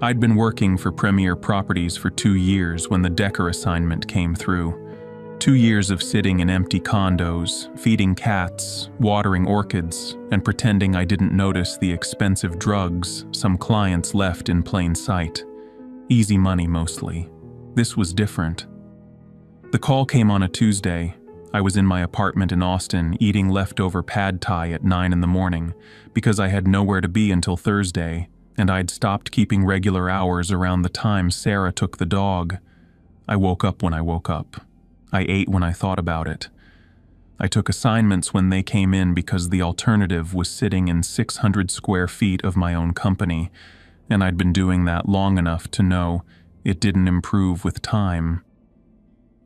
I'd been working for Premier Properties for 2 years when the Decker assignment came through. 2 years of sitting in empty condos, feeding cats, watering orchids, and pretending I didn't notice the expensive drugs some clients left in plain sight. Easy money mostly. This was different. The call came on a Tuesday. I was in my apartment in Austin eating leftover pad thai at 9 in the morning because I had nowhere to be until Thursday, and I'd stopped keeping regular hours around the time Sarah took the dog. I woke up when I woke up. I ate when I thought about it. I took assignments when they came in because the alternative was sitting in 600 square feet of my own company, and I'd been doing that long enough to know it didn't improve with time.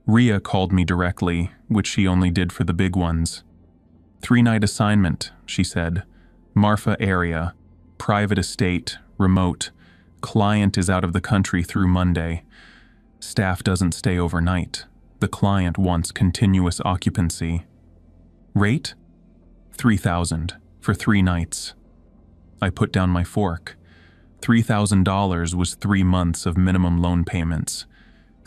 Rhea called me directly, which she only did for the big ones. 3-night assignment, she said. Marfa area, private estate, remote. Client is out of the country through Monday. Staff doesn't stay overnight. The client wants continuous occupancy. Rate? $3,000 for 3 nights. I put down my fork. $3,000 was 3 months of minimum loan payments.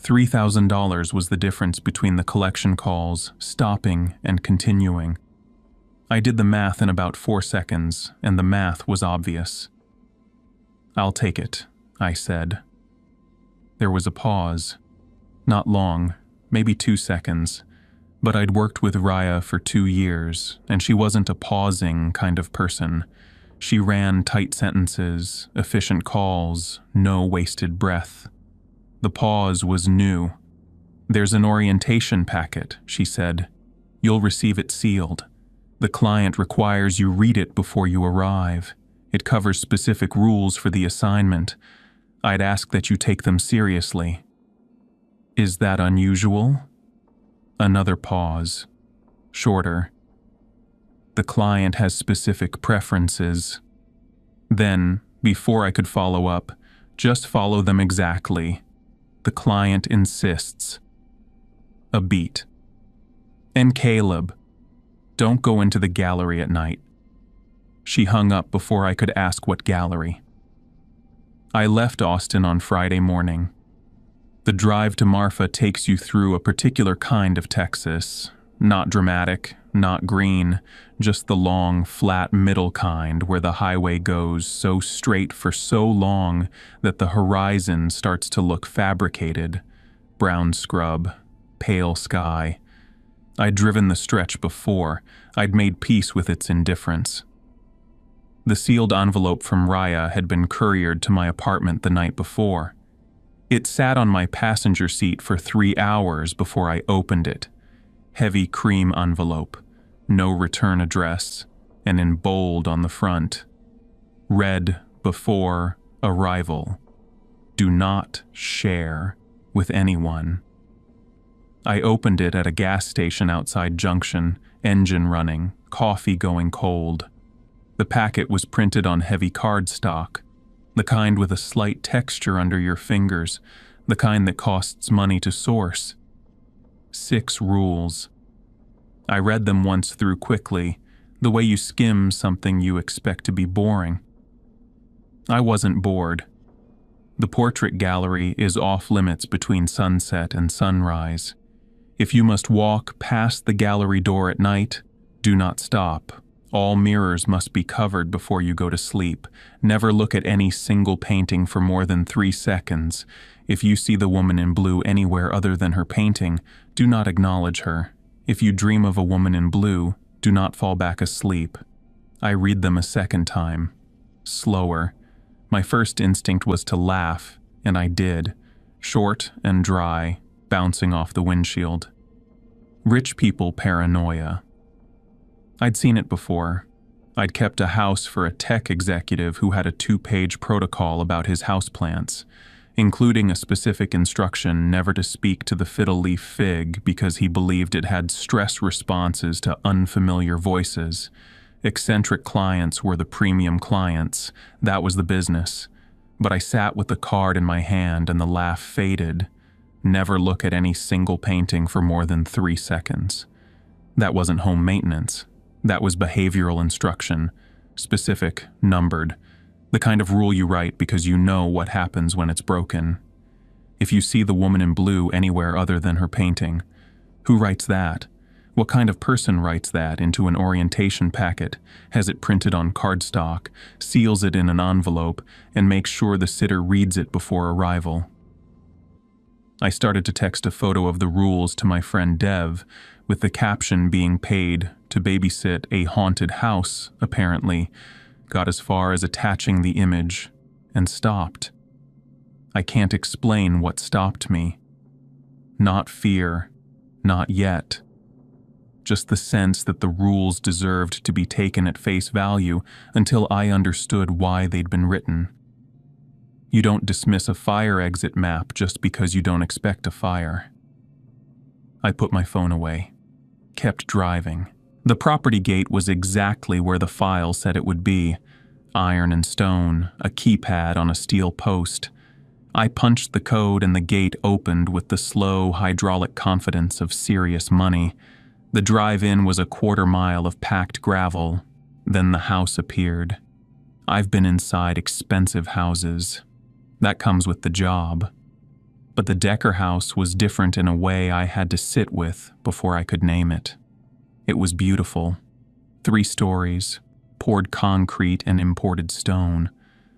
$3,000 was the difference between the collection calls, stopping, and continuing. I did the math in about 4 seconds, and the math was obvious. "I'll take it," I said. There was a pause. Not long, maybe 2 seconds, but I'd worked with Rhea for 2 years, and she wasn't a pausing kind of person. She ran tight sentences, efficient calls, no wasted breath. The pause was new. "There's an orientation packet," she said. "You'll receive it sealed. The client requires you read it before you arrive. It covers specific rules for the assignment. I'd ask that you take them seriously." "Is that unusual?" Another pause. Shorter. "The client has specific preferences." Then, before I could follow up, "Just follow them exactly. The client insists." A beat. "And Caleb, don't go into the gallery at night." She hung up before I could ask what gallery. I left Austin on Friday morning. The drive to Marfa takes you through a particular kind of Texas. Not dramatic, not green, just the long, flat middle kind where the highway goes so straight for so long that the horizon starts to look fabricated. Brown scrub, pale sky. I'd driven the stretch before. I'd made peace with its indifference. The sealed envelope from Rhea had been couriered to my apartment the night before. It sat on my passenger seat for 3 hours before I opened it. Heavy cream envelope, no return address, and in bold on the front. Read before arrival. Do not share with anyone. I opened it at a gas station outside Junction, engine running, coffee going cold. The packet was printed on heavy cardstock, the kind with a slight texture under your fingers, the kind that costs money to source. 6 rules. I read them once through quickly, the way you skim something you expect to be boring. I wasn't bored. The portrait gallery is off limits between sunset and sunrise. If you must walk past the gallery door at night, do not stop. All mirrors must be covered before you go to sleep. Never look at any single painting for more than 3 seconds. If you see the woman in blue anywhere other than her painting, do not acknowledge her. If you dream of a woman in blue, do not fall back asleep. I read them a second time. Slower. My first instinct was to laugh, and I did. Short and dry, bouncing off the windshield. Rich people paranoia. I'd seen it before. I'd kept a house for a tech executive who had a 2-page protocol about his houseplants, including a specific instruction never to speak to the fiddle leaf fig because he believed it had stress responses to unfamiliar voices. Eccentric clients were the premium clients. That was the business. But I sat with the card in my hand and the laugh faded. Never look at any single painting for more than 3 seconds. That wasn't home maintenance. That was behavioral instruction, specific, numbered. The kind of rule you write because you know what happens when it's broken. If you see the woman in blue anywhere other than her painting, who writes that? What kind of person writes that into an orientation packet, has it printed on cardstock, seals it in an envelope, and makes sure the sitter reads it before arrival? I started to text a photo of the rules to my friend Dev, with the caption being paid to babysit a haunted house, apparently, got as far as attaching the image, and stopped. I can't explain what stopped me. Not fear, not yet. Just the sense that the rules deserved to be taken at face value until I understood why they'd been written. You don't dismiss a fire exit map just because you don't expect a fire. I put my phone away, kept driving. The property gate was exactly where the file said it would be. Iron and stone, a keypad on a steel post. I punched the code and the gate opened with the slow, hydraulic confidence of serious money. The drive-in was a quarter-mile of packed gravel. Then the house appeared. I've been inside expensive houses. That comes with the job. But the Decker house was different in a way I had to sit with before I could name it. It was beautiful. 3 stories, poured concrete and imported stone,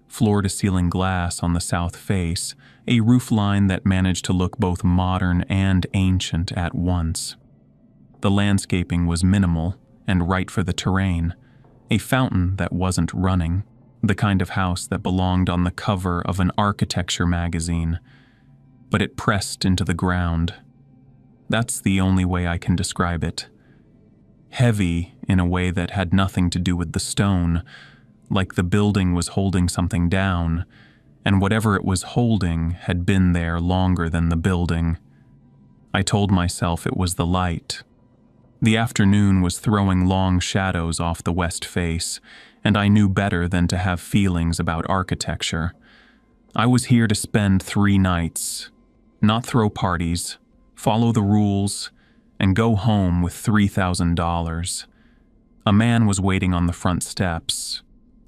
floor-to-ceiling glass on the south face, a roofline that managed to look both modern and ancient at once. The landscaping was minimal and right for the terrain, a fountain that wasn't running, the kind of house that belonged on the cover of an architecture magazine, but it pressed into the ground. That's the only way I can describe it. Heavy in a way that had nothing to do with the stone, like the building was holding something down, and whatever it was holding had been there longer than the building. I told myself it was the light. The afternoon was throwing long shadows off the west face, and I knew better than to have feelings about architecture. I was here to spend 3 nights, not throw parties, follow the rules, and go home with $3,000. A man was waiting on the front steps,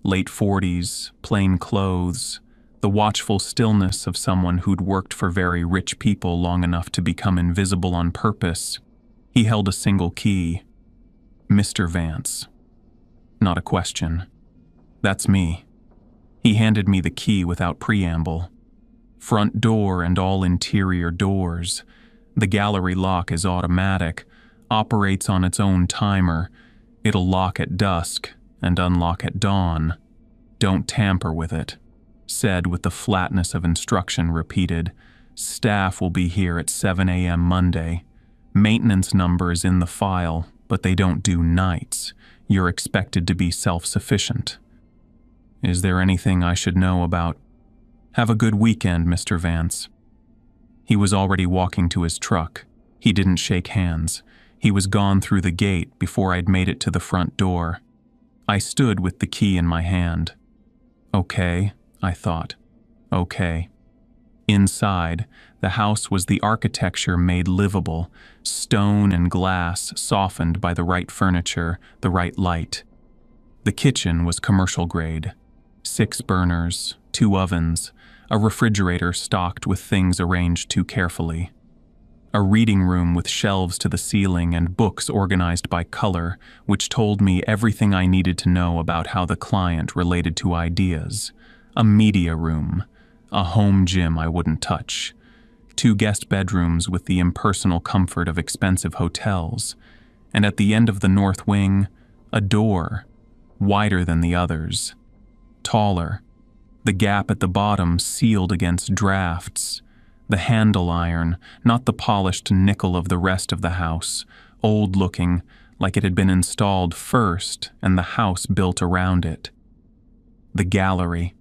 late 40s, plain clothes, the watchful stillness of someone who'd worked for very rich people long enough to become invisible on purpose. He held a single key. Mr. Vance. Not a question. That's me. He handed me the key without preamble. Front door and all interior doors. The gallery lock is automatic, operates on its own timer. It'll lock at dusk and unlock at dawn. Don't tamper with it. Said with the flatness of instruction repeated. Staff will be here at 7 a.m. Monday. Maintenance number is in the file, but they don't do nights. You're expected to be self-sufficient. Is there anything I should know about? Have a good weekend, Mr. Vance. He was already walking to his truck. He didn't shake hands. He was gone through the gate before I'd made it to the front door. I stood with the key in my hand. Okay, I thought. Okay. Inside, the house was the architecture made livable, stone and glass softened by the right furniture, the right light. The kitchen was commercial grade. 6 burners, 2 ovens, a refrigerator stocked with things arranged too carefully. A reading room with shelves to the ceiling and books organized by color, which told me everything I needed to know about how the client related to ideas. A media room, a home gym I wouldn't touch. 2 guest bedrooms with the impersonal comfort of expensive hotels. And at the end of the north wing, a door, wider than the others. Taller. The gap at the bottom sealed against drafts. The handle iron, not the polished nickel of the rest of the house, old-looking, like it had been installed first and the house built around it. The gallery.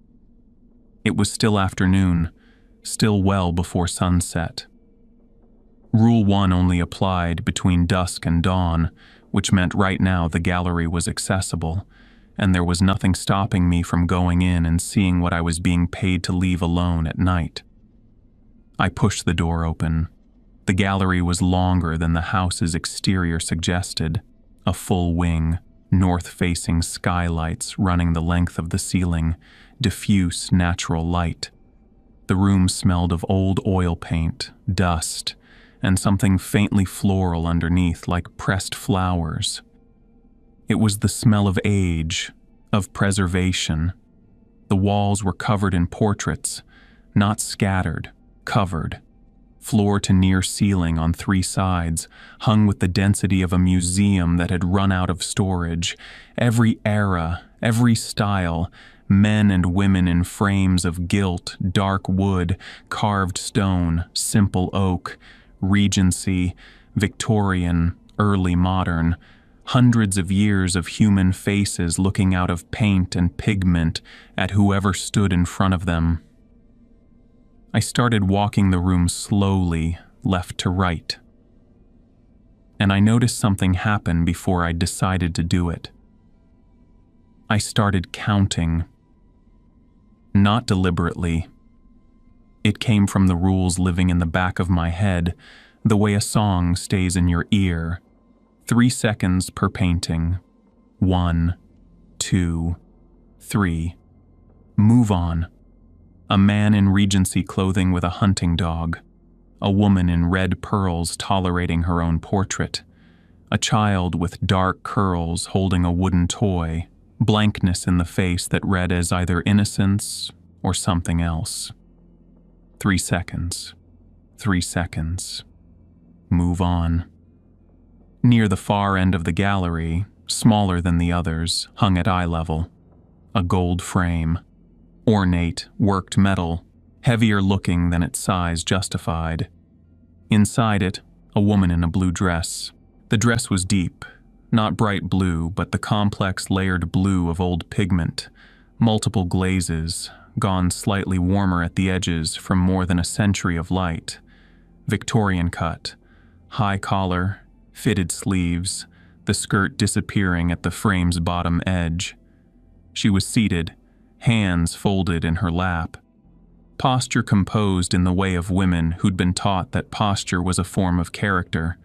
It was still afternoon, still well before sunset. Rule 1 only applied between dusk and dawn, which meant right now the gallery was accessible, and there was nothing stopping me from going in and seeing what I was being paid to leave alone at night. I pushed the door open. The gallery was longer than the house's exterior suggested, a full wing, north-facing skylights running the length of the ceiling, diffuse natural light. The room smelled of old oil paint, dust, and something faintly floral underneath, like pressed flowers. It was the smell of age, of preservation. The walls were covered in portraits, not scattered, covered. Floor to near ceiling on 3 sides, hung with the density of a museum that had run out of storage. Every era, every style, men and women in frames of gilt, dark wood, carved stone, simple oak, Regency, Victorian, early modern, hundreds of years of human faces looking out of paint and pigment at whoever stood in front of them. I started walking the room slowly, left to right. And I noticed something happen before I decided to do it. I started counting. Not deliberately. It came from the rules living in the back of my head, the way a song stays in your ear. 3 seconds per painting. 1, 2, 3. Move on. A man in Regency clothing with a hunting dog. A woman in red pearls tolerating her own portrait. A child with dark curls holding a wooden toy. Blankness in the face that read as either innocence or something else. 3 seconds. 3 seconds. Move on. Near the far end of the gallery, smaller than the others, hung at eye level. A gold frame. Ornate, worked metal, heavier looking than its size justified. Inside it, a woman in a blue dress. The dress was deep, not bright blue, but the complex layered blue of old pigment, multiple glazes, gone slightly warmer at the edges from more than a century of light. Victorian cut, high collar, fitted sleeves, the skirt disappearing at the frame's bottom edge. She was seated, hands folded in her lap. Posture composed in the way of women who'd been taught that posture was a form of character.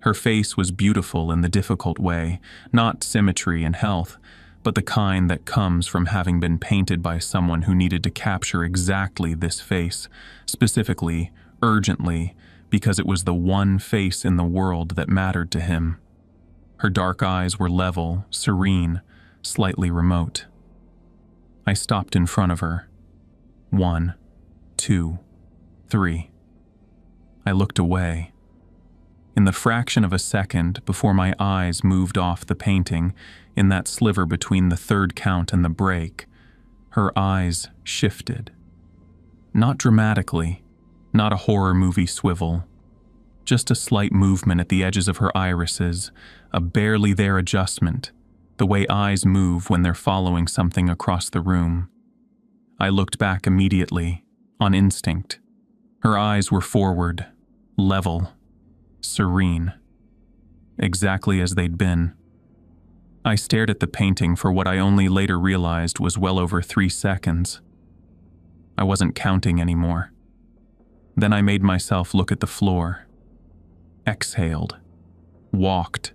Her face was beautiful in the difficult way, not symmetry and health, but the kind that comes from having been painted by someone who needed to capture exactly this face, specifically, urgently, because it was the one face in the world that mattered to him. Her dark eyes were level, serene, slightly remote. I stopped in front of her. 1, 2, 3. I looked away. In the fraction of a second before my eyes moved off the painting, in that sliver between the third count and the break, her eyes shifted. Not dramatically, not a horror movie swivel, just a slight movement at the edges of her irises, a barely there adjustment, the way eyes move when they're following something across the room. I looked back immediately, on instinct. Her eyes were forward, level, serene, exactly as they'd been. I stared at the painting for what I only later realized was well over 3 seconds. I wasn't counting anymore. Then I made myself look at the floor. Exhaled. Walked.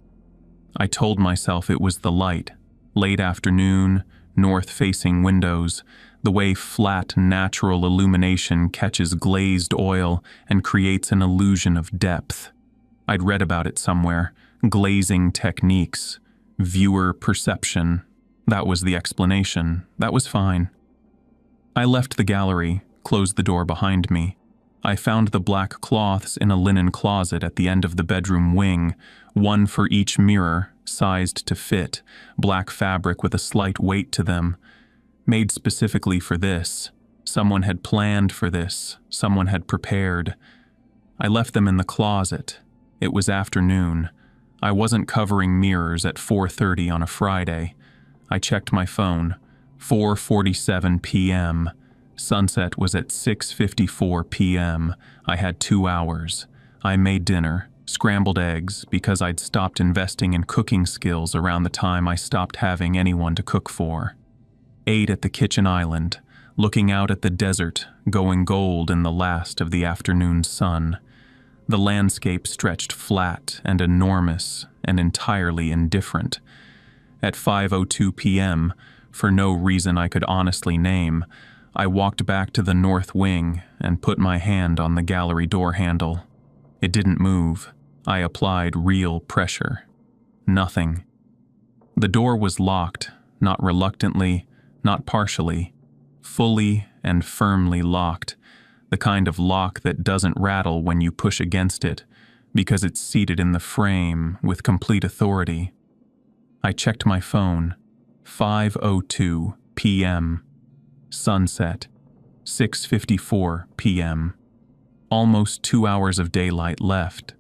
I told myself it was the light, late afternoon, north-facing windows, the way flat, natural illumination catches glazed oil and creates an illusion of depth. I'd read about it somewhere, glazing techniques, viewer perception. That was the explanation. That was fine. I left the gallery, closed the door behind me. I found the black cloths in a linen closet at the end of the bedroom wing, one for each mirror, sized to fit, black fabric with a slight weight to them. Made specifically for this. Someone had planned for this. Someone had prepared. I left them in the closet. It was afternoon. I wasn't covering mirrors at 4:30 on a Friday. I checked my phone. 4:47 p.m. Sunset was at 6:54 p.m. I had 2 hours. I made dinner, scrambled eggs, because I'd stopped investing in cooking skills around the time I stopped having anyone to cook for. Ate at the kitchen island, looking out at the desert, going gold in the last of the afternoon sun. The landscape stretched flat and enormous and entirely indifferent. At 5:02 p.m., For no reason I could honestly name, I walked back to the north wing and put my hand on the gallery door handle. It didn't move. I applied real pressure. Nothing. The door was locked, not reluctantly, not partially, fully and firmly locked, the kind of lock that doesn't rattle when you push against it, because it's seated in the frame with complete authority. I checked my phone. 5:02 p.m. Sunset. 6:54 p.m. Almost 2 hours of daylight left.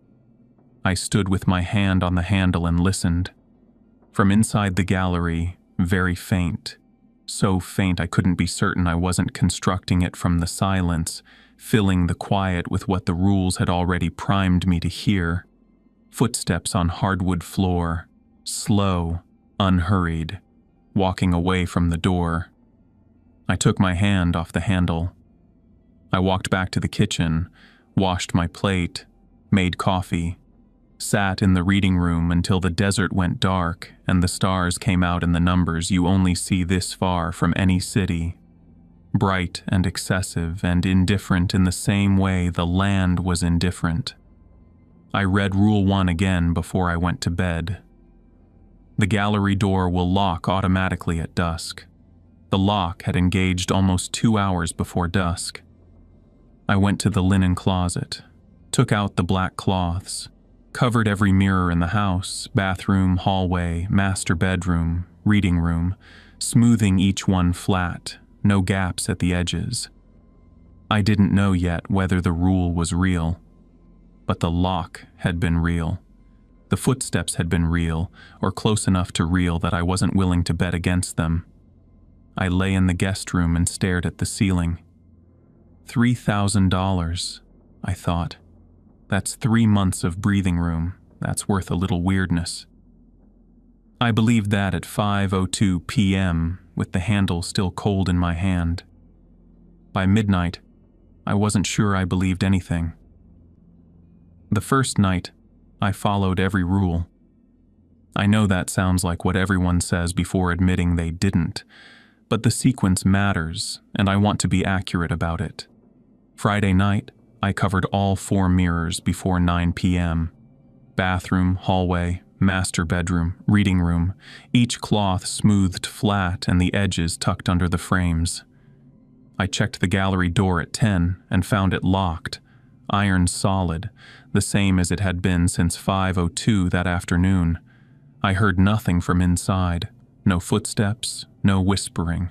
I stood with my hand on the handle and listened. From inside the gallery, very faint, so faint I couldn't be certain I wasn't constructing it from the silence, filling the quiet with what the rules had already primed me to hear. Footsteps on hardwood floor, slow, unhurried, walking away from the door. I took my hand off the handle. I walked back to the kitchen, washed my plate, made coffee, sat in the reading room until the desert went dark and the stars came out in the numbers you only see this far from any city. Bright and excessive and indifferent in the same way the land was indifferent. I read Rule 1 again before I went to bed. The gallery door will lock automatically at dusk. The lock had engaged almost 2 hours before dusk. I went to the linen closet, took out the black cloths, covered every mirror in the house, bathroom, hallway, master bedroom, reading room, smoothing each one flat, no gaps at the edges. I didn't know yet whether the rule was real, but the lock had been real. The footsteps had been real, or close enough to real that I wasn't willing to bet against them. I lay in the guest room and stared at the ceiling. $3,000, I thought. That's 3 months of breathing room. That's worth a little weirdness. I believed that at 5:02 p.m., with the handle still cold in my hand. By midnight, I wasn't sure I believed anything. The first night, I followed every rule. I know that sounds like what everyone says before admitting they didn't, but the sequence matters, and I want to be accurate about it. Friday night, I covered all 4 mirrors before 9 p.m. Bathroom, hallway, master bedroom, reading room, each cloth smoothed flat and the edges tucked under the frames. I checked the gallery door at 10 and found it locked, iron solid, the same as it had been since 5:02 that afternoon. I heard nothing from inside, no footsteps, no whispering.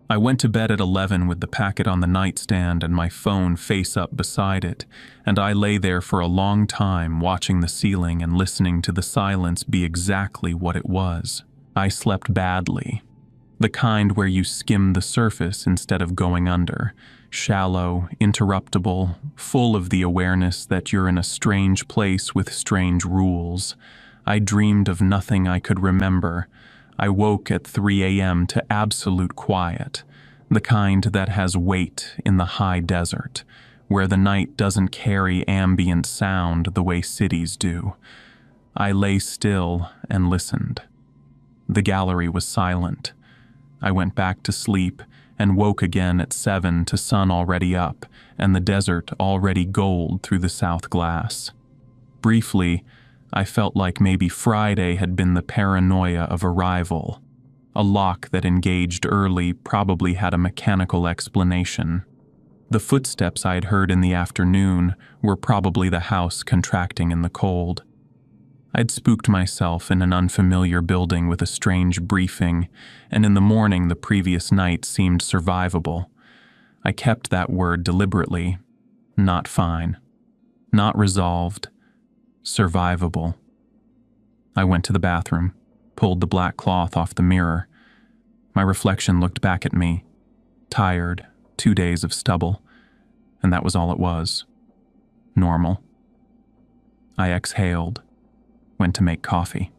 I went to bed at 11 with the packet on the nightstand and my phone face up beside it, and I lay there for a long time watching the ceiling and listening to the silence be exactly what it was. I slept badly. The kind where you skim the surface instead of going under, shallow, interruptible, full of the awareness that you're in a strange place with strange rules. I dreamed of nothing I could remember. I woke at 3 a.m. to absolute quiet, the kind that has weight in the high desert, where the night doesn't carry ambient sound the way cities do. I lay still and listened. The gallery was silent. I went back to sleep and woke again at 7 to sun already up and the desert already gold through the south glass. Briefly, I felt like maybe Friday had been the paranoia of arrival. A lock that engaged early probably had a mechanical explanation. The footsteps I'd heard in the afternoon were probably the house contracting in the cold. I'd spooked myself in an unfamiliar building with a strange briefing, and in the morning the previous night seemed survivable. I kept that word deliberately. Not fine. Not resolved. Survivable. I went to the bathroom, pulled the black cloth off the mirror. My reflection looked back at me, tired, 2 days of stubble, and that was all it was. Normal. I exhaled, went to make coffee.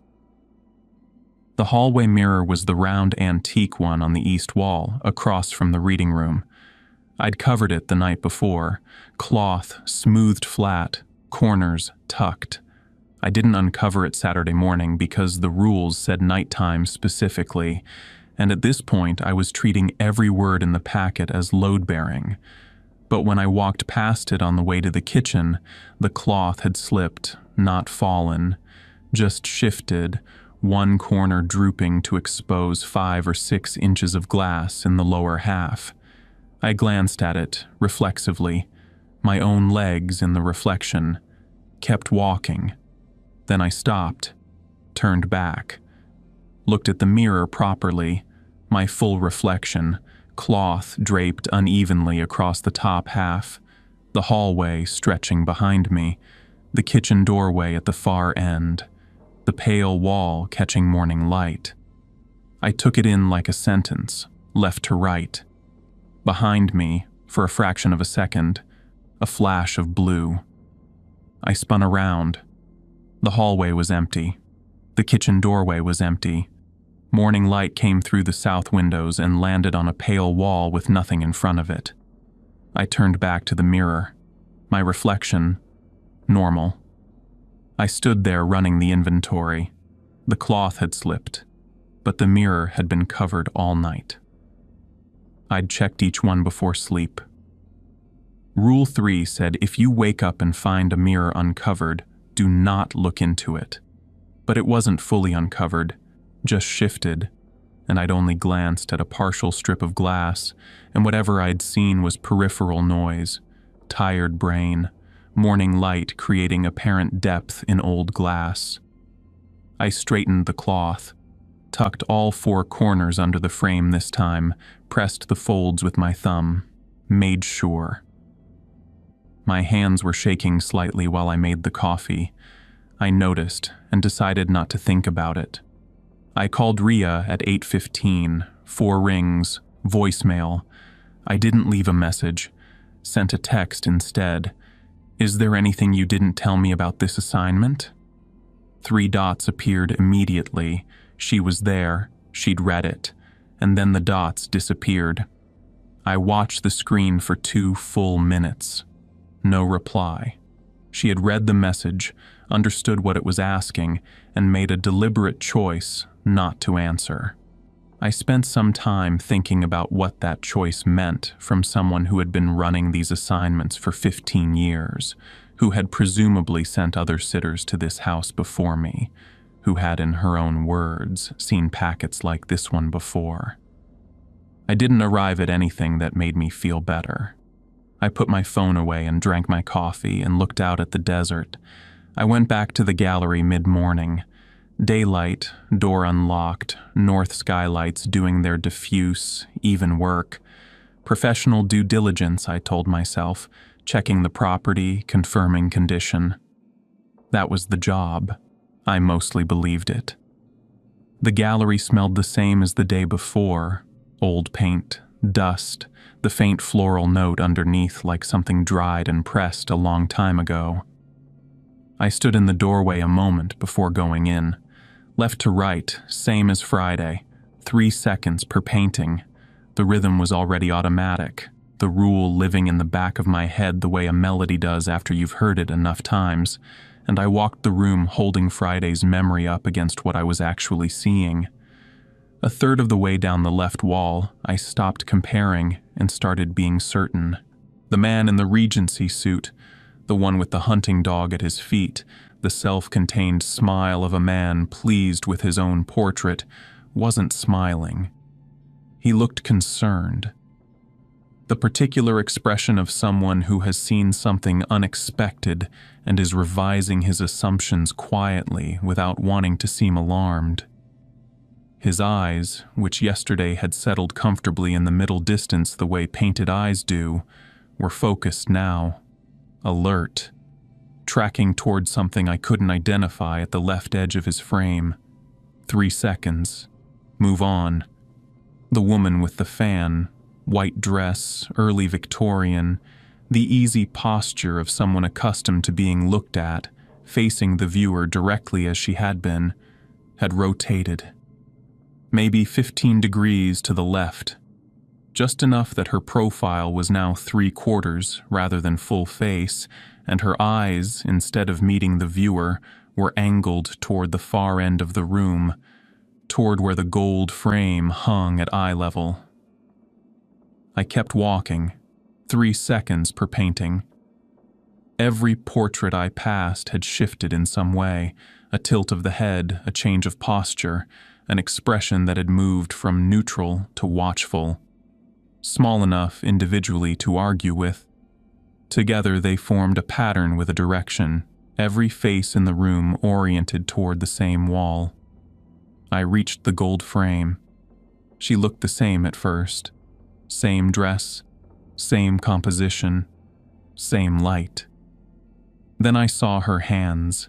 The hallway mirror was the round antique one on the east wall, across from the reading room. I'd covered it the night before, cloth smoothed flat, corners tucked. I didn't uncover it Saturday morning because the rules said nighttime specifically, and at this point I was treating every word in the packet as load-bearing. But when I walked past it on the way to the kitchen, the cloth had slipped, not fallen, just shifted, one corner drooping to expose 5 or 6 inches of glass in the lower half. I glanced at it, reflexively, my own legs in the reflection, kept walking. Then I stopped, turned back, looked at the mirror properly, my full reflection, cloth draped unevenly across the top half, the hallway stretching behind me, the kitchen doorway at the far end, the pale wall catching morning light. I took it in like a sentence, left to right. Behind me, for a fraction of a second, a flash of blue. I spun around. The hallway was empty. The kitchen doorway was empty. Morning light came through the south windows and landed on a pale wall with nothing in front of it. I turned back to the mirror. My reflection, normal. I stood there running the inventory. The cloth had slipped, but the mirror had been covered all night. I'd checked each one before sleep. Rule 3 said if you wake up and find a mirror uncovered, do not look into it. But it wasn't fully uncovered, just shifted, and I'd only glanced at a partial strip of glass, and whatever I'd seen was peripheral noise, tired brain, morning light creating apparent depth in old glass. I straightened the cloth, tucked all 4 corners under the frame this time, pressed the folds with my thumb, made sure. My hands were shaking slightly while I made the coffee. I noticed and decided not to think about it. I called Ria at 8:15, 4 rings, voicemail. I didn't leave a message, sent a text instead. Is there anything you didn't tell me about this assignment? 3 dots appeared immediately. She was there, she'd read it, and then the dots disappeared. I watched the screen for 2 full minutes. No reply. She had read the message, understood what it was asking, and made a deliberate choice not to answer. I spent some time thinking about what that choice meant from someone who had been running these assignments for 15 years, who had presumably sent other sitters to this house before me, who had, in her own words, seen packets like this one before. I didn't arrive at anything that made me feel better. I put my phone away and drank my coffee and looked out at the desert. I went back to the gallery mid-morning. Daylight, door unlocked, north skylights doing their diffuse, even work. Professional due diligence, I told myself, checking the property, confirming condition. That was the job. I mostly believed it. The gallery smelled the same as the day before. Old paint, dust, the faint floral note underneath like something dried and pressed a long time ago. I stood in the doorway a moment before going in. Left to right, same as Friday, 3 seconds per painting. The rhythm was already automatic, the rule living in the back of my head the way a melody does after you've heard it enough times, and I walked the room holding Friday's memory up against what I was actually seeing. A third of the way down the left wall, I stopped comparing and started being certain. The man in the Regency suit, the one with the hunting dog at his feet, the self-contained smile of a man pleased with his own portrait, wasn't smiling. He looked concerned. The particular expression of someone who has seen something unexpected and is revising his assumptions quietly without wanting to seem alarmed. His eyes, which yesterday had settled comfortably in the middle distance the way painted eyes do, were focused now, alert, tracking toward something I couldn't identify at the left edge of his frame. 3 seconds. Move on. The woman with the fan, white dress, early Victorian, the easy posture of someone accustomed to being looked at, facing the viewer directly as she had been, had rotated. Maybe 15 degrees to the left, just enough that her profile was now 3/4 rather than full face, and her eyes, instead of meeting the viewer, were angled toward the far end of the room, toward where the gold frame hung at eye level. I kept walking, 3 seconds per painting. Every portrait I passed had shifted in some way, a tilt of the head, a change of posture, an expression that had moved from neutral to watchful, small enough individually to argue with. Together they formed a pattern with a direction, every face in the room oriented toward the same wall. I reached the gold frame. She looked the same at first. Same dress, same composition, same light. Then I saw her hands.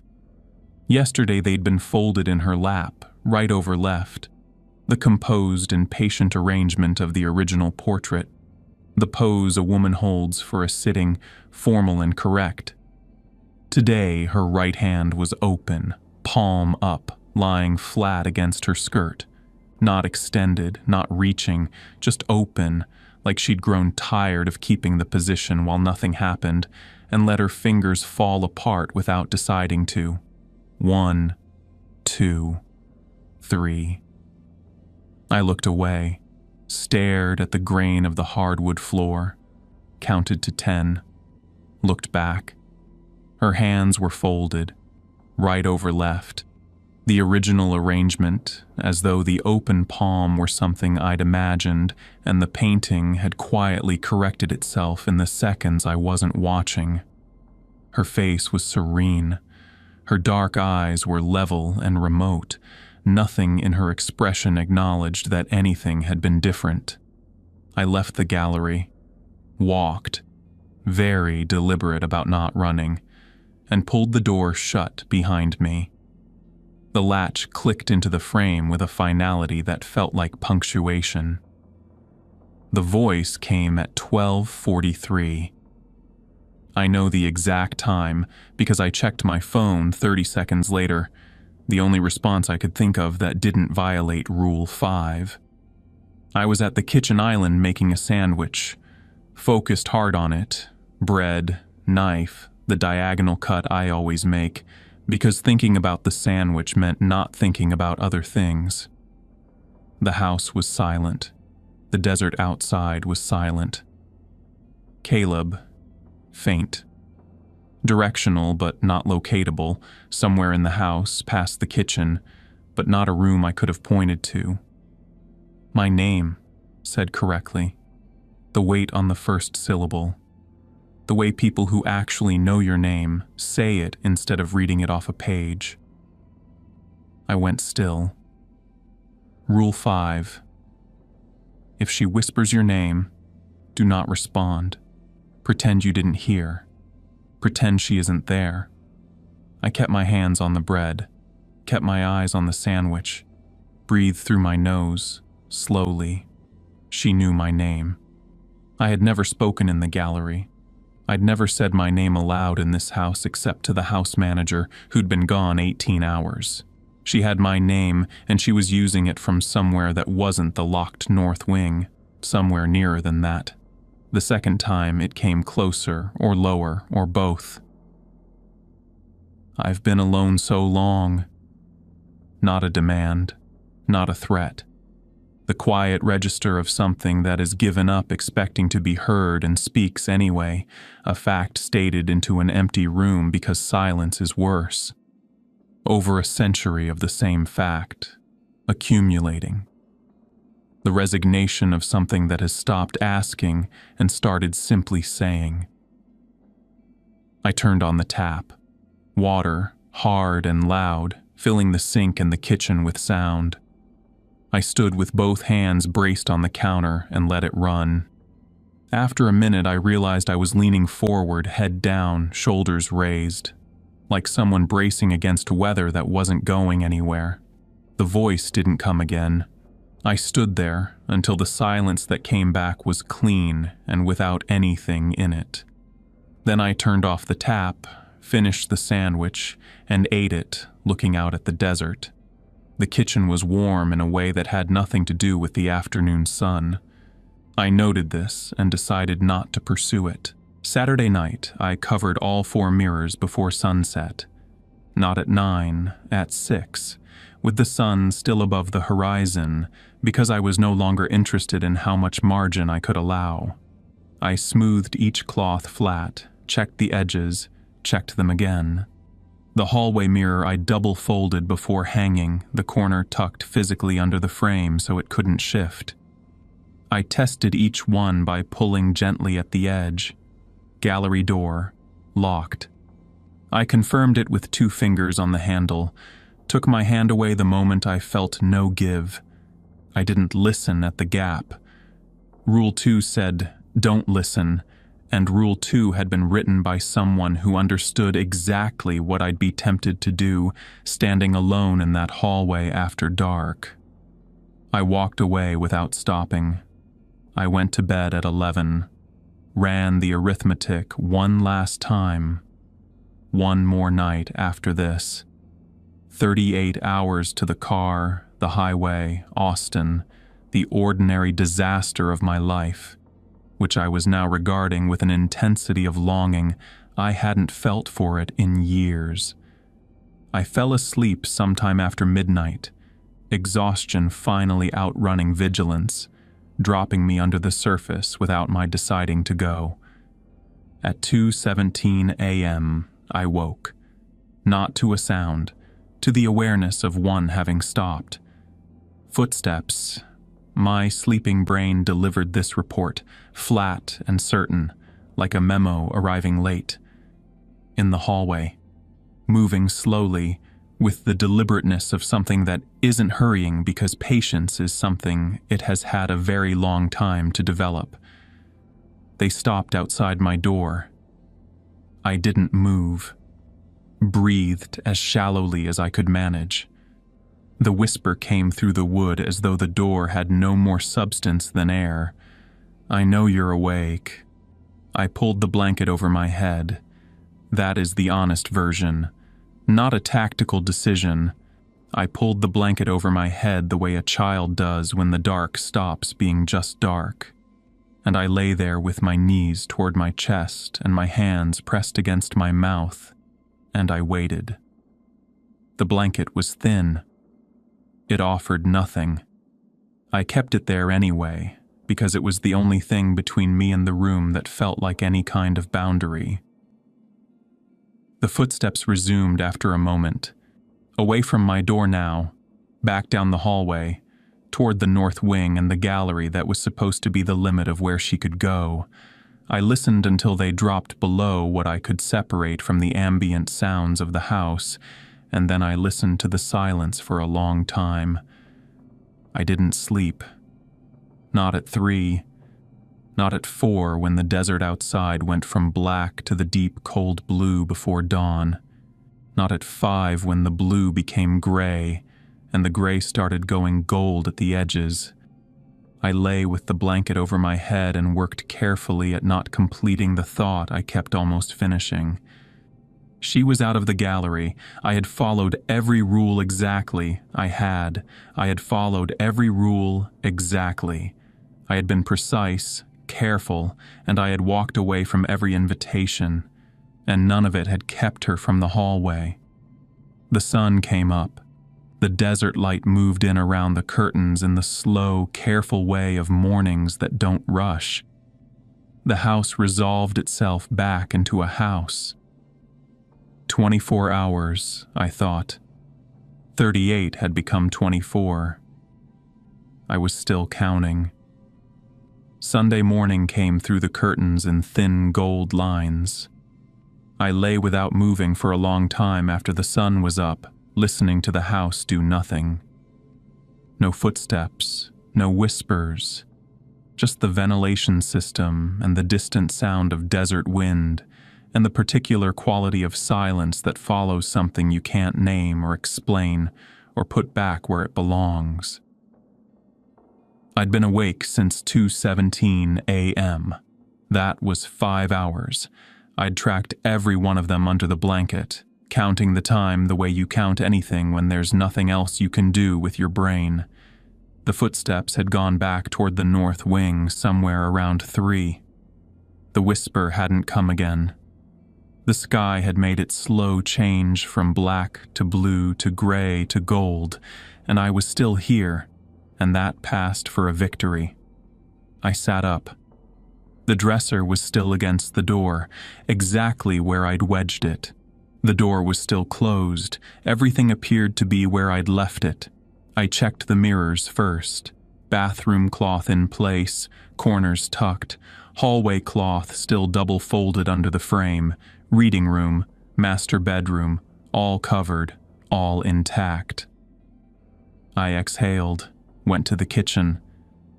Yesterday they'd been folded in her lap, right over left, the composed and patient arrangement of the original portrait, the pose a woman holds for a sitting, formal and correct. Today her right hand was open, palm up, lying flat against her skirt, not extended, not reaching, just open, like she'd grown tired of keeping the position while nothing happened, and let her fingers fall apart without deciding to. 1, 2, 3. I looked away, stared at the grain of the hardwood floor, counted to 10, looked back. Her hands were folded, right over left, the original arrangement, as though the open palm were something I'd imagined and the painting had quietly corrected itself in the seconds I wasn't watching. Her face was serene. Her dark eyes were level and remote. Nothing in her expression acknowledged that anything had been different. I left the gallery, walked, very deliberate about not running, and pulled the door shut behind me. The latch clicked into the frame with a finality that felt like punctuation. The voice came at 12:43. I know the exact time because I checked my phone 30 seconds later, the only response I could think of that didn't violate Rule 5. I was at the kitchen island making a sandwich, focused hard on it, bread, knife, the diagonal cut I always make, because thinking about the sandwich meant not thinking about other things. The house was silent. The desert outside was silent. Caleb, faint. Directional but not locatable, somewhere in the house, past the kitchen, but not a room I could have pointed to. My name, said correctly. The weight on the first syllable. The way people who actually know your name say it instead of reading it off a page. I went still. Rule 5. If she whispers your name, do not respond. Pretend you didn't hear. Pretend she isn't there. I kept my hands on the bread, kept my eyes on the sandwich, breathed through my nose, slowly. She knew my name. I had never spoken in the gallery. I'd never said my name aloud in this house except to the house manager who'd been gone 18 hours. She had my name and she was using it from somewhere that wasn't the locked north wing, somewhere nearer than that. The second time it came closer or lower or both. I've been alone so long. Not a demand, not a threat. The quiet register of something that is given up expecting to be heard and speaks anyway, a fact stated into an empty room because silence is worse. Over a century of the same fact, accumulating. The resignation of something that has stopped asking and started simply saying. I turned on the tap. Water, hard and loud, filling the sink and the kitchen with sound. I stood with both hands braced on the counter and let it run. After a minute, I realized I was leaning forward, head down, shoulders raised, like someone bracing against weather that wasn't going anywhere. The voice didn't come again. I stood there until the silence that came back was clean and without anything in it. Then I turned off the tap, finished the sandwich, and ate it, looking out at the desert. The kitchen was warm in a way that had nothing to do with the afternoon sun. I noted this and decided not to pursue it. Saturday night, I covered all 4 mirrors before sunset. Not at 9, at 6, with the sun still above the horizon, because I was no longer interested in how much margin I could allow. I smoothed each cloth flat, checked the edges, checked them again. The hallway mirror I double-folded before hanging, the corner tucked physically under the frame so it couldn't shift. I tested each one by pulling gently at the edge. Gallery door, locked. I confirmed it with 2 fingers on the handle, took my hand away the moment I felt no give. I didn't listen at the gap. Rule 2 said, "Don't listen," and Rule 2 had been written by someone who understood exactly what I'd be tempted to do, standing alone in that hallway after dark. I walked away without stopping. I went to bed at 11, ran the arithmetic one last time. One more night after this. 38 hours to the car, the highway, Austin, the ordinary disaster of my life, which I was now regarding with an intensity of longing I hadn't felt for it in years. I fell asleep sometime after midnight, exhaustion finally outrunning vigilance, dropping me under the surface without my deciding to go. At 2:17 a.m., I woke, not to a sound, to the awareness of one having stopped. Footsteps. My sleeping brain delivered this report, flat and certain, like a memo arriving late. In the hallway, moving slowly, with the deliberateness of something that isn't hurrying because patience is something it has had a very long time to develop. They stopped outside my door. I didn't move. Breathed as shallowly as I could manage. The whisper came through the wood as though the door had no more substance than air. "I know you're awake." I pulled the blanket over my head. That is the honest version. Not a tactical decision. I pulled the blanket over my head the way a child does when the dark stops being just dark. And I lay there with my knees toward my chest and my hands pressed against my mouth, and I waited. The blanket was thin. It offered nothing. I kept it there anyway, because it was the only thing between me and the room that felt like any kind of boundary. The footsteps resumed after a moment. Away from my door now, back down the hallway, toward the north wing and the gallery that was supposed to be the limit of where she could go. I listened until they dropped below what I could separate from the ambient sounds of the house, and then I listened to the silence for a long time. I didn't sleep. Not at 3. Not at 4 when the desert outside went from black to the deep cold blue before dawn. Not at 5 when the blue became gray, and the gray started going gold at the edges. I lay with the blanket over my head and worked carefully at not completing the thought I kept almost finishing. She was out of the gallery. I had followed every rule exactly. I had followed every rule exactly. I had been precise, careful, and I had walked away from every invitation, and none of it had kept her from the hallway. The sun came up. The desert light moved in around the curtains in the slow, careful way of mornings that don't rush. The house resolved itself back into a house. 24 hours, I thought. 38 had become 24. I was still counting. Sunday morning came through the curtains in thin gold lines. I lay without moving for a long time after the sun was up, listening to the house do nothing. No footsteps, no whispers, just the ventilation system and the distant sound of desert wind, and the particular quality of silence that follows something you can't name or explain or put back where it belongs. I'd been awake since 2:17 a.m. That was 5 hours. I'd tracked every one of them under the blanket, counting the time the way you count anything when there's nothing else you can do with your brain. The footsteps had gone back toward the north wing somewhere around 3. The whisper hadn't come again. The sky had made its slow change from black to blue to gray to gold, and I was still here, and that passed for a victory. I sat up. The dresser was still against the door, exactly where I'd wedged it. The door was still closed. Everything appeared to be where I'd left it. I checked the mirrors first. Bathroom cloth in place, corners tucked, hallway cloth still double folded under the frame, reading room, master bedroom, all covered, all intact. I exhaled, went to the kitchen.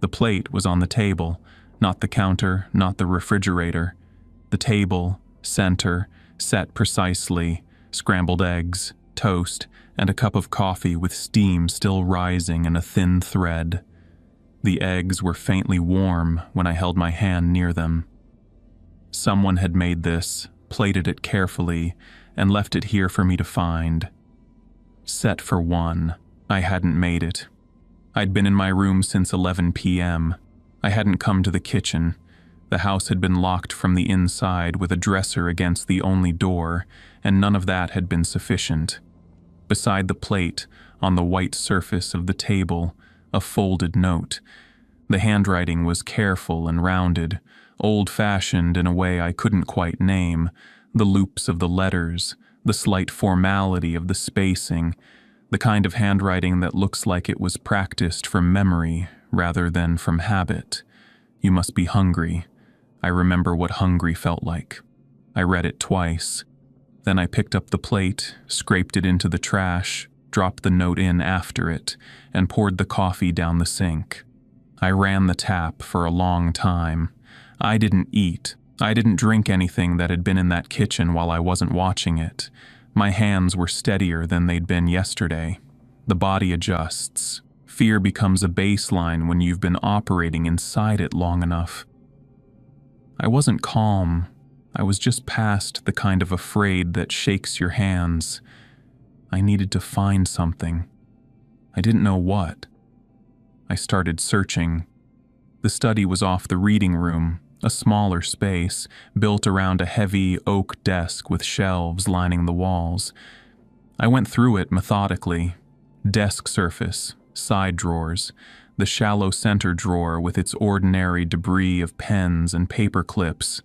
The plate was on the table, not the counter, not the refrigerator. The table, center, set precisely, scrambled eggs, toast, and a cup of coffee with steam still rising in a thin thread. The eggs were faintly warm when I held my hand near them. Someone had made this, plated it carefully, and left it here for me to find. Set for one, I hadn't made it. I'd been in my room since 11 p.m. I hadn't come to the kitchen. The house had been locked from the inside with a dresser against the only door, and none of that had been sufficient. Beside the plate, on the white surface of the table, a folded note. The handwriting was careful and rounded, old-fashioned in a way I couldn't quite name, the loops of the letters, the slight formality of the spacing, the kind of handwriting that looks like it was practiced from memory rather than from habit. You must be hungry. I remember what hungry felt like. I read it twice. Then I picked up the plate, scraped it into the trash, dropped the note in after it, and poured the coffee down the sink. I ran the tap for a long time. I didn't eat. I didn't drink anything that had been in that kitchen while I wasn't watching it. My hands were steadier than they'd been yesterday. The body adjusts. Fear becomes a baseline when you've been operating inside it long enough. I wasn't calm. I was just past the kind of afraid that shakes your hands. I needed to find something. I didn't know what. I started searching. The study was off the reading room, a smaller space, built around a heavy oak desk with shelves lining the walls. I went through it methodically. Desk surface, side drawers, the shallow center drawer with its ordinary debris of pens and paper clips.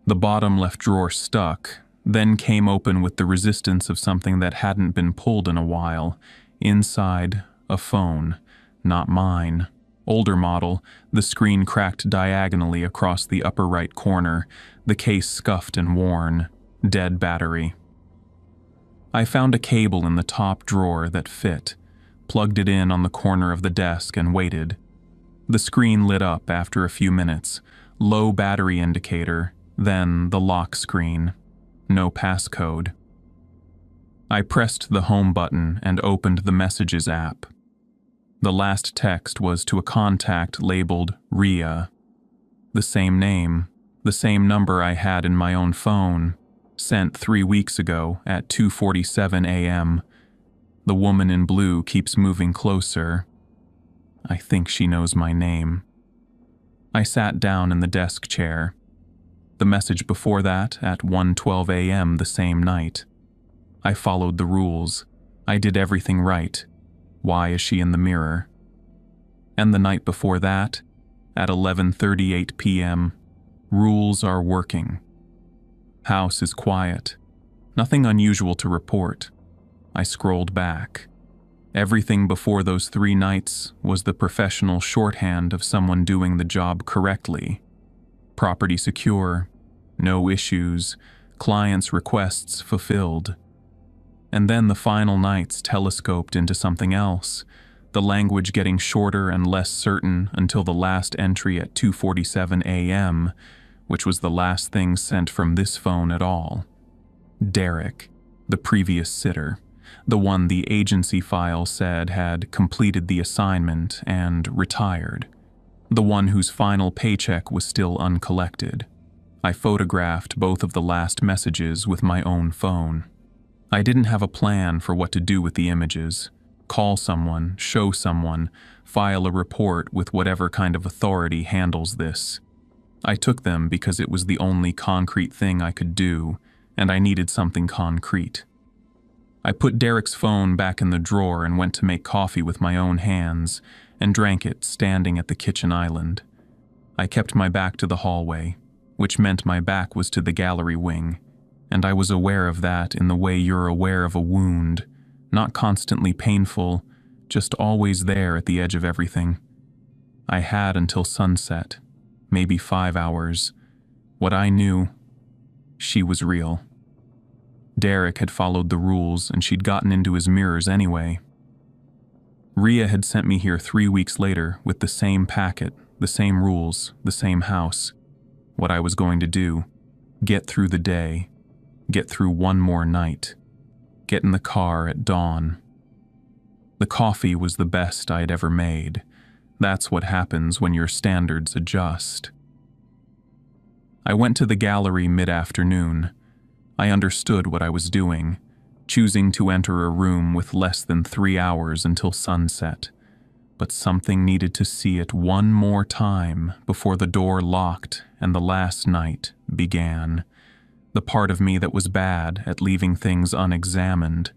The bottom left drawer stuck, then came open with the resistance of something that hadn't been pulled in a while. Inside, a phone. Not mine. Older model, the screen cracked diagonally across the upper right corner, the case scuffed and worn. Dead battery. I found a cable in the top drawer that fit, plugged it in on the corner of the desk and waited. The screen lit up after a few minutes. Low battery indicator, then the lock screen. No passcode. I pressed the home button and opened the Messages app. The last text was to a contact labeled Ria. The same name, the same number I had in my own phone, sent 3 weeks ago at 2:47 a.m. The woman in blue keeps moving closer. I think she knows my name. I sat down in the desk chair. The message before that at 1:12 a.m. the same night. I followed the rules. I did everything right. Why is she in the mirror? And the night before that, at 11:38 p.m., rules are working. House is quiet. Nothing unusual to report. I scrolled back. Everything before those 3 nights was the professional shorthand of someone doing the job correctly. Property secure, no issues, clients' requests fulfilled. And then the final nights telescoped into something else, the language getting shorter and less certain until the last entry at 2:47 a.m., which was the last thing sent from this phone at all. Derek, the previous sitter, the one the agency file said had completed the assignment and retired, the one whose final paycheck was still uncollected. I photographed both of the last messages with my own phone. I didn't have a plan for what to do with the images. Call someone, show someone, file a report with whatever kind of authority handles this. I took them because it was the only concrete thing I could do, and I needed something concrete. I put Derek's phone back in the drawer and went to make coffee with my own hands and drank it standing at the kitchen island. I kept my back to the hallway, which meant my back was to the gallery wing, and I was aware of that in the way you're aware of a wound, not constantly painful, just always there at the edge of everything. I had until sunset, maybe 5 hours. What I knew, she was real. Derek had followed the rules and she'd gotten into his mirrors anyway. Rhea had sent me here 3 weeks later with the same packet, the same rules, the same house. What I was going to do, get through the day, get through one more night, get in the car at dawn. The coffee was the best I had ever made. That's what happens when your standards adjust. I went to the gallery mid-afternoon. I understood what I was doing, choosing to enter a room with less than 3 hours until sunset. But something needed to see it one more time before the door locked and the last night began. The part of me that was bad at leaving things unexamined.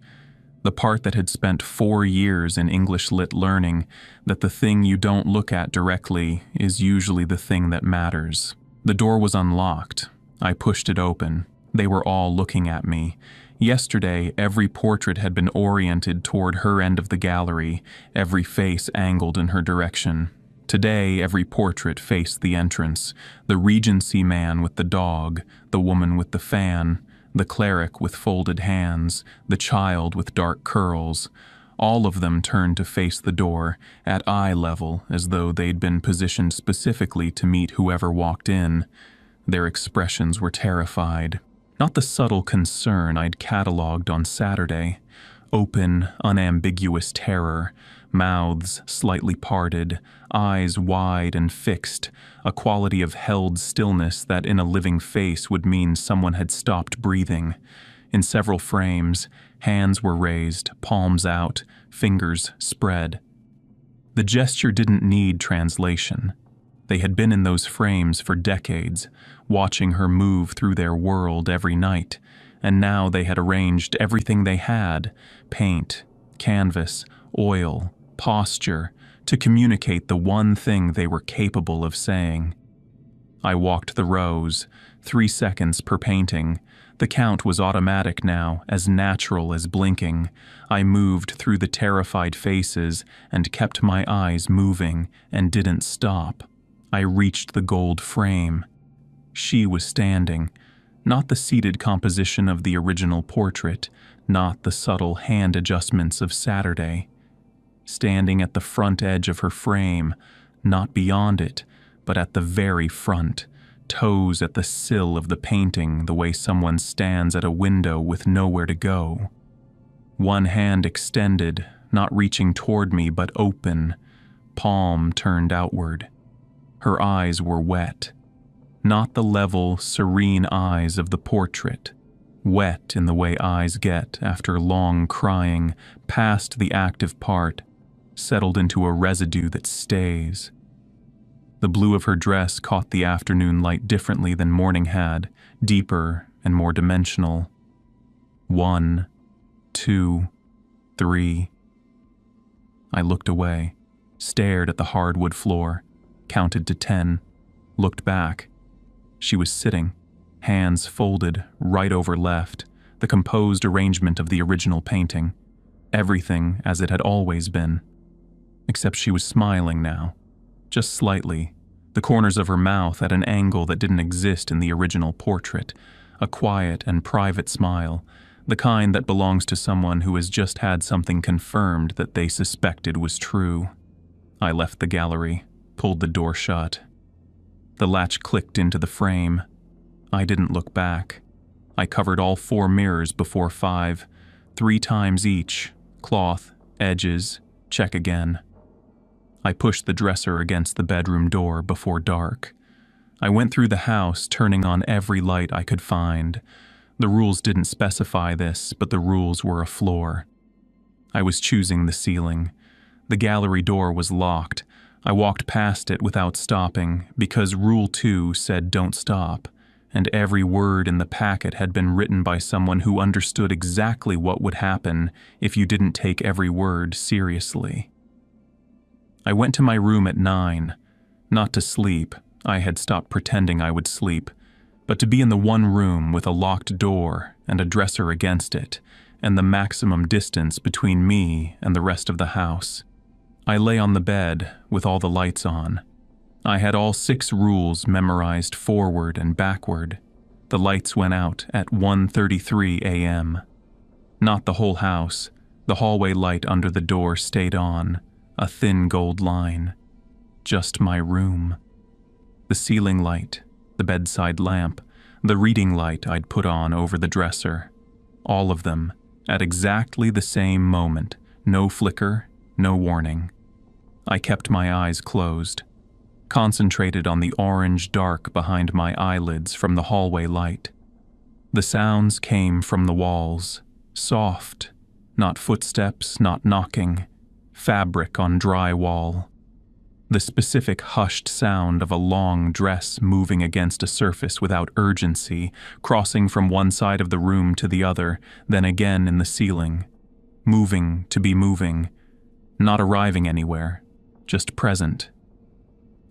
The part that had spent 4 years in English Lit learning that the thing you don't look at directly is usually the thing that matters. The door was unlocked. I pushed it open. They were all looking at me. Yesterday, every portrait had been oriented toward her end of the gallery, every face angled in her direction. Today, every portrait faced the entrance, the Regency man with the dog, the woman with the fan, the cleric with folded hands, the child with dark curls. All of them turned to face the door, at eye level, as though they'd been positioned specifically to meet whoever walked in. Their expressions were terrified. Not the subtle concern I'd catalogued on Saturday. Open, unambiguous terror, mouths slightly parted, eyes wide and fixed, a quality of held stillness that in a living face would mean someone had stopped breathing. In several frames, hands were raised, palms out, fingers spread. The gesture didn't need translation. They had been in those frames for decades, watching her move through their world every night, and now they had arranged everything they had, paint, canvas, oil, posture, to communicate the one thing they were capable of saying. I walked the rows, 3 seconds per painting. The count was automatic now, as natural as blinking. I moved through the terrified faces and kept my eyes moving and didn't stop. I reached the gold frame. She was standing, not the seated composition of the original portrait, not the subtle hand adjustments of Saturday. Standing at the front edge of her frame, not beyond it, but at the very front, toes at the sill of the painting the way someone stands at a window with nowhere to go. One hand extended, not reaching toward me but open, palm turned outward. Her eyes were wet, not the level, serene eyes of the portrait, wet in the way eyes get after long crying, past the active part, settled into a residue that stays. The blue of her dress caught the afternoon light differently than morning had, deeper and more dimensional. 1, 2, 3. I looked away, stared at the hardwood floor, counted to 10, looked back. She was sitting, hands folded, right over left, the composed arrangement of the original painting. Everything as it had always been. Except she was smiling now, just slightly, the corners of her mouth at an angle that didn't exist in the original portrait, a quiet and private smile, the kind that belongs to someone who has just had something confirmed that they suspected was true. I left the gallery, pulled the door shut. The latch clicked into the frame. I didn't look back. I covered all 4 mirrors before 5, 3 times each, cloth, edges, check again. I pushed the dresser against the bedroom door before dark. I went through the house, turning on every light I could find. The rules didn't specify this, but the rules were a floor. I was choosing the ceiling. The gallery door was locked. I walked past it without stopping, because Rule 2 said don't stop, and every word in the packet had been written by someone who understood exactly what would happen if you didn't take every word seriously. I went to my room at 9, not to sleep, I had stopped pretending I would sleep, but to be in the one room with a locked door and a dresser against it, and the maximum distance between me and the rest of the house. I lay on the bed with all the lights on. I had all 6 rules memorized forward and backward. The lights went out at 1:33 a.m. Not the whole house. The hallway light under the door stayed on, a thin gold line. Just my room. The ceiling light, the bedside lamp, the reading light I'd put on over the dresser. All of them, at exactly the same moment, no flicker, no warning. I kept my eyes closed, concentrated on the orange dark behind my eyelids from the hallway light. The sounds came from the walls, soft, not footsteps, not knocking, fabric on dry wall. The specific hushed sound of a long dress moving against a surface without urgency, crossing from one side of the room to the other, then again in the ceiling. Moving to be moving, not arriving anywhere, just present.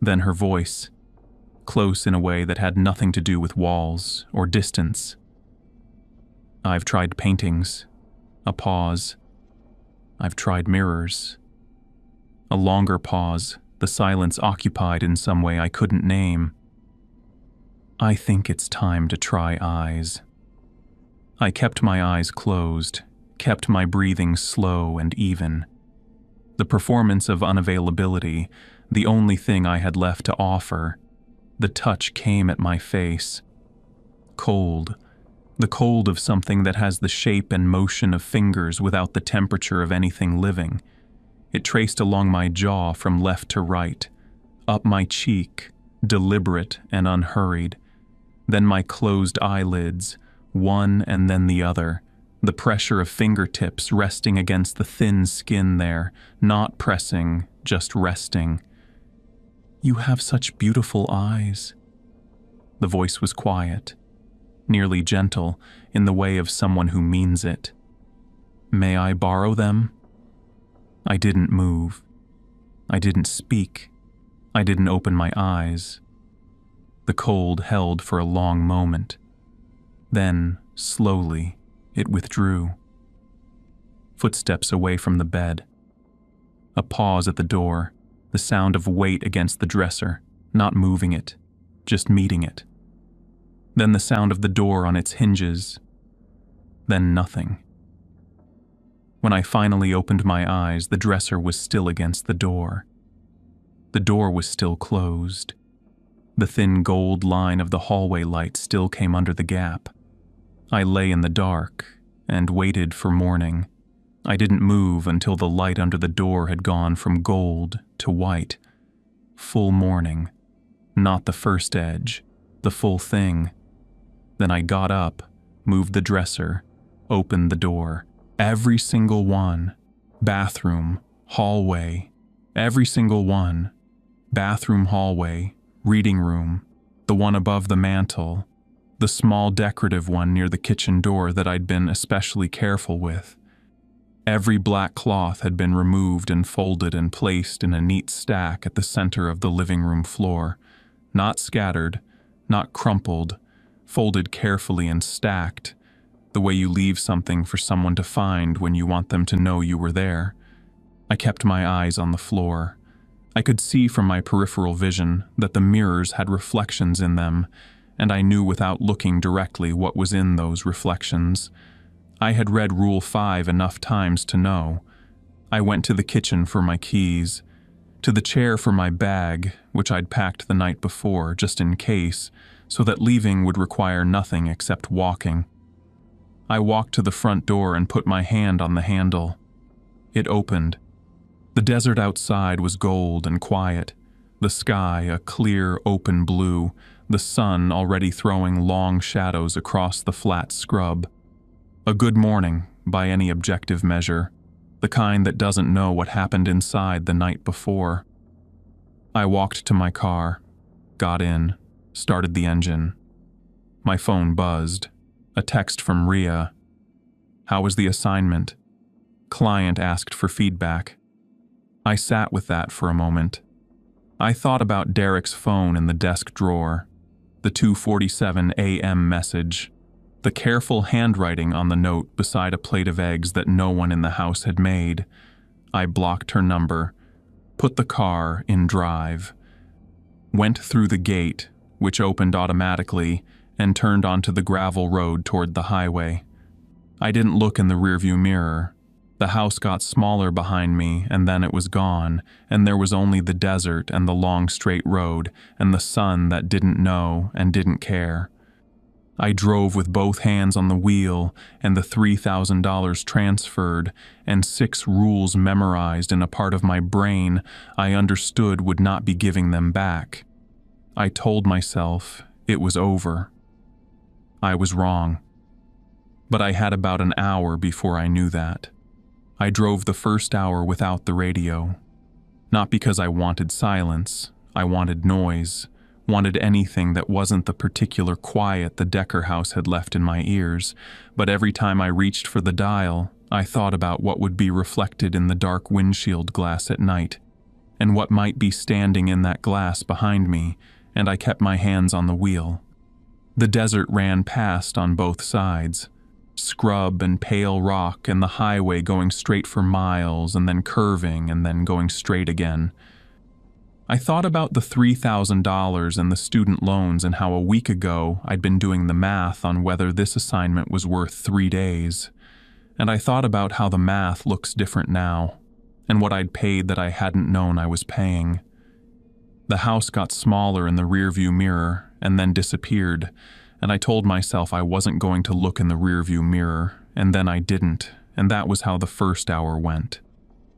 Then her voice, close in a way that had nothing to do with walls or distance. I've tried paintings, a pause. I've tried mirrors. A longer pause, the silence occupied in some way I couldn't name. I think it's time to try eyes. I kept my eyes closed, kept my breathing slow and even. The performance of unavailability, the only thing I had left to offer. The touch came at my face. Cold. The cold of something that has the shape and motion of fingers without the temperature of anything living. It traced along my jaw from left to right, up my cheek, deliberate and unhurried. Then my closed eyelids, one and then the other, the pressure of fingertips resting against the thin skin there, not pressing, just resting. You have such beautiful eyes. The voice was quiet, nearly gentle, in the way of someone who means it. May I borrow them? I didn't move. I didn't speak. I didn't open my eyes. The cold held for a long moment. Then, slowly, it withdrew. Footsteps away from the bed. A pause at the door, the sound of weight against the dresser, not moving it, just meeting it. Then the sound of the door on its hinges. Then nothing. When I finally opened my eyes, the dresser was still against the door. The door was still closed. The thin gold line of the hallway light still came under the gap. I lay in the dark and waited for morning. I didn't move until the light under the door had gone from gold to white. Full morning. Not the first edge, the full thing. Then I got up, moved the dresser, opened the door. Every single one. Bathroom, hallway, every single one. Bathroom, hallway, reading room, the one above the mantel, the small decorative one near the kitchen door that I'd been especially careful with. Every black cloth had been removed and folded and placed in a neat stack at the center of the living room floor, not scattered, not crumpled, folded carefully and stacked, the way you leave something for someone to find when you want them to know you were there. I kept my eyes on the floor. I could see from my peripheral vision that the mirrors had reflections in them, and I knew without looking directly what was in those reflections. I had read Rule 5 enough times to know. I went to the kitchen for my keys, to the chair for my bag, which I'd packed the night before, just in case, so that leaving would require nothing except walking. I walked to the front door and put my hand on the handle. It opened. The desert outside was gold and quiet, the sky a clear, open blue, the sun already throwing long shadows across the flat scrub. A good morning, by any objective measure, the kind that doesn't know what happened inside the night before. I walked to my car, got in, started the engine. My phone buzzed. A text from Ria. How was the assignment? Client asked for feedback. I sat with that for a moment. I thought about Derek's phone in the desk drawer, the 2:47 a.m. message, the careful handwriting on the note beside a plate of eggs that no one in the house had made. I blocked her number, put the car in drive, went through the gate, which opened automatically, and turned onto the gravel road toward the highway. I didn't look in the rearview mirror. The house got smaller behind me, and then it was gone, and there was only the desert and the long straight road and the sun that didn't know and didn't care. I drove with both hands on the wheel and the $3,000 transferred and 6 rules memorized in a part of my brain I understood would not be giving them back. I told myself it was over. I was wrong. But I had about an hour before I knew that. I drove the first hour without the radio. Not because I wanted silence, I wanted noise, wanted anything that wasn't the particular quiet the Decker house had left in my ears, but every time I reached for the dial, I thought about what would be reflected in the dark windshield glass at night, and what might be standing in that glass behind me, and I kept my hands on the wheel. The desert ran past on both sides. Scrub and pale rock and the highway going straight for miles and then curving and then going straight again. I thought about the $3,000 and the student loans and how a week ago I'd been doing the math on whether this assignment was worth 3 days. And I thought about how the math looks different now and what I'd paid that I hadn't known I was paying. The house got smaller in the rearview mirror and then disappeared, and I told myself I wasn't going to look in the rearview mirror, and then I didn't, and that was how the first hour went.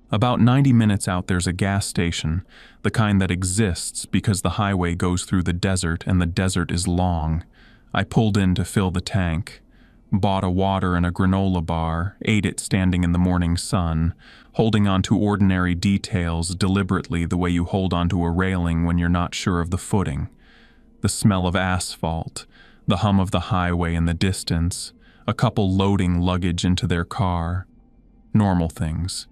About 90 minutes out there's a gas station, the kind that exists because the highway goes through the desert and the desert is long. I pulled in to fill the tank, bought a water and a granola bar, ate it standing in the morning sun, holding on to ordinary details deliberately the way you hold onto a railing when you're not sure of the footing. The smell of asphalt, the hum of the highway in the distance, a couple loading luggage into their car. Normal things.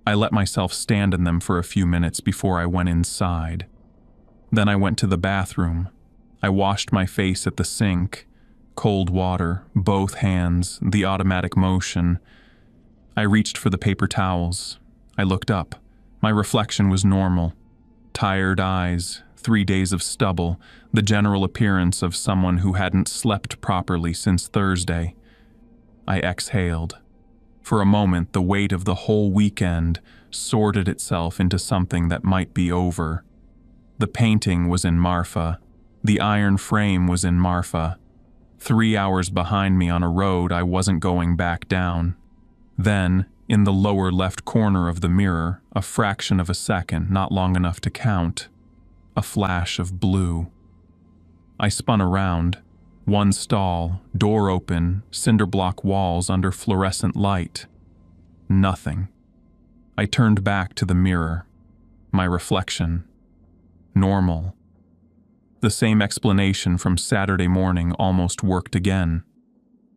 I let myself stand in them for a few minutes before I went inside. Then I went to the bathroom. I washed my face at the sink. Cold water, both hands, the automatic motion. I reached for the paper towels. I looked up. My reflection was normal. Tired eyes, 3 days of stubble, the general appearance of someone who hadn't slept properly since Thursday. I exhaled. For a moment, the weight of the whole weekend sorted itself into something that might be over. The painting was in Marfa. The iron frame was in Marfa. 3 hours behind me on a road I wasn't going back down. Then, in the lower left corner of the mirror, a fraction of a second, not long enough to count, a flash of blue. I spun around. One stall, door open, cinder block walls under fluorescent light. Nothing. I turned back to the mirror. My reflection. Normal. The same explanation from Saturday morning almost worked again.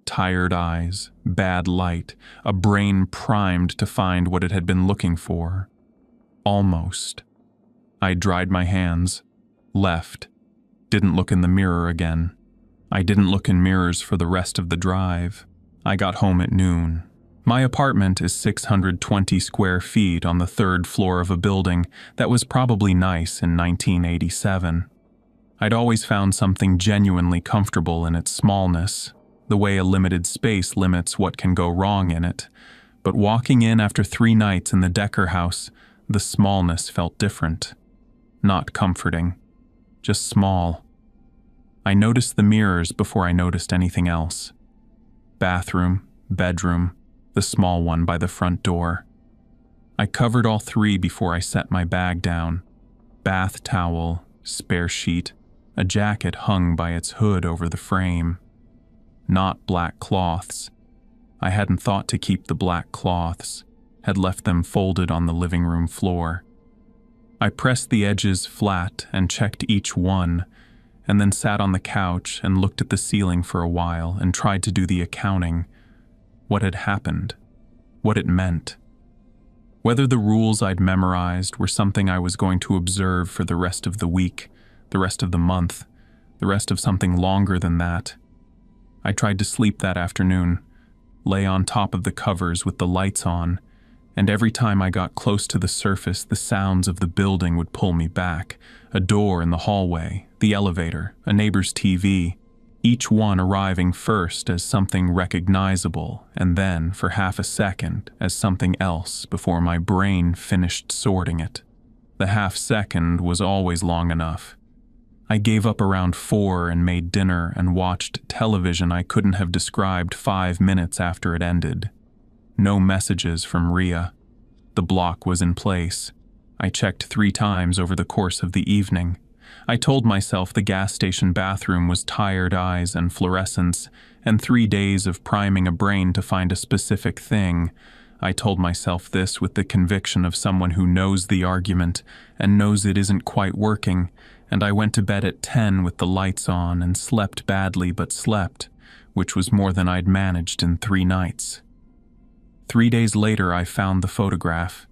Tired eyes, bad light, a brain primed to find what it had been looking for. Almost. I dried my hands, left, didn't look in the mirror again. I didn't look in mirrors for the rest of the drive. I got home at noon. My apartment is 620 square feet on the 3rd floor of a building that was probably nice in 1987. I'd always found something genuinely comfortable in its smallness, the way a limited space limits what can go wrong in it. But walking in after 3 nights in the Decker house, the smallness felt different. Not comforting. Just small. I noticed the mirrors before I noticed anything else. Bathroom, bedroom, the small one by the front door. I covered all 3 before I set my bag down. Bath towel, spare sheet, a jacket hung by its hood over the frame. Not black cloths. I hadn't thought to keep the black cloths, had left them folded on the living room floor. I pressed the edges flat and checked each one, and then sat on the couch and looked at the ceiling for a while and tried to do the accounting. What had happened? What it meant? Whether the rules I'd memorized were something I was going to observe for the rest of the week, the rest of the month, the rest of something longer than that. I tried to sleep that afternoon, lay on top of the covers with the lights on, and every time I got close to the surface, the sounds of the building would pull me back. A door in the hallway, the elevator, a neighbor's TV, each one arriving first as something recognizable, and then, for half a second, as something else before my brain finished sorting it. The half second was always long enough. I gave up around 4 and made dinner and watched television I couldn't have described 5 minutes after it ended. No messages from Ria. The block was in place. I checked 3 times over the course of the evening. I told myself the gas station bathroom was tired eyes and fluorescence, and 3 days of priming a brain to find a specific thing. I told myself this with the conviction of someone who knows the argument and knows it isn't quite working, and I went to bed at 10 with the lights on and slept badly but slept, which was more than I'd managed in 3 nights. 3 days later I found the photograph.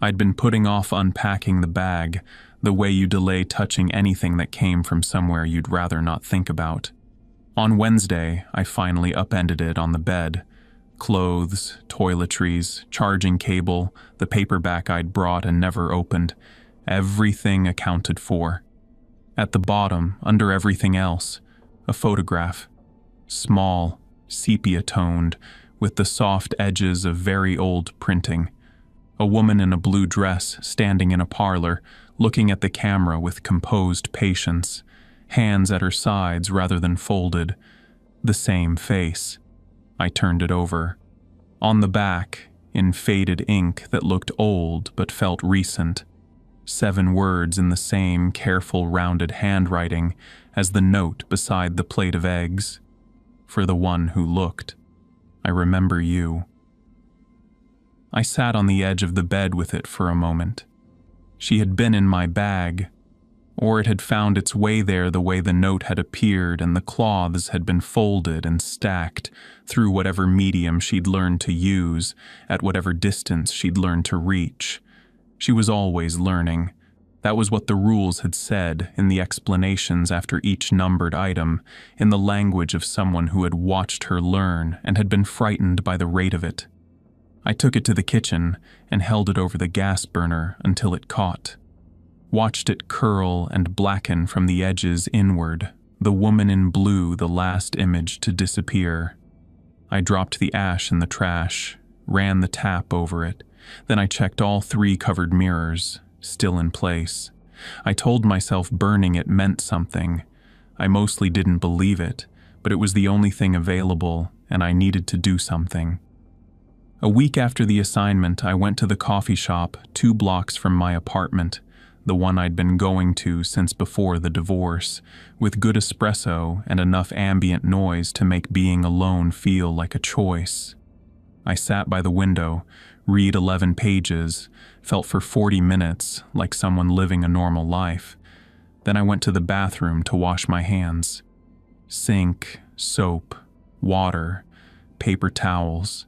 I'd been putting off unpacking the bag, the way you delay touching anything that came from somewhere you'd rather not think about. On Wednesday, I finally upended it on the bed. Clothes, toiletries, charging cable, the paperback I'd brought and never opened, everything accounted for. At the bottom, under everything else, a photograph. Small, sepia-toned, with the soft edges of very old printing. A woman in a blue dress standing in a parlor, looking at the camera with composed patience, hands at her sides rather than folded. The same face. I turned it over. On the back, in faded ink that looked old but felt recent, 7 words in the same careful rounded handwriting as the note beside the plate of eggs. For the one who looked. I remember you. I sat on the edge of the bed with it for a moment. She had been in my bag, or it had found its way there the way the note had appeared and the cloths had been folded and stacked through whatever medium she'd learned to use, at whatever distance she'd learned to reach. She was always learning. That was what the rules had said in the explanations after each numbered item, in the language of someone who had watched her learn and had been frightened by the rate of it. I took it to the kitchen and held it over the gas burner until it caught. Watched it curl and blacken from the edges inward, the woman in blue the last image to disappear. I dropped the ash in the trash, ran the tap over it, then I checked all 3 covered mirrors, still in place. I told myself burning it meant something. I mostly didn't believe it, but it was the only thing available, and I needed to do something. A week after the assignment, I went to the coffee shop 2 blocks from my apartment, the one I'd been going to since before the divorce, with good espresso and enough ambient noise to make being alone feel like a choice. I sat by the window, read 11 pages, felt for 40 minutes like someone living a normal life. Then I went to the bathroom to wash my hands. Sink, soap, water, paper towels.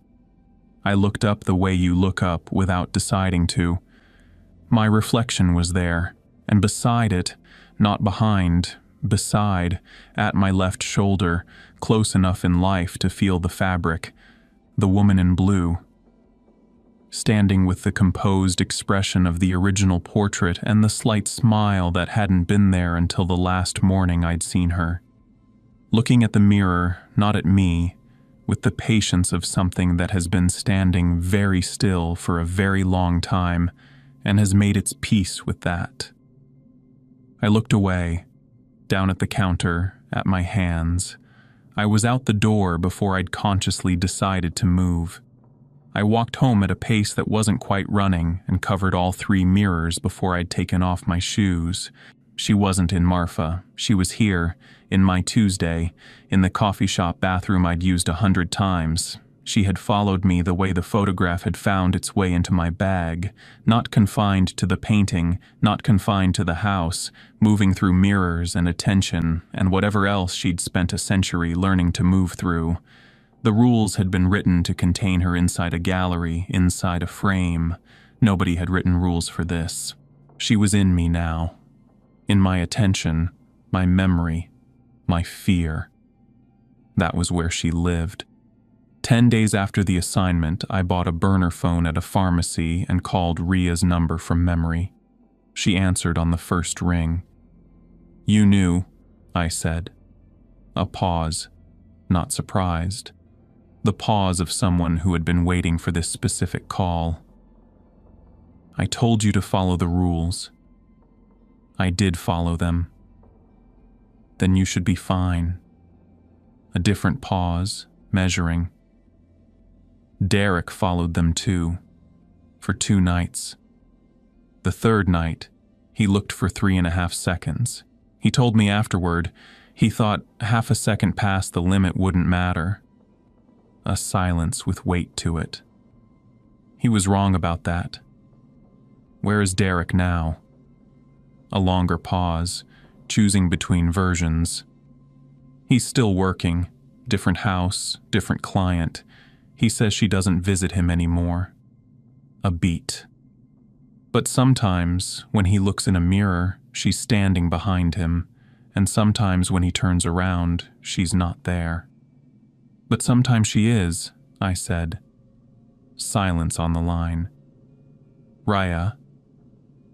I looked up the way you look up without deciding to. My reflection was there, and beside it, not behind, beside, at my left shoulder, close enough in life to feel the fabric, the woman in blue. Standing with the composed expression of the original portrait and the slight smile that hadn't been there until the last morning I'd seen her. Looking at the mirror, not at me, with the patience of something that has been standing very still for a very long time and has made its peace with that. I looked away, down at the counter, at my hands. I was out the door before I'd consciously decided to move. I walked home at a pace that wasn't quite running and covered all 3 mirrors before I'd taken off my shoes. She wasn't in Marfa. She was here, in my Tuesday, in the coffee shop bathroom I'd used 100 times. She had followed me the way the photograph had found its way into my bag, not confined to the painting, not confined to the house, moving through mirrors and attention and whatever else she'd spent a century learning to move through. The rules had been written to contain her inside a gallery, inside a frame. Nobody had written rules for this. She was in me now. In my attention, my memory, my fear. That was where she lived. 10 days after the assignment, I bought a burner phone at a pharmacy and called Ria's number from memory. She answered on the first ring. "You knew," I said. A pause, not surprised. The pause of someone who had been waiting for this specific call. "I told you to follow the rules. I did follow them. Then you should be fine." A different pause, measuring. Derek followed them too, for 2 nights. The third night, he looked for 3.5 seconds. He told me afterward, he thought half a second past the limit wouldn't matter. A silence with weight to it. He was wrong about that. Where is Derek now? A longer pause, choosing between versions. He's still working, different house, different client. He says she doesn't visit him anymore. A beat. But sometimes, when he looks in a mirror, she's standing behind him, and sometimes when he turns around, she's not there. "But sometimes she is," I said. Silence on the line. "Raya,"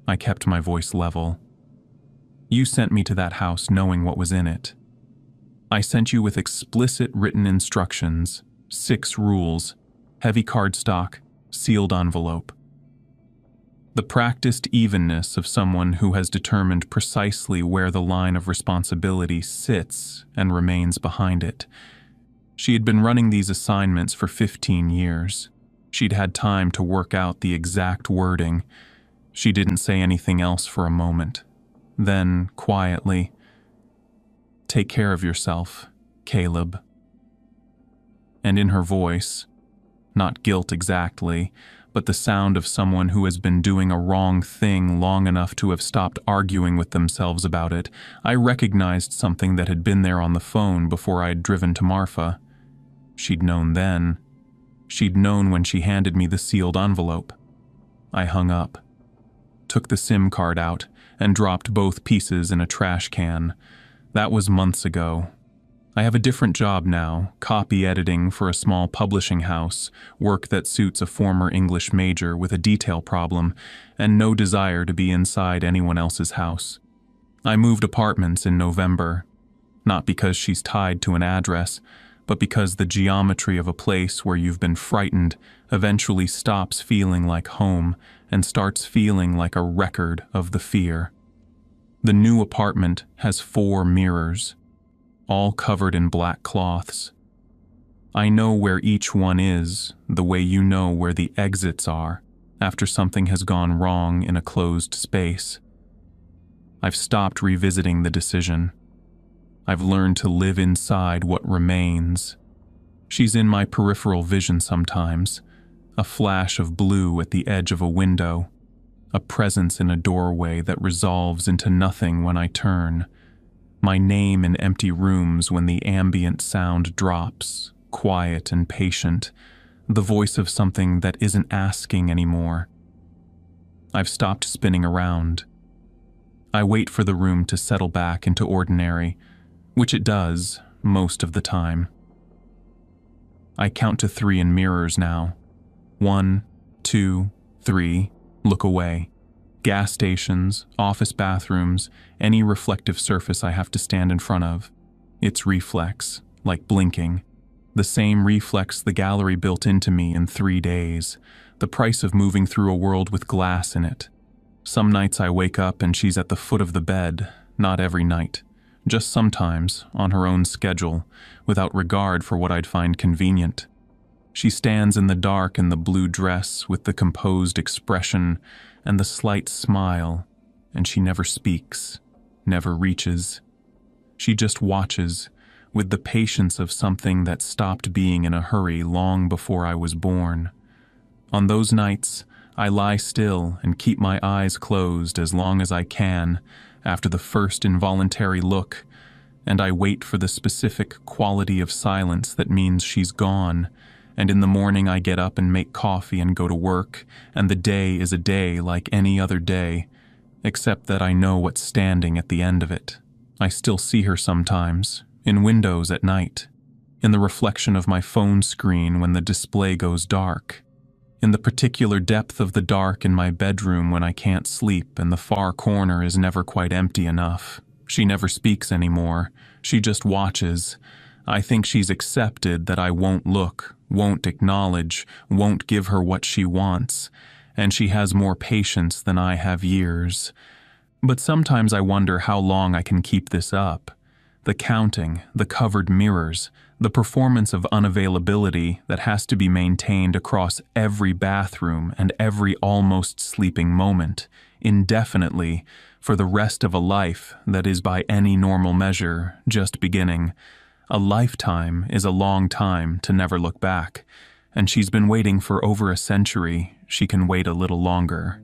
I kept my voice level. "You sent me to that house knowing what was in it. I sent you with explicit written instructions, 6 rules, heavy cardstock, sealed envelope. The practiced evenness of someone who has determined precisely where the line of responsibility sits and remains behind it. She had been running these assignments for 15 years. She'd had time to work out the exact wording. She didn't say anything else for a moment. Then, quietly, "Take care of yourself, Caleb." And in her voice, not guilt exactly, but the sound of someone who has been doing a wrong thing long enough to have stopped arguing with themselves about it, I recognized something that had been there on the phone before I had driven to Marfa. She'd known then. She'd known when she handed me the sealed envelope. I hung up, took the SIM card out, and dropped both pieces in a trash can. That was months ago. I have a different job now, copy editing for a small publishing house, work that suits a former English major with a detail problem, and no desire to be inside anyone else's house. I moved apartments in November, not because she's tied to an address, but because the geometry of a place where you've been frightened eventually stops feeling like home and starts feeling like a record of the fear. The new apartment has 4 mirrors, all covered in black cloths. I know where each one is, the way you know where the exits are after something has gone wrong in a closed space. I've stopped revisiting the decision. I've learned to live inside what remains. She's in my peripheral vision sometimes, a flash of blue at the edge of a window, a presence in a doorway that resolves into nothing when I turn. My name in empty rooms when the ambient sound drops, quiet and patient, the voice of something that isn't asking anymore. I've stopped spinning around. I wait for the room to settle back into ordinary, which it does most of the time. I count to 3 in mirrors now. 1, 2, 3, look away. Gas stations, office bathrooms, any reflective surface I have to stand in front of. It's reflex, like blinking. The same reflex the gallery built into me in 3 days. The price of moving through a world with glass in it. Some nights I wake up and she's at the foot of the bed, not every night. Just sometimes, on her own schedule, without regard for what I'd find convenient. She stands in the dark in the blue dress with the composed expression and the slight smile, and she never speaks, never reaches. She just watches, with the patience of something that stopped being in a hurry long before I was born. On those nights, I lie still and keep my eyes closed as long as I can after the first involuntary look, and I wait for the specific quality of silence that means she's gone, and in the morning I get up and make coffee and go to work, and the day is a day like any other day, except that I know what's standing at the end of it. I still see her sometimes, in windows at night, in the reflection of my phone screen when the display goes dark, in the particular depth of the dark in my bedroom when I can't sleep and the far corner is never quite empty enough. She never speaks anymore. She just watches. I think she's accepted that I won't look, won't acknowledge, won't give her what she wants, and she has more patience than I have years. But sometimes I wonder how long I can keep this up. The counting, the covered mirrors, the performance of unavailability that has to be maintained across every bathroom and every almost sleeping moment, indefinitely, for the rest of a life that is by any normal measure just beginning. A lifetime is a long time to never look back, and she's been waiting for over a century. She can wait a little longer.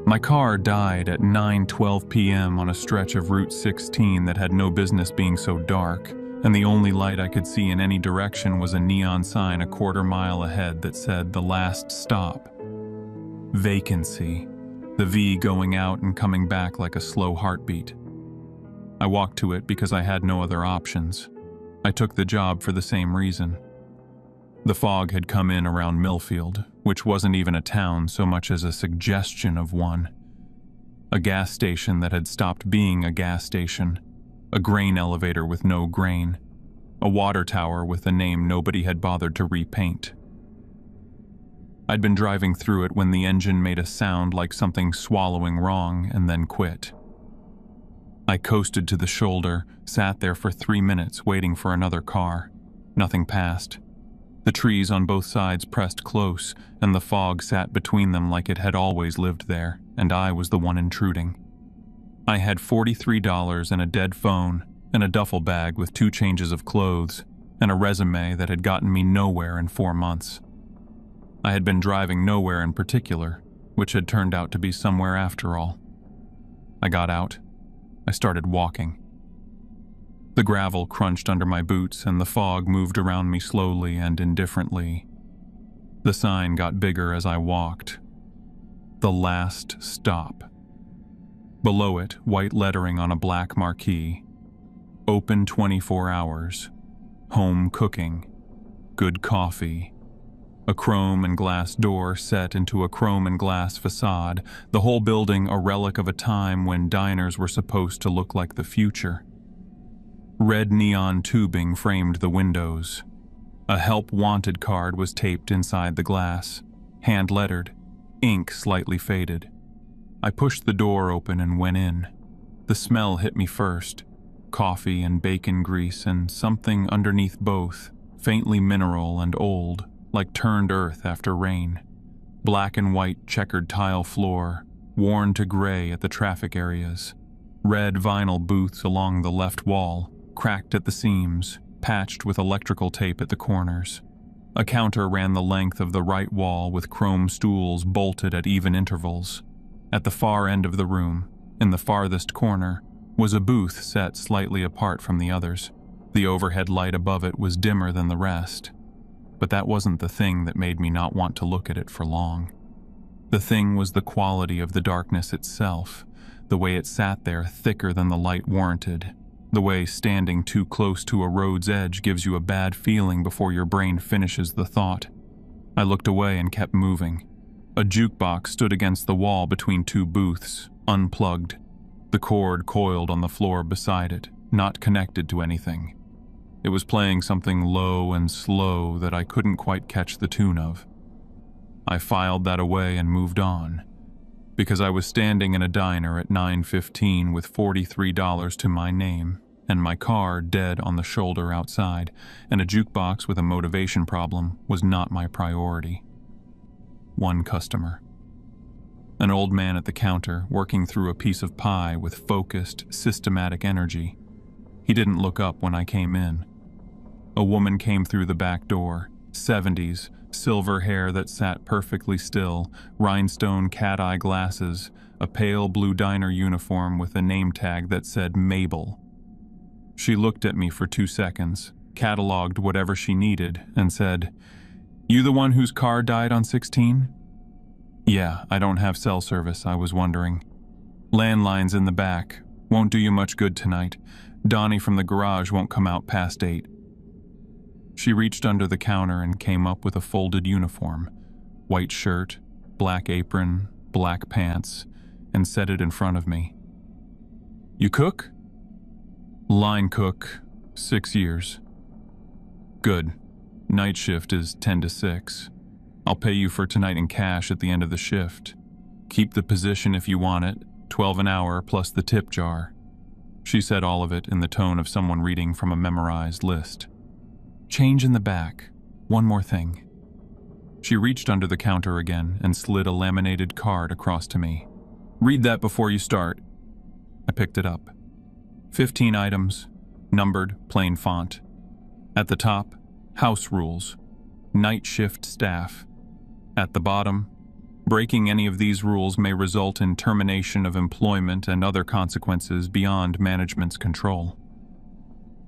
My car died at 9:12 p.m. on a stretch of Route 16 that had no business being so dark, and the only light I could see in any direction was a neon sign a quarter-mile ahead that said "The Last Stop." Vacancy. The V going out and coming back like a slow heartbeat. I walked to it because I had no other options. I took the job for the same reason. The fog had come in around Millfield, which wasn't even a town so much as a suggestion of one. A gas station that had stopped being a gas station. A grain elevator with no grain. A water tower with a name nobody had bothered to repaint. I'd been driving through it when the engine made a sound like something swallowing wrong and then quit. I coasted to the shoulder, sat there for 3 minutes waiting for another car. Nothing passed. The trees on both sides pressed close, and the fog sat between them like it had always lived there, and I was the one intruding. I had $43 and a dead phone, and a duffel bag with 2 changes of clothes, and a resume that had gotten me nowhere in 4 months. I had been driving nowhere in particular, which had turned out to be somewhere after all. I got out. I started walking. The gravel crunched under my boots and the fog moved around me slowly and indifferently. The sign got bigger as I walked. The Last Stop. Below it, white lettering on a black marquee. Open 24 hours. Home cooking. Good coffee. A chrome and glass door set into a chrome and glass facade, the whole building a relic of a time when diners were supposed to look like the future. Red neon tubing framed the windows. A help wanted card was taped inside the glass, hand-lettered, ink slightly faded. I pushed the door open and went in. The smell hit me first, coffee and bacon grease and something underneath both, faintly mineral and old, like turned earth after rain. Black and white checkered tile floor, worn to gray at the traffic areas. Red vinyl booths along the left wall, cracked at the seams, patched with electrical tape at the corners. A counter ran the length of the right wall with chrome stools bolted at even intervals. At the far end of the room, in the farthest corner, was a booth set slightly apart from the others. The overhead light above it was dimmer than the rest. But that wasn't the thing that made me not want to look at it for long. The thing was the quality of the darkness itself, the way it sat there thicker than the light warranted, the way standing too close to a road's edge gives you a bad feeling before your brain finishes the thought. I looked away and kept moving. A jukebox stood against the wall between two booths, unplugged. The cord coiled on the floor beside it, not connected to anything. It was playing something low and slow that I couldn't quite catch the tune of. I filed that away and moved on, because I was standing in a diner at 9:15 with $43 to my name, and my car dead on the shoulder outside, and a jukebox with a motivation problem was not my priority. One customer. An old man at the counter, working through a piece of pie with focused, systematic energy. He didn't look up when I came in. A woman came through the back door, 70s, silver hair that sat perfectly still, rhinestone cat-eye glasses, a pale blue diner uniform with a name tag that said Mabel. She looked at me for 2 seconds, cataloged whatever she needed, and said, "You the one whose car died on 16? Yeah, I don't have cell service, I was wondering. Landline's in the back. Won't do you much good tonight. Donnie from the garage won't come out past 8. She reached under the counter and came up with a folded uniform, white shirt, black apron, black pants, and set it in front of me. "You cook?" "Line cook, 6 years. "Good. Night shift is 10 to 6. I'll pay you for tonight in cash at the end of the shift. Keep the position if you want it, 12 an hour plus the tip jar." She said all of it in the tone of someone reading from a memorized list. "Change in the back. One more thing." She reached under the counter again and slid a laminated card across to me. "Read that before you start." I picked it up. 15 items, numbered, plain font. At the top, house rules, night shift staff. At the bottom, breaking any of these rules may result in termination of employment and other consequences beyond management's control.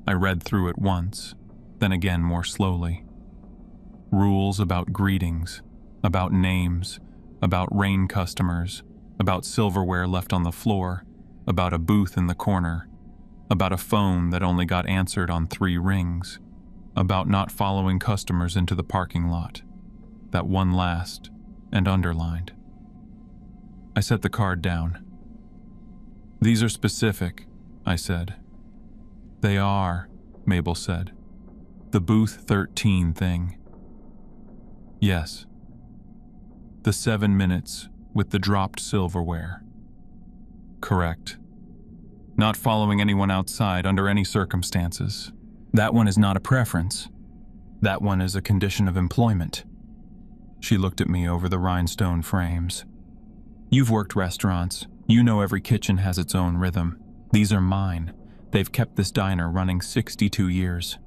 I read through it once, then again more slowly. Rules about greetings, about names, about rain customers, about silverware left on the floor, about a booth in the corner, about a phone that only got answered on 3 rings, about not following customers into the parking lot. That one last, and underlined. I set the card down. "These are specific," I said. "They are," Mabel said. "The booth 13 thing." "Yes." "The 7 minutes with the dropped silverware." "Correct." "Not following anyone outside under any circumstances." "That one is not a preference. That one is a condition of employment." She looked at me over the rhinestone frames. "You've worked restaurants. You know every kitchen has its own rhythm. These are mine. They've kept this diner running 62 years.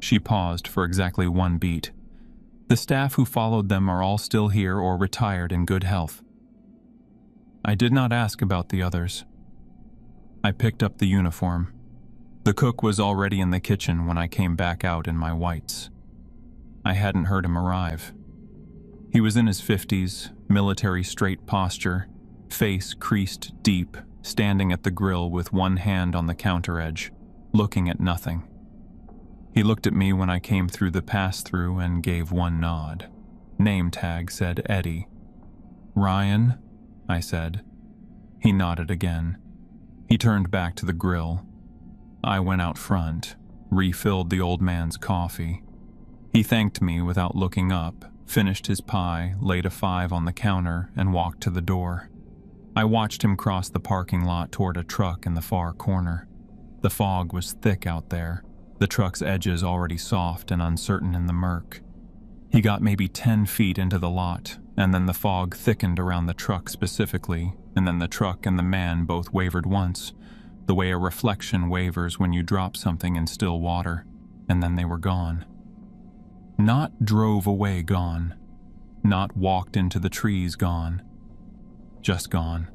She paused for exactly 1 beat. "The staff who followed them are all still here or retired in good health." I did not ask about the others. I picked up the uniform. The cook was already in the kitchen when I came back out in my whites. I hadn't heard him arrive. He was in his 50s, military straight posture, face creased deep, standing at the grill with one hand on the counter edge, looking at nothing. He looked at me when I came through the pass-through and gave one nod. Name tag said Eddie. "Ryan?" I said. He nodded again. He turned back to the grill. I went out front, refilled the old man's coffee. He thanked me without looking up, finished his pie, laid a 5 on the counter, and walked to the door. I watched him cross the parking lot toward a truck in the far corner. The fog was thick out there, the truck's edges already soft and uncertain in the murk. He got maybe 10 feet into the lot, and then the fog thickened around the truck specifically, and then the truck and the man both wavered once, the way a reflection wavers when you drop something in still water, and then they were gone. Not drove away gone, not walked into the trees gone, just gone,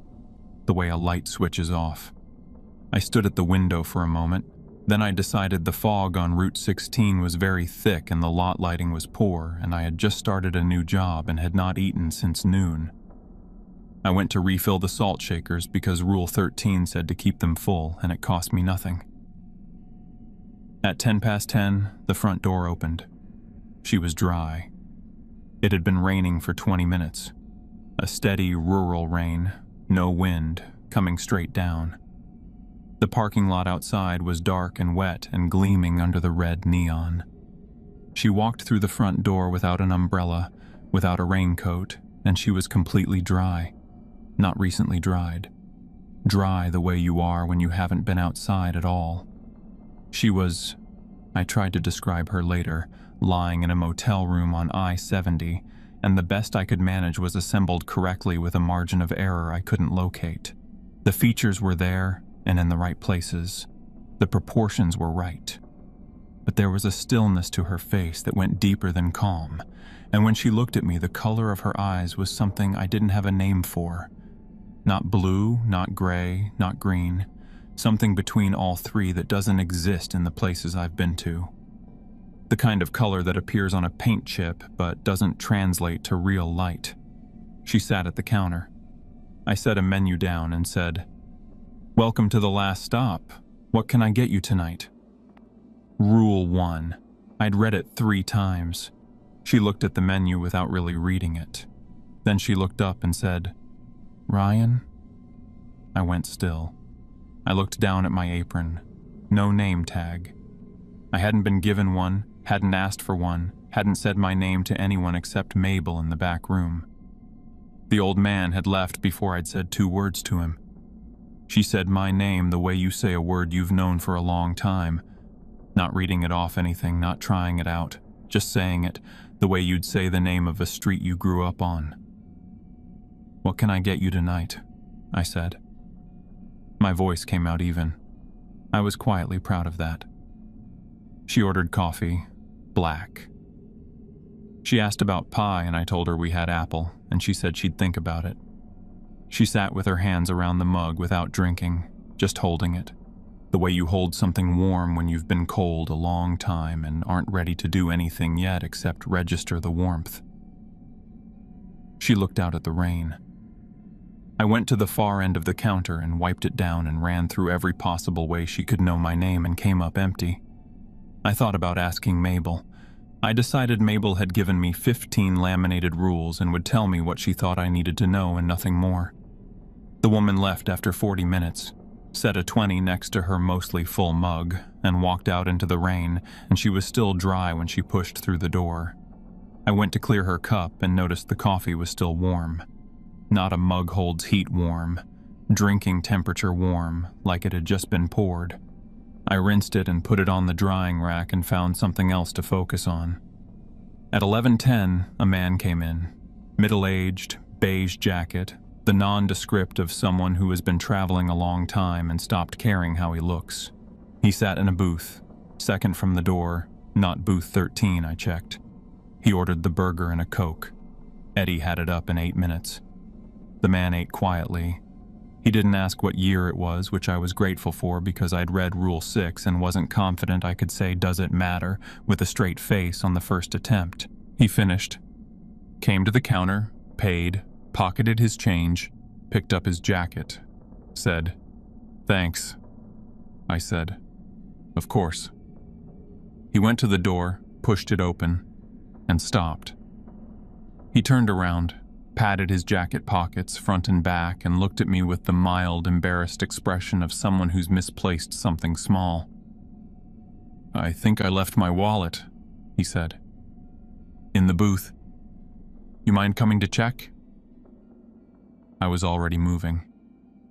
the way a light switches off. I stood at the window for a moment, then I decided the fog on Route 16 was very thick and the lot lighting was poor, and I had just started a new job and had not eaten since noon. I went to refill the salt shakers because Rule 13 said to keep them full, and it cost me nothing. At 10 past 10, the front door opened. She was dry. It had been raining for 20 minutes. A steady rural rain, no wind, coming straight down. The parking lot outside was dark and wet and gleaming under the red neon. She walked through the front door without an umbrella, without a raincoat, and she was completely dry. Not recently dried. Dry the way you are when you haven't been outside at all. She was, I tried to describe her later, lying in a motel room on I-70, and the best I could manage was assembled correctly with a margin of error I couldn't locate. The features were there and in the right places. The proportions were right. But there was a stillness to her face that went deeper than calm, and when she looked at me, the color of her eyes was something I didn't have a name for. Not blue, not gray, not green. Something between all three that doesn't exist in the places I've been to. The kind of color that appears on a paint chip but doesn't translate to real light. She sat at the counter. I set a menu down and said, "Welcome to the last stop. What can I get you tonight?" Rule 1. I'd read it 3 times. She looked at the menu without really reading it. Then she looked up and said, "Ryan?" I went still. I looked down at my apron. No name tag. I hadn't been given one, hadn't asked for one, hadn't said my name to anyone except Mabel in the back room. The old man had left before I'd said 2 words to him. She said my name the way you say a word you've known for a long time, not reading it off anything, not trying it out, just saying it the way you'd say the name of a street you grew up on. "What can I get you tonight?" I said. My voice came out even. I was quietly proud of that. She ordered coffee, black. She asked about pie and I told her we had apple, and she said she'd think about it. She sat with her hands around the mug without drinking, just holding it, the way you hold something warm when you've been cold a long time and aren't ready to do anything yet except register the warmth. She looked out at the rain. I went to the far end of the counter and wiped it down and ran through every possible way she could know my name and came up empty. I thought about asking Mabel. I decided Mabel had given me 15 laminated rules and would tell me what she thought I needed to know and nothing more. The woman left after 40 minutes, set a 20 next to her mostly full mug, and walked out into the rain, and she was still dry when she pushed through the door. I went to clear her cup and noticed the coffee was still warm. Not a mug holds heat warm, drinking temperature warm, like it had just been poured. I rinsed it and put it on the drying rack and found something else to focus on. At 11:10, a man came in. Middle-aged, beige jacket, the nondescript of someone who has been traveling a long time and stopped caring how he looks. He sat in a booth, second from the door, not booth 13, I checked. He ordered the burger and a Coke. Eddie had it up in 8 minutes. The man ate quietly. He didn't ask what year it was, which I was grateful for because I'd read Rule 6 and wasn't confident I could say "does it matter" with a straight face on the first attempt. He finished, came to the counter, paid, pocketed his change, picked up his jacket, said, "Thanks." I said, "Of course." He went to the door, pushed it open, and stopped. He turned around, patted his jacket pockets front and back, and looked at me with the mild, embarrassed expression of someone who's misplaced something small. "I think I left my wallet," he said. "In the booth. You mind coming to check?" I was already moving.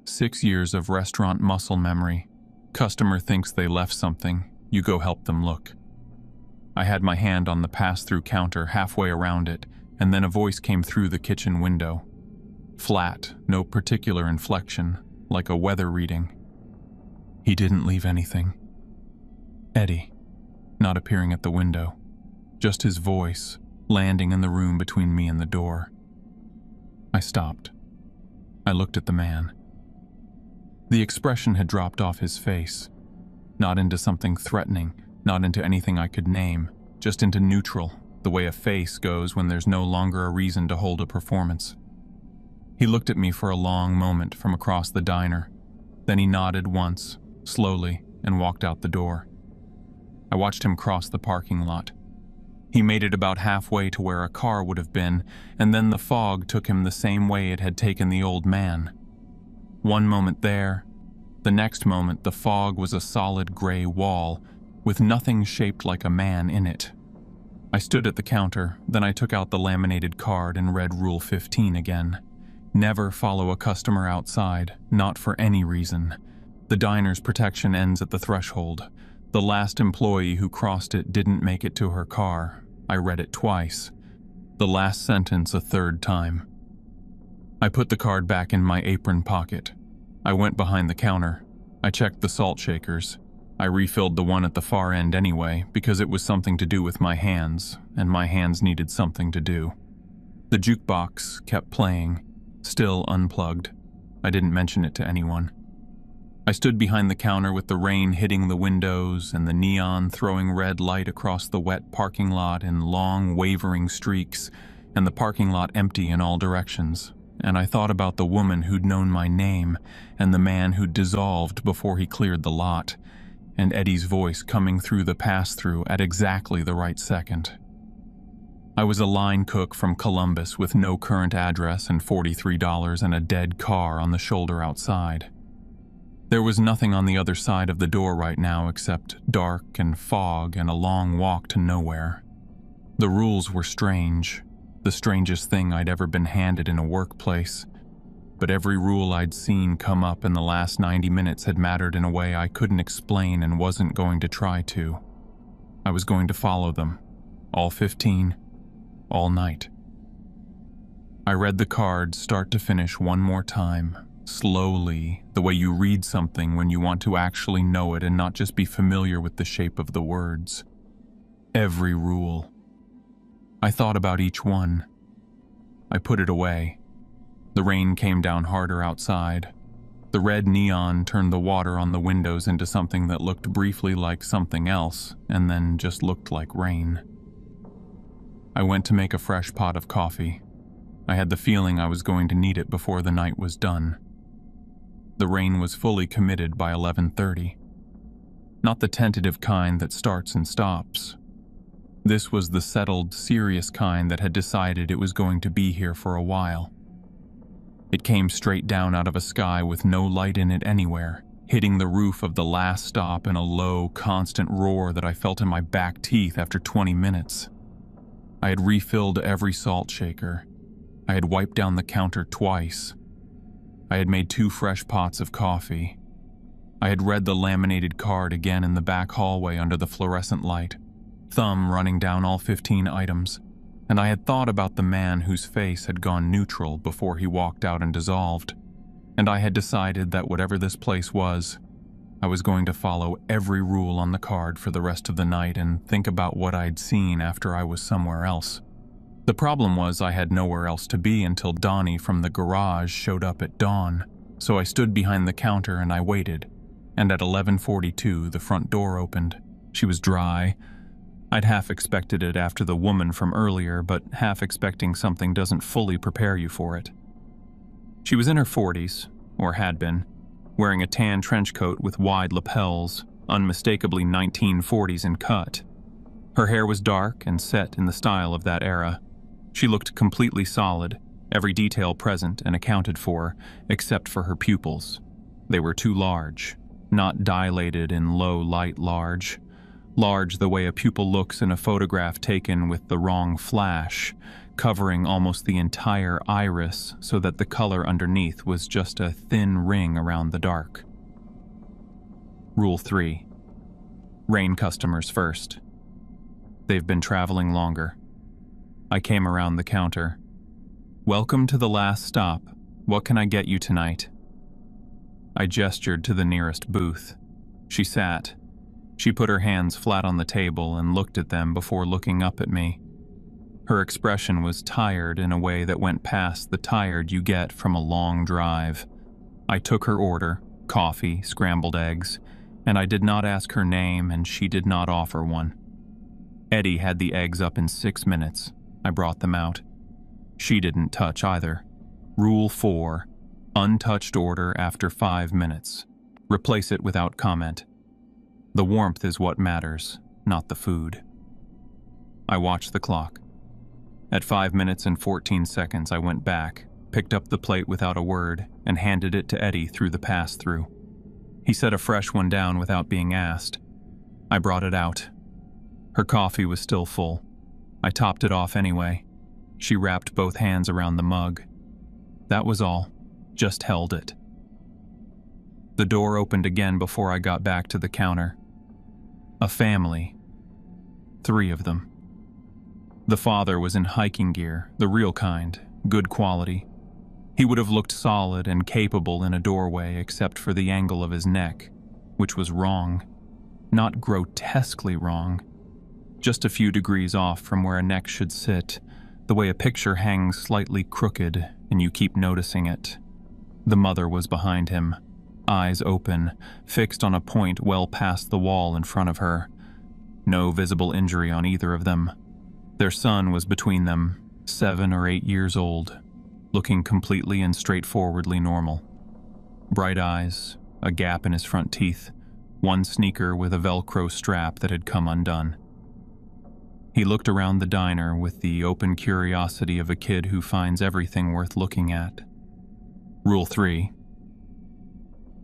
6 years of restaurant muscle memory. Customer thinks they left something, you go help them look. I had my hand on the pass-through counter halfway around it, and then a voice came through the kitchen window. Flat, no particular inflection, like a weather reading. "He didn't leave anything." Eddie, not appearing at the window. Just his voice, landing in the room between me and the door. I stopped. I looked at the man. The expression had dropped off his face. Not into something threatening, not into anything I could name, just into neutral, the way a face goes when there's no longer a reason to hold a performance. He looked at me for a long moment from across the diner. Then he nodded once, slowly, and walked out the door. I watched him cross the parking lot. He made it about halfway to where a car would have been, and then the fog took him the same way it had taken the old man. One moment there, the next moment the fog was a solid gray wall, with nothing shaped like a man in it. I stood at the counter, then I took out the laminated card and read Rule 15 again. Never follow a customer outside, not for any reason. The diner's protection ends at the threshold. The last employee who crossed it didn't make it to her car. I read it twice. The last sentence a third time. I put the card back in my apron pocket. I went behind the counter. I checked the salt shakers. I refilled the one at the far end anyway, because it was something to do with my hands, and my hands needed something to do. The jukebox kept playing, still unplugged. I didn't mention it to anyone. I stood behind the counter with the rain hitting the windows and the neon throwing red light across the wet parking lot in long, wavering streaks, and the parking lot empty in all directions. And I thought about the woman who'd known my name, and the man who'd dissolved before he cleared the lot, and Eddie's voice coming through the pass-through at exactly the right second. I was a line cook from Columbus with no current address and $43 and a dead car on the shoulder outside. There was nothing on the other side of the door right now except dark and fog and a long walk to nowhere. The rules were strange, the strangest thing I'd ever been handed in a workplace. But every rule I'd seen come up in the last 90 minutes had mattered in a way I couldn't explain and wasn't going to try to. I was going to follow them, all 15, all night. I read the card start to finish one more time, slowly, the way you read something when you want to actually know it and not just be familiar with the shape of the words. Every rule. I thought about each one. I put it away. The rain came down harder outside. The red neon turned the water on the windows into something that looked briefly like something else, and then just looked like rain. I went to make a fresh pot of coffee. I had the feeling I was going to need it before the night was done. The rain was fully committed by 11:30. Not the tentative kind that starts and stops. This was the settled, serious kind that had decided it was going to be here for a while. It came straight down out of a sky with no light in it anywhere, hitting the roof of the last stop in a low, constant roar that I felt in my back teeth after 20 minutes. I had refilled every salt shaker. I had wiped down the counter twice. I had made 2 fresh pots of coffee. I had read the laminated card again in the back hallway under the fluorescent light, thumb running down all 15 items. And I had thought about the man whose face had gone neutral before he walked out and dissolved, and I had decided that whatever this place was, I was going to follow every rule on the card for the rest of the night and think about what I'd seen after I was somewhere else. The problem was I had nowhere else to be until Donnie from the garage showed up at dawn, so I stood behind the counter and I waited, and at 11:42 the front door opened. She was dry. I'd half expected it after the woman from earlier, but half expecting something doesn't fully prepare you for it. She was in her 40s, or had been, wearing a tan trench coat with wide lapels, unmistakably 1940s in cut. Her hair was dark and set in the style of that era. She looked completely solid, every detail present and accounted for, except for her pupils. They were too large, not dilated in low light large the way a pupil looks in a photograph taken with the wrong flash, covering almost the entire iris so that the color underneath was just a thin ring around the dark. Rule 3. Rain customers first. They've been traveling longer. I came around the counter. "Welcome to the last stop. What can I get you tonight?" I gestured to the nearest booth. She sat. She put her hands flat on the table and looked at them before looking up at me. Her expression was tired in a way that went past the tired you get from a long drive. I took her order, coffee, scrambled eggs, and I did not ask her name and she did not offer one. Eddie had the eggs up in 6 minutes. I brought them out. She didn't touch either. Rule 4. Untouched order after 5 minutes. Replace it without comment. The warmth is what matters, not the food. I watched the clock. At 5 minutes and 14 seconds, I went back, picked up the plate without a word, and handed it to Eddie through the pass-through. He set a fresh one down without being asked. I brought it out. Her coffee was still full. I topped it off anyway. She wrapped both hands around the mug. That was all. Just held it. The door opened again before I got back to the counter. A family. 3 of them. The father was in hiking gear, the real kind, good quality. He would have looked solid and capable in a doorway except for the angle of his neck, which was wrong. Not grotesquely wrong. Just a few degrees off from where a neck should sit, the way a picture hangs slightly crooked and you keep noticing it. The mother was behind him, eyes open, fixed on a point well past the wall in front of her. No visible injury on either of them. Their son was between them, 7 or 8 years old, looking completely and straightforwardly normal. Bright eyes, a gap in his front teeth, one sneaker with a Velcro strap that had come undone. He looked around the diner with the open curiosity of a kid who finds everything worth looking at. Rule 3.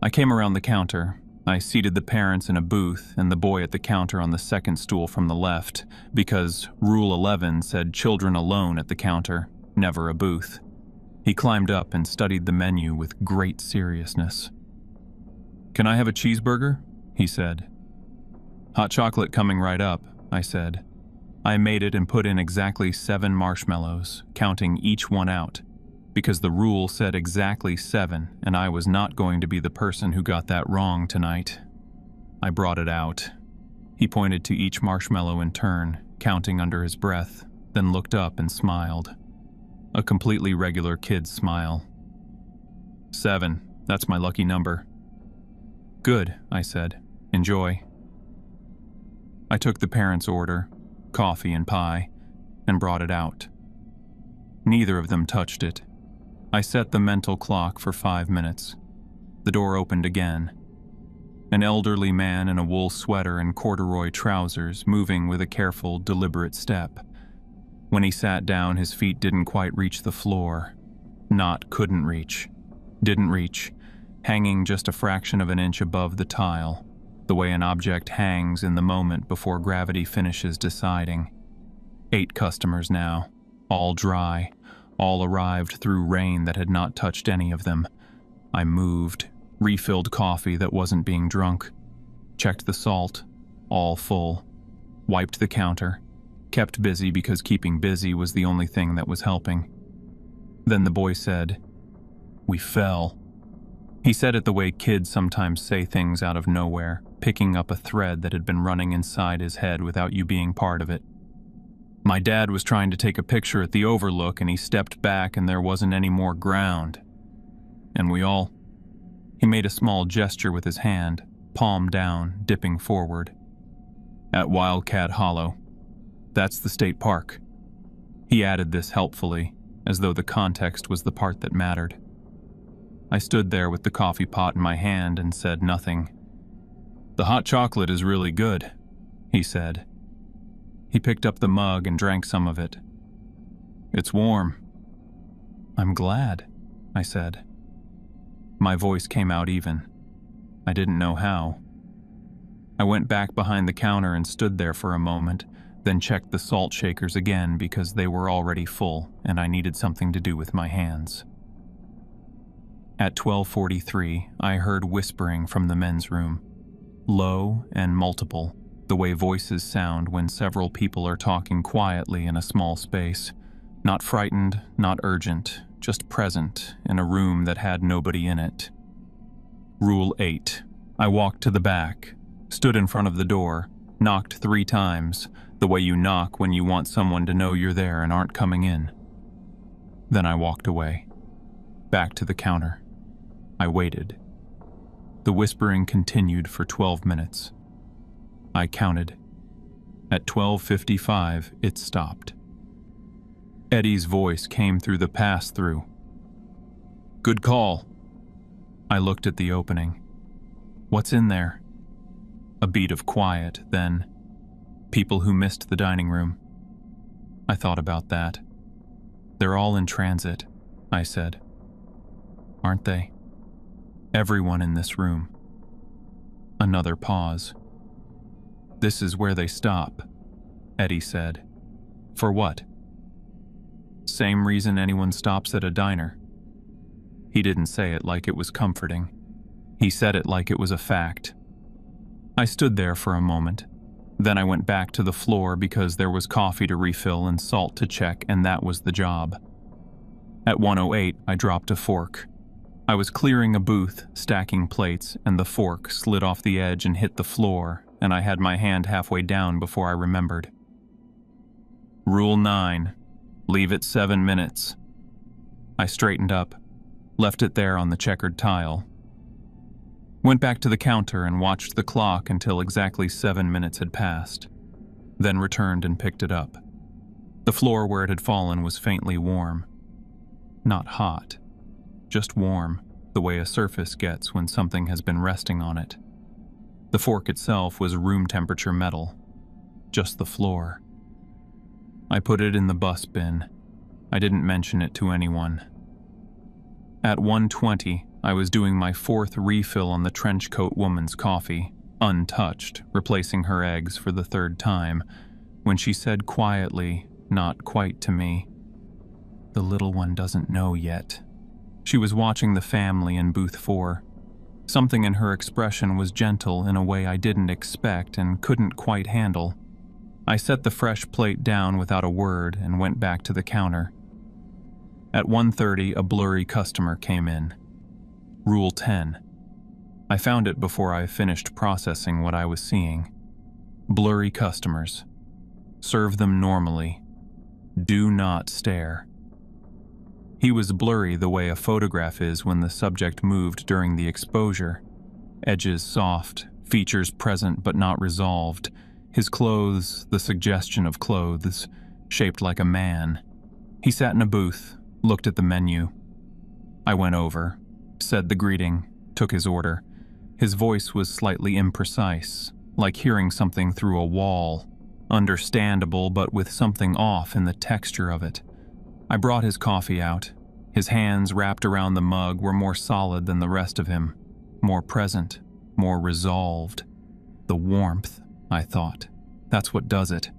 I came around the counter. I seated the parents in a booth and the boy at the counter on the second stool from the left, because Rule 11 said children alone at the counter, never a booth. He climbed up and studied the menu with great seriousness. "Can I have a cheeseburger?" he said. "Hot chocolate coming right up," I said. I made it and put in exactly 7 marshmallows, counting each one out, because the rule said exactly 7, and I was not going to be the person who got that wrong tonight. I brought it out. He pointed to each marshmallow in turn, counting under his breath, then looked up and smiled. A completely regular kid's smile. 7, that's my lucky number. "Good," I said. "Enjoy." I took the parents' order, coffee and pie, and brought it out. Neither of them touched it. I set the mental clock for 5 minutes. The door opened again. An elderly man in a wool sweater and corduroy trousers, moving with a careful, deliberate step. When he sat down, his feet didn't quite reach the floor. Not couldn't reach. Didn't reach, hanging just a fraction of an inch above the tile, the way an object hangs in the moment before gravity finishes deciding. 8 customers now, all dry, all arrived through rain that had not touched any of them. I moved, refilled coffee that wasn't being drunk, checked the salt, all full, wiped the counter, kept busy because keeping busy was the only thing that was helping. Then the boy said, "We fell." He said it the way kids sometimes say things out of nowhere, picking up a thread that had been running inside his head without you being part of it. My dad was trying to take a picture at the overlook and he stepped back and there wasn't any more ground. And we all... He made a small gesture with his hand, palm down, dipping forward. "At Wildcat Hollow. That's the state park." He added this helpfully, as though the context was the part that mattered. I stood there with the coffee pot in my hand and said nothing. "The hot chocolate is really good," he said. He picked up the mug and drank some of it. "It's warm." "I'm glad," I said. My voice came out even. I didn't know how. I went back behind the counter and stood there for a moment, then checked the salt shakers again because they were already full and I needed something to do with my hands. At 12:43, I heard whispering from the men's room. Low and multiple, the way voices sound when several people are talking quietly in a small space. Not frightened, not urgent, just present in a room that had nobody in it. Rule 8. I walked to the back, stood in front of the door, knocked 3 times, the way you knock when you want someone to know you're there and aren't coming in. Then I walked away, back to the counter. I waited. The whispering continued for 12 minutes. I counted. At 12:55, it stopped. Eddie's voice came through the pass-through. "Good call." I looked at the opening. "What's in there?" A beat of quiet, then, "People who missed the dining room." I thought about that. They're all in transit, I said. Aren't they? Everyone in this room. Another pause. This is where they stop, Eddie said. For what? Same reason anyone stops at a diner. He didn't say it like it was comforting. He said it like it was a fact. I stood there for a moment. Then I went back to the floor because there was coffee to refill and salt to check, and that was the job. At 1:08, I dropped a fork. I was clearing a booth, stacking plates, and the fork slid off the edge and hit the floor, and I had my hand halfway down before I remembered. Rule 9. Leave it 7 minutes. I straightened up, left it there on the checkered tile. Went back to the counter and watched the clock until exactly 7 minutes had passed, then returned and picked it up. The floor where it had fallen was faintly warm. Not hot, just warm, the way a surface gets when something has been resting on it. The fork itself was room temperature metal, just the floor. I put it in the bus bin. I didn't mention it to anyone. At 1:20, I was doing my 4th refill on the trenchcoat woman's coffee, untouched, replacing her eggs for the 3rd time, when she said quietly, not quite to me, "The little one doesn't know yet." She was watching the family in booth 4. Something in her expression was gentle in a way I didn't expect and couldn't quite handle. I set the fresh plate down without a word and went back to the counter. At 1:30, a blurry customer came in. Rule 10. I found it before I finished processing what I was seeing. Blurry customers. Serve them normally. Do not stare. He was blurry the way a photograph is when the subject moved during the exposure. Edges soft, features present but not resolved. His clothes, the suggestion of clothes, shaped like a man. He sat in a booth, looked at the menu. I went over, said the greeting, took his order. His voice was slightly imprecise, like hearing something through a wall. Understandable, but with something off in the texture of it. I brought his coffee out. His hands wrapped around the mug were more solid than the rest of him, more present, more resolved. The warmth, I thought. That's what does it.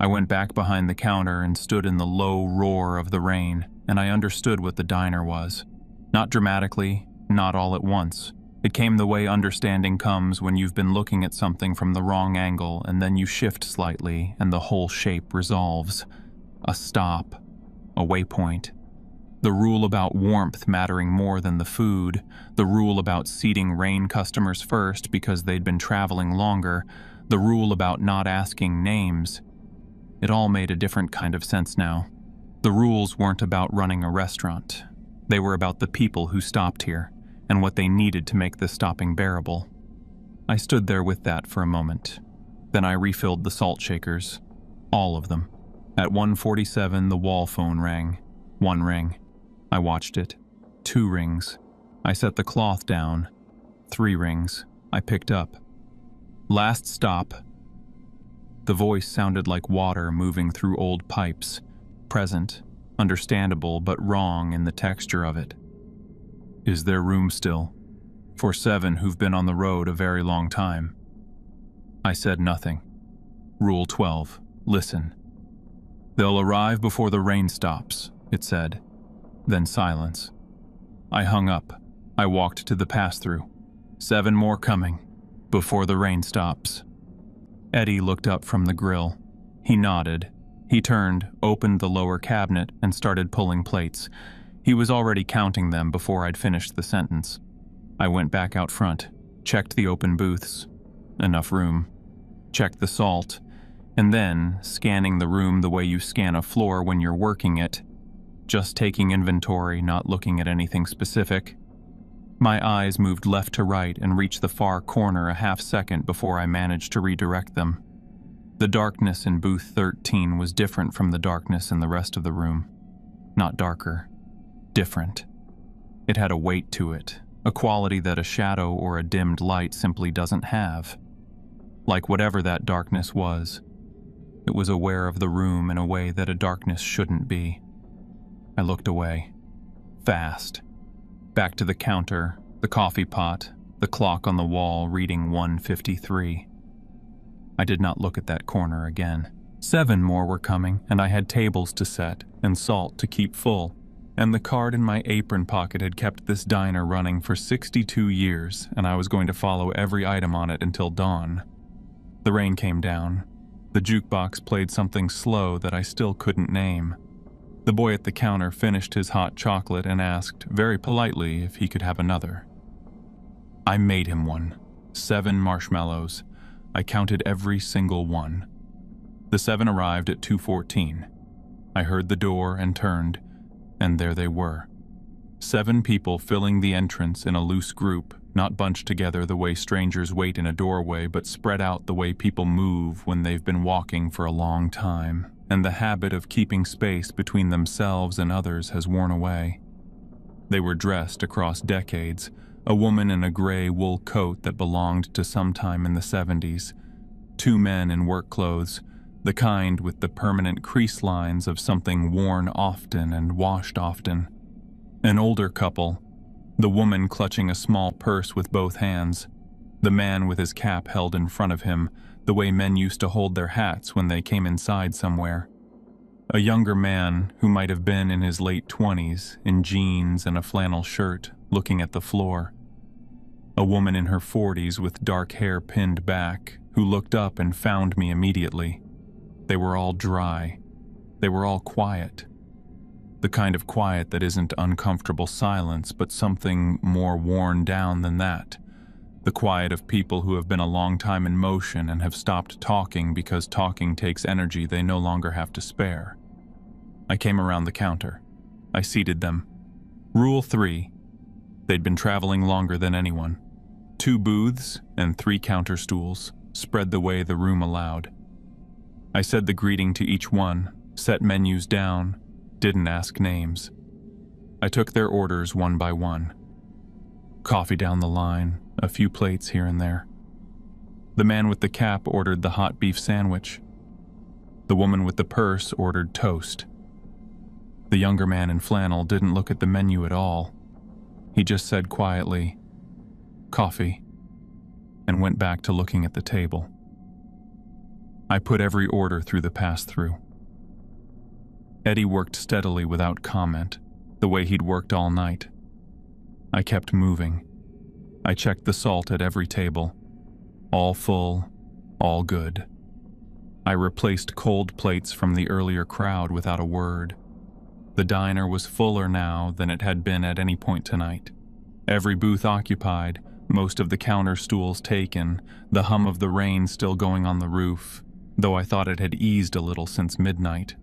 I went back behind the counter and stood in the low roar of the rain, and I understood what the diner was. Not dramatically, not all at once. It came the way understanding comes when you've been looking at something from the wrong angle and then you shift slightly and the whole shape resolves. A stop. A waypoint. The rule about warmth mattering more than the food, the rule about seating rain customers first because they'd been traveling longer, the rule about not asking names. It all made a different kind of sense now. The rules weren't about running a restaurant. They were about the people who stopped here and what they needed to make the stopping bearable. I stood there with that for a moment. Then I refilled the salt shakers. All of them. At 1:47, the wall phone rang. 1 ring. I watched it. 2 rings. I set the cloth down. 3 rings. I picked up. Last stop. The voice sounded like water moving through old pipes. Present, understandable, but wrong in the texture of it. Is there room still? For 7 who've been on the road a very long time. I said nothing. Rule 12. Listen. They'll arrive before the rain stops, it said. Then silence. I hung up. I walked to the pass-through. 7 more coming, before the rain stops. Eddie looked up from the grill. He nodded. He turned, opened the lower cabinet, and started pulling plates. He was already counting them before I'd finished the sentence. I went back out front, checked the open booths. Enough room. Checked the salt. And then, scanning the room the way you scan a floor when you're working it, just taking inventory, not looking at anything specific. My eyes moved left to right and reached the far corner a half second before I managed to redirect them. The darkness in booth 13 was different from the darkness in the rest of the room. Not darker. Different. It had a weight to it, a quality that a shadow or a dimmed light simply doesn't have. Like whatever that darkness was, It was aware of the room in a way that a darkness shouldn't be. I looked away. Fast. Back to the counter, the coffee pot, the clock on the wall reading 1:53. I did not look at that corner again. 7 more were coming, and I had tables to set and salt to keep full, and the card in my apron pocket had kept this diner running for 62 years, and I was going to follow every item on it until dawn. The rain came down. The jukebox played something slow that I still couldn't name. The boy at the counter finished his hot chocolate and asked, very politely, if he could have another. I made him one. 7 marshmallows. I counted every single one. The 7 arrived at 2:14. I heard the door and turned, and there they were. 7 people filling the entrance in a loose group, not bunched together the way strangers wait in a doorway, but spread out the way people move when they've been walking for a long time, and the habit of keeping space between themselves and others has worn away. They were dressed across decades, a woman in a gray wool coat that belonged to sometime in the 70s, 2 men in work clothes, the kind with the permanent crease lines of something worn often and washed often. An older couple, the woman clutching a small purse with both hands, the man with his cap held in front of him, the way men used to hold their hats when they came inside somewhere. A younger man who might have been in his late 20s, in jeans and a flannel shirt, looking at the floor. A woman in her 40s with dark hair pinned back, who looked up and found me immediately. They were all dry. They were all quiet. The kind of quiet that isn't uncomfortable silence, but something more worn down than that. The quiet of people who have been a long time in motion and have stopped talking because talking takes energy they no longer have to spare. I came around the counter. I seated them. Rule 3. They'd been traveling longer than anyone. 2 booths and 3 counter stools spread the way the room allowed. I said the greeting to each one, set menus down, didn't ask names. I took their orders one by one. Coffee down the line, a few plates here and there. The man with the cap ordered the hot beef sandwich. The woman with the purse ordered toast. The younger man in flannel didn't look at the menu at all. He just said quietly, "Coffee," and went back to looking at the table. I put every order through the pass-through. Eddie worked steadily without comment, the way he'd worked all night. I kept moving. I checked the salt at every table. All full, all good. I replaced cold plates from the earlier crowd without a word. The diner was fuller now than it had been at any point tonight. Every booth occupied, most of the counter stools taken, the hum of the rain still going on the roof, though I thought it had eased a little since midnight.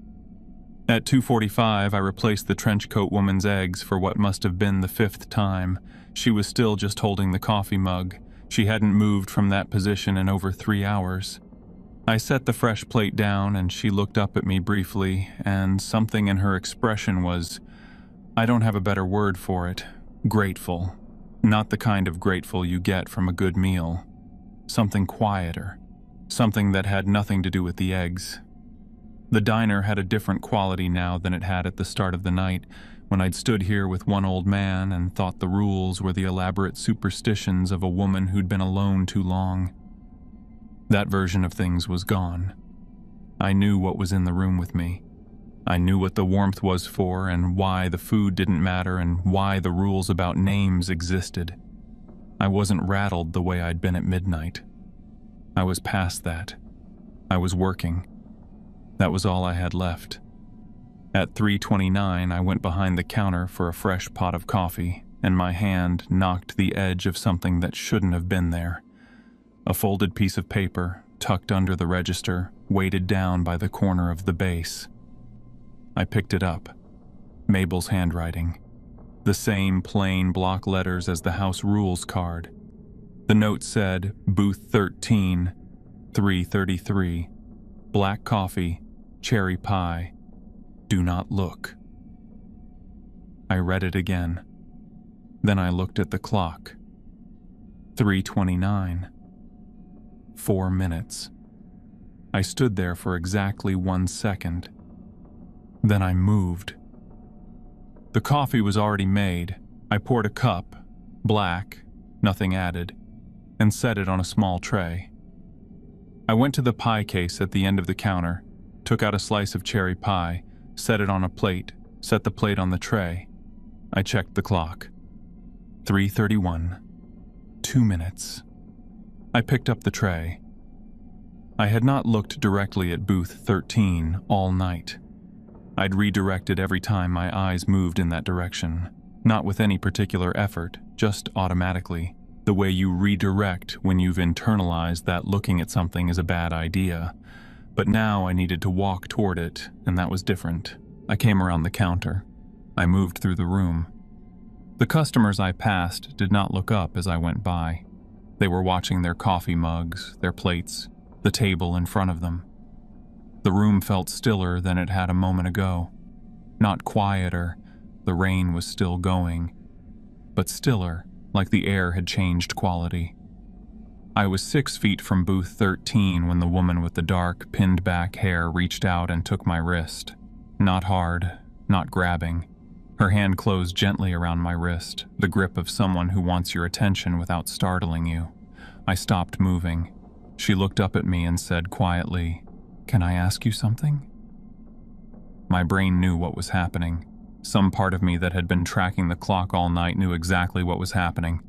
At 2:45, I replaced the trench coat woman's eggs for what must have been the 5th time. She was still just holding the coffee mug. She hadn't moved from that position in over 3 hours. I set the fresh plate down and she looked up at me briefly, and something in her expression was, I don't have a better word for it, grateful. Not the kind of grateful you get from a good meal. Something quieter. Something that had nothing to do with the eggs. The diner had a different quality now than it had at the start of the night, when I'd stood here with one old man and thought the rules were the elaborate superstitions of a woman who'd been alone too long. That version of things was gone. I knew what was in the room with me. I knew what the warmth was for and why the food didn't matter and why the rules about names existed. I wasn't rattled the way I'd been at midnight. I was past that. I was working. That was all I had left. At 3:29, I went behind the counter for a fresh pot of coffee, and my hand knocked the edge of something that shouldn't have been there. A folded piece of paper, tucked under the register, weighted down by the corner of the base. I picked it up. Mabel's handwriting. The same plain block letters as the house rules card. The note said, Booth 13, 333, black coffee, cherry pie, do not look. I read it again. Then I looked at the clock. 3:29. 4 minutes. I stood there for exactly 1 second. Then I moved. The coffee was already made. I poured a cup, black, nothing added, and set it on a small tray. I went to the pie case at the end of the counter, took out a slice of cherry pie, set it on a plate, set the plate on the tray. I checked the clock. 3:31. 2 minutes. I picked up the tray. I had not looked directly at booth 13 all night. I'd redirected every time my eyes moved in that direction, not with any particular effort, just automatically, the way you redirect when you've internalized that looking at something is a bad idea. But now I needed to walk toward it, and that was different. I came around the counter. I moved through the room. The customers I passed did not look up as I went by. They were watching their coffee mugs, their plates, the table in front of them. The room felt stiller than it had a moment ago. Not quieter, the rain was still going, but stiller, like the air had changed quality. I was 6 feet from booth 13 when the woman with the dark, pinned-back hair reached out and took my wrist. Not hard, not grabbing. Her hand closed gently around my wrist, the grip of someone who wants your attention without startling you. I stopped moving. She looked up at me and said quietly, "Can I ask you something?" My brain knew what was happening. Some part of me that had been tracking the clock all night knew exactly what was happening.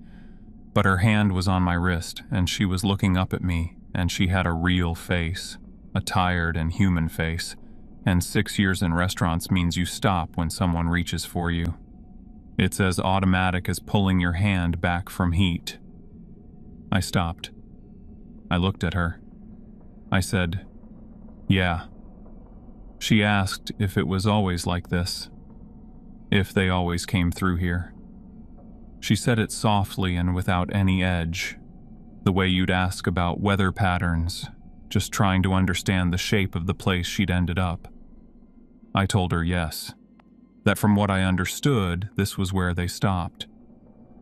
But her hand was on my wrist, and she was looking up at me, and she had a real face, a tired and human face, and 6 years in restaurants means you stop when someone reaches for you. It's as automatic as pulling your hand back from heat. I stopped. I looked at her. I said, "Yeah." She asked if it was always like this, if they always came through here. She said it softly and without any edge, the way you'd ask about weather patterns, just trying to understand the shape of the place she'd ended up. I told her yes, that from what I understood, this was where they stopped,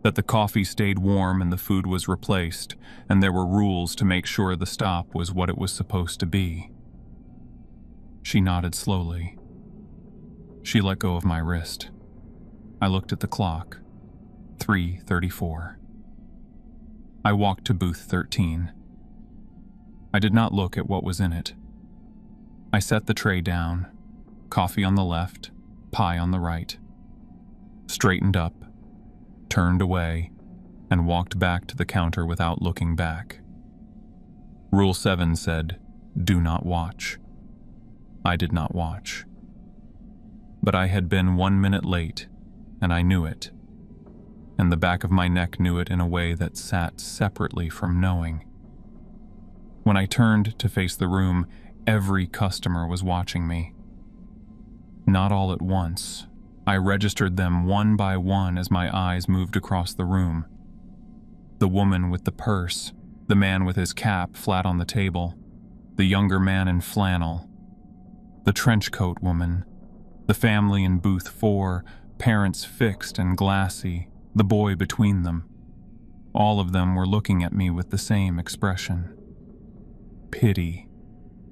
that the coffee stayed warm and the food was replaced, and there were rules to make sure the stop was what it was supposed to be. She nodded slowly. She let go of my wrist. I looked at the clock. 3:34. I walked to booth 13. I did not look at what was in it. I set the tray down, coffee on the left, pie on the right, straightened up, turned away, and walked back to the counter without looking back. Rule 7 said, "Do not watch." I did not watch. But I had been 1 minute late, and I knew it. And the back of my neck knew it in a way that sat separately from knowing. When I turned to face the room, every customer was watching me. Not all at once. I registered them one by one as my eyes moved across the room. The woman with the purse, the man with his cap flat on the table, the younger man in flannel, the trench coat woman, the family in booth 4, parents fixed and glassy, the boy between them. All of them were looking at me with the same expression. Pity,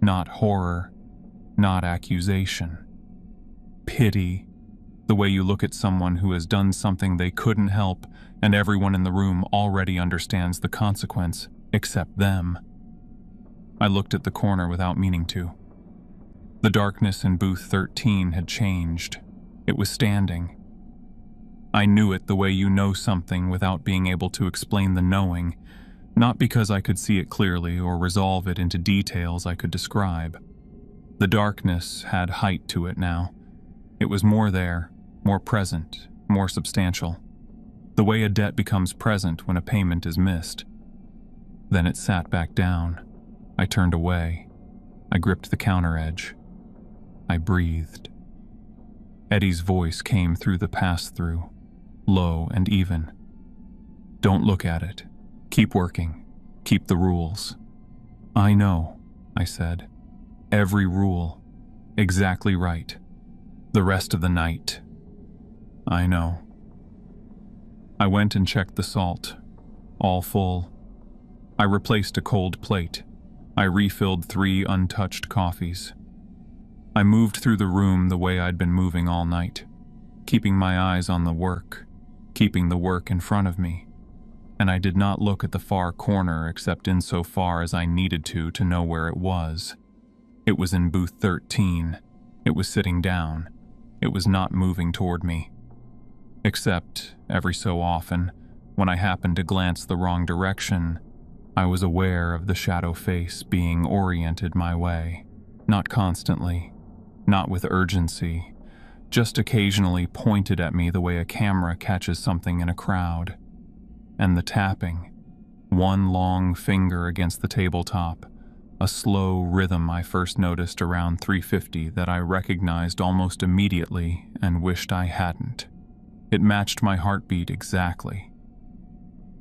not horror, not accusation. Pity, the way you look at someone who has done something they couldn't help and everyone in the room already understands the consequence, except them. I looked at the corner without meaning to. The darkness in booth 13 had changed. It was standing. I knew it the way you know something without being able to explain the knowing, not because I could see it clearly or resolve it into details I could describe. The darkness had height to it now. It was more there, more present, more substantial. The way a debt becomes present when a payment is missed. Then it sat back down. I turned away. I gripped the counter edge. I breathed. Eddie's voice came through the pass-through, low and even. "Don't look at it. Keep working. Keep the rules." "I know," I said. "Every rule. Exactly right. The rest of the night." "I know." I went and checked the salt. All full. I replaced a cold plate. I refilled 3 untouched coffees. I moved through the room the way I'd been moving all night, keeping my eyes on the work, keeping the work in front of me, and I did not look at the far corner except insofar as I needed to know where it was. It was in booth 13. It was sitting down. It was not moving toward me. Except, every so often, when I happened to glance the wrong direction, I was aware of the shadow face being oriented my way. Not constantly, not with urgency, just occasionally pointed at me the way a camera catches something in a crowd. And the tapping, one long finger against the tabletop, a slow rhythm I first noticed around 3:50 that I recognized almost immediately and wished I hadn't. It matched my heartbeat exactly.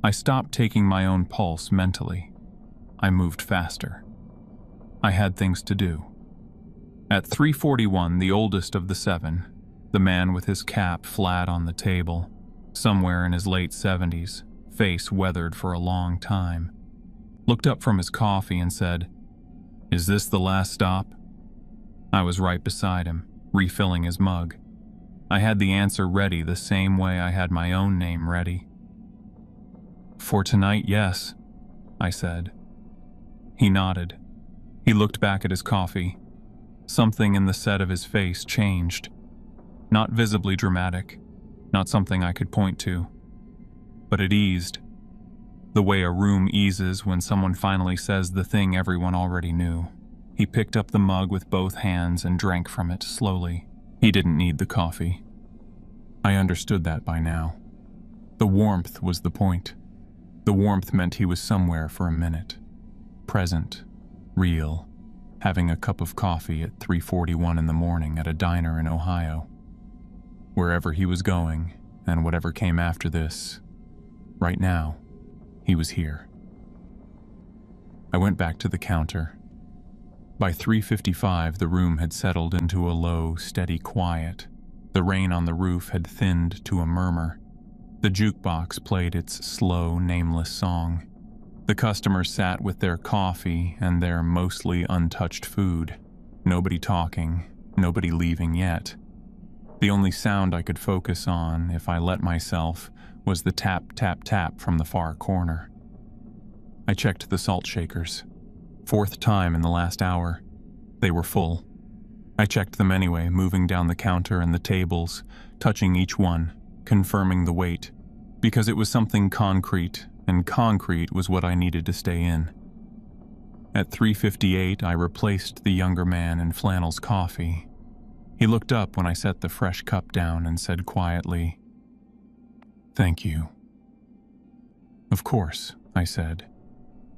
I stopped taking my own pulse mentally. I moved faster. I had things to do. At 3:41, the oldest of the 7, the man with his cap flat on the table, somewhere in his late 70s, face weathered for a long time, looked up from his coffee and said, "Is this the last stop?" I was right beside him, refilling his mug. I had the answer ready the same way I had my own name ready. "For tonight, yes," I said. He nodded. He looked back at his coffee. Something in the set of his face changed. Not visibly dramatic, not something I could point to. But it eased. The way a room eases when someone finally says the thing everyone already knew. He picked up the mug with both hands and drank from it slowly. He didn't need the coffee. I understood that by now. The warmth was the point. The warmth meant he was somewhere for a minute. Present, real, having a cup of coffee at 3:41 in the morning at a diner in Ohio. Wherever he was going, and whatever came after this, right now, he was here. I went back to the counter. By 3:55, the room had settled into a low, steady quiet. The rain on the roof had thinned to a murmur. The jukebox played its slow, nameless song. The customers sat with their coffee and their mostly untouched food. Nobody talking, nobody leaving yet. The only sound I could focus on, if I let myself, was the tap, tap, tap from the far corner. I checked the salt shakers. 4th time in the last hour. They were full. I checked them anyway, moving down the counter and the tables, touching each one, confirming the weight, because it was something concrete, and concrete was what I needed to stay in. At 3:58, I replaced the younger man in flannel's coffee. He looked up when I set the fresh cup down and said quietly, "Thank you." "Of course," I said,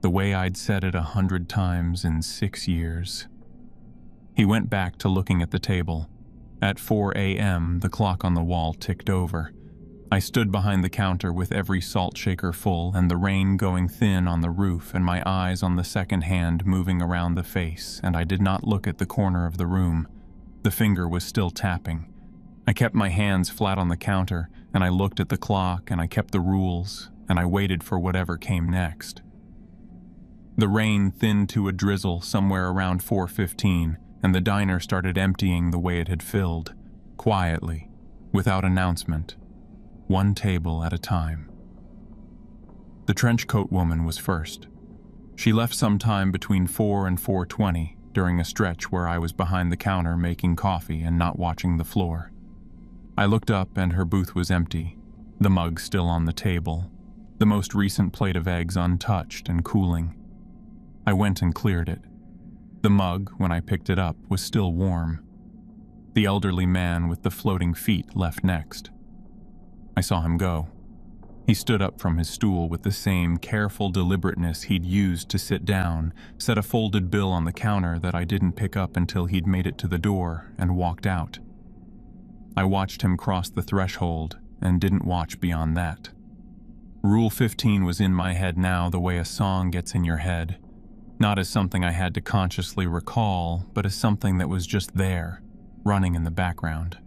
the way I'd said it 100 times in 6 years. He went back to looking at the table. At 4 a.m., the clock on the wall ticked over. I stood behind the counter with every salt shaker full and the rain going thin on the roof and my eyes on the second hand moving around the face, and I did not look at the corner of the room. The finger was still tapping. I kept my hands flat on the counter, and I looked at the clock, and I kept the rules, and I waited for whatever came next. The rain thinned to a drizzle somewhere around 4:15, and the diner started emptying the way it had filled, quietly, without announcement, one table at a time. The trenchcoat woman was first. She left sometime between 4 and 4:20, during a stretch where I was behind the counter making coffee and not watching the floor. I looked up and her booth was empty, the mug still on the table, the most recent plate of eggs untouched and cooling. I went and cleared it. The mug, when I picked it up, was still warm. The elderly man with the floating feet left next. I saw him go. He stood up from his stool with the same careful deliberateness he'd used to sit down, set a folded bill on the counter that I didn't pick up until he'd made it to the door, and walked out. I watched him cross the threshold and didn't watch beyond that. Rule 15 was in my head now the way a song gets in your head, not as something I had to consciously recall, but as something that was just there, running in the background.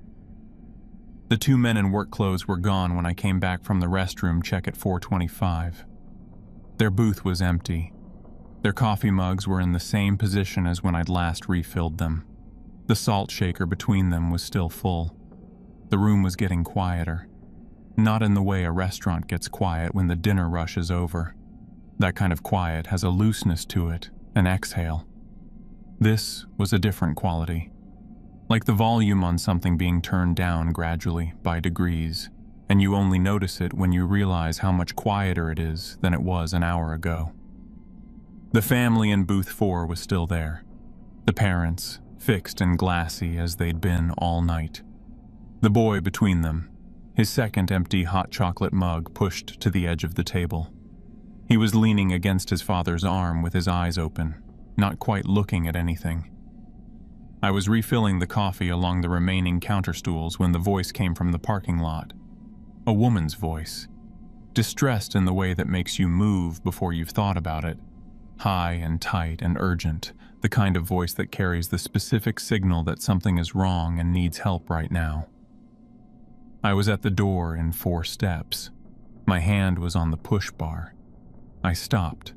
The 2 men in work clothes were gone when I came back from the restroom check at 4:25. Their booth was empty. Their coffee mugs were in the same position as when I'd last refilled them. The salt shaker between them was still full. The room was getting quieter. Not in the way a restaurant gets quiet when the dinner rush is over. That kind of quiet has a looseness to it, an exhale. This was a different quality, like the volume on something being turned down gradually by degrees, and you only notice it when you realize how much quieter it is than it was an hour ago. The family in booth 4 was still there. The parents, fixed and glassy as they'd been all night. The boy between them, his second empty hot chocolate mug pushed to the edge of the table. He was leaning against his father's arm with his eyes open, not quite looking at anything. I was refilling the coffee along the remaining counter stools when the voice came from the parking lot. A woman's voice, distressed in the way that makes you move before you've thought about it. High and tight and urgent, the kind of voice that carries the specific signal that something is wrong and needs help right now. I was at the door in 4 steps. My hand was on the push bar. I stopped.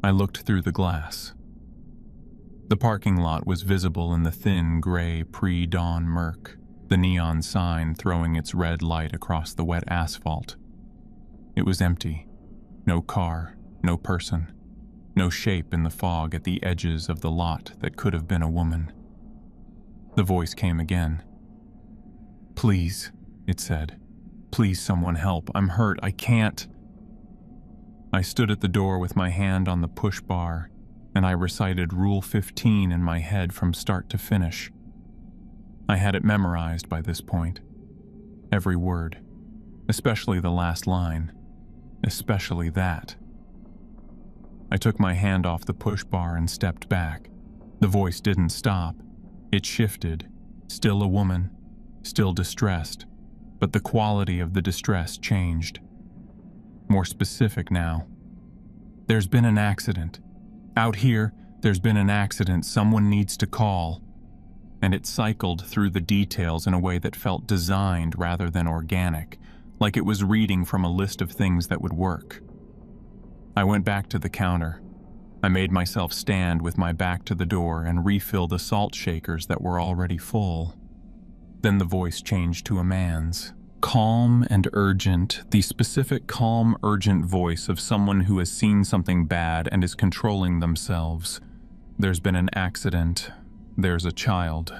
I looked through the glass. The parking lot was visible in the thin gray pre-dawn murk, the neon sign throwing its red light across the wet asphalt. It was empty. No car, no person, no shape in the fog at the edges of the lot that could have been a woman. The voice came again. "Please," it said. "Please, someone help. I'm hurt. I can't." I stood at the door with my hand on the push bar, and I recited Rule 15 in my head from start to finish. I had it memorized by this point. Every word, especially the last line, especially that. I took my hand off the push bar and stepped back. The voice didn't stop. It shifted, still a woman, still distressed, but the quality of the distress changed. More specific now. "There's been an accident. Out here, there's been an accident. Someone needs to call." And it cycled through the details in a way that felt designed rather than organic, like it was reading from a list of things that would work. I went back to the counter. I made myself stand with my back to the door and refill the salt shakers that were already full. Then the voice changed to a man's. Calm and urgent, the specific calm, urgent voice of someone who has seen something bad and is controlling themselves. "There's been an accident. There's a child."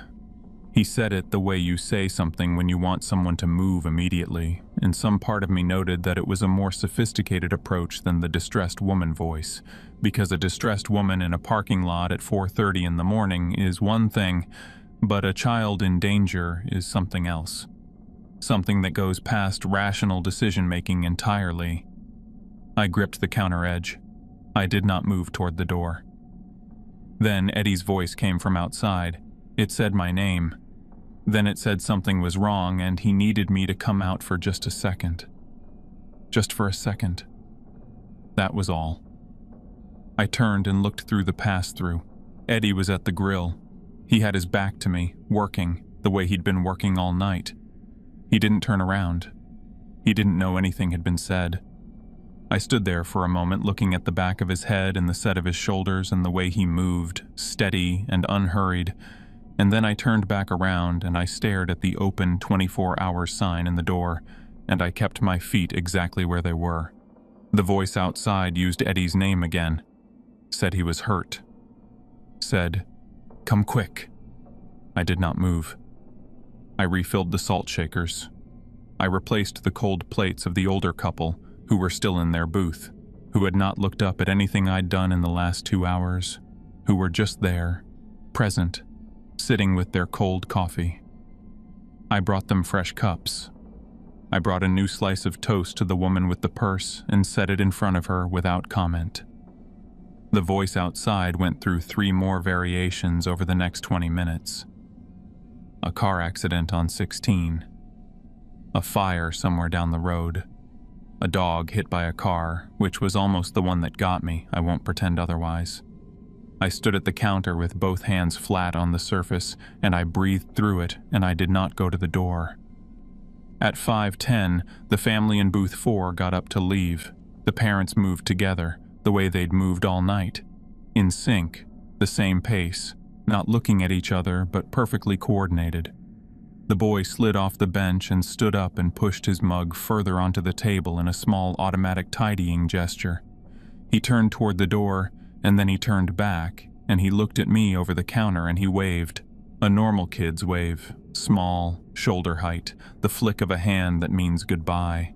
He said it the way you say something when you want someone to move immediately, and some part of me noted that it was a more sophisticated approach than the distressed woman voice, because a distressed woman in a parking lot at 4:30 in the morning is one thing, but a child in danger is something else. Something that goes past rational decision-making entirely. I gripped the counter edge. I did not move toward the door. Then Eddie's voice came from outside. It said my name. Then it said something was wrong and he needed me to come out for just a second. Just for a second. That was all. I turned and looked through the pass-through. Eddie was at the grill. He had his back to me, working, the way he'd been working all night. He didn't turn around. He didn't know anything had been said. I stood there for a moment looking at the back of his head and the set of his shoulders and the way he moved, steady and unhurried, and then I turned back around and I stared at the open 24-hour sign in the door, and I kept my feet exactly where they were. The voice outside used Eddie's name again. Said he was hurt. Said, "Come quick." I did not move. I refilled the salt shakers. I replaced the cold plates of the older couple who were still in their booth, who had not looked up at anything I'd done in the last 2 hours, who were just there, present, sitting with their cold coffee. I brought them fresh cups. I brought a new slice of toast to the woman with the purse and set it in front of her without comment. The voice outside went through 3 more variations over the next 20 minutes. A car accident on 16. A fire somewhere down the road. A dog hit by a car, which was almost the one that got me, I won't pretend otherwise. I stood at the counter with both hands flat on the surface, and I breathed through it, and I did not go to the door. At 5:10, the family in booth 4 got up to leave. The parents moved together, the way they'd moved all night. In sync, the same pace, not looking at each other but perfectly coordinated. The boy slid off the bench and stood up and pushed his mug further onto the table in a small automatic tidying gesture. He turned toward the door, and then he turned back, and he looked at me over the counter and he waved. A normal kid's wave, small, shoulder height, the flick of a hand that means goodbye.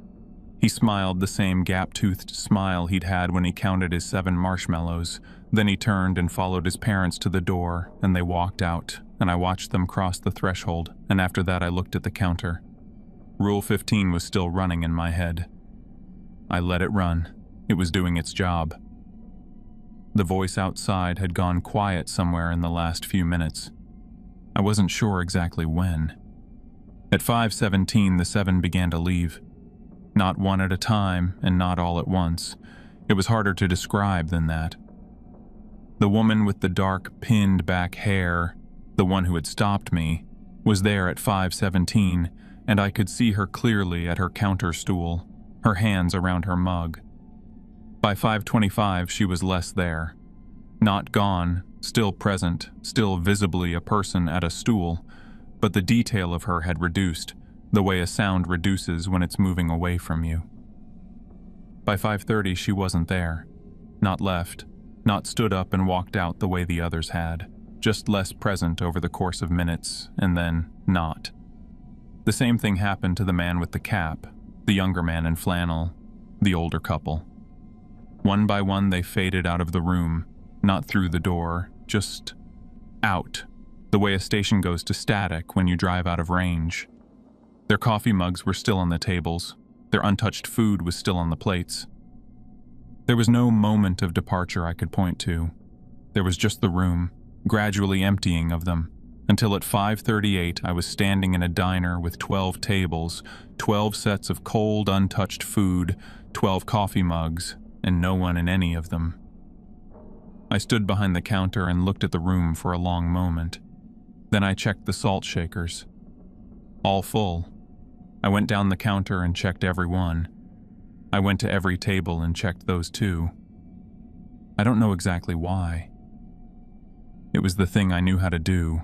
He smiled the same gap-toothed smile he'd had when he counted his 7 marshmallows. Then he turned and followed his parents to the door, and they walked out, and I watched them cross the threshold, and after that I looked at the counter. Rule 15 was still running in my head. I let it run. It was doing its job. The voice outside had gone quiet somewhere in the last few minutes. I wasn't sure exactly when. At 5:17, the 7 began to leave. Not one at a time and not all at once. It was harder to describe than that. The woman with the dark, pinned-back hair, the one who had stopped me, was there at 5:17, and I could see her clearly at her counter stool, her hands around her mug. By 5:25, she was less there. Not gone, still present, still visibly a person at a stool, but the detail of her had reduced, the way a sound reduces when it's moving away from you. By 5:30, she wasn't there. Not left, not stood up and walked out the way the others had, just less present over the course of minutes, and then not. The same thing happened to the man with the cap, the younger man in flannel, the older couple. One by one they faded out of the room, not through the door, just out, the way a station goes to static when you drive out of range. Their coffee mugs were still on the tables. Their untouched food was still on the plates. There was no moment of departure I could point to. There was just the room, gradually emptying of them, until at 5:38 I was standing in a diner with 12 tables, 12 sets of cold, untouched food, 12 coffee mugs, and no one in any of them. I stood behind the counter and looked at the room for a long moment. Then I checked the salt shakers. All full. I went down the counter and checked every one. I went to every table and checked those too. I don't know exactly why. It was the thing I knew how to do.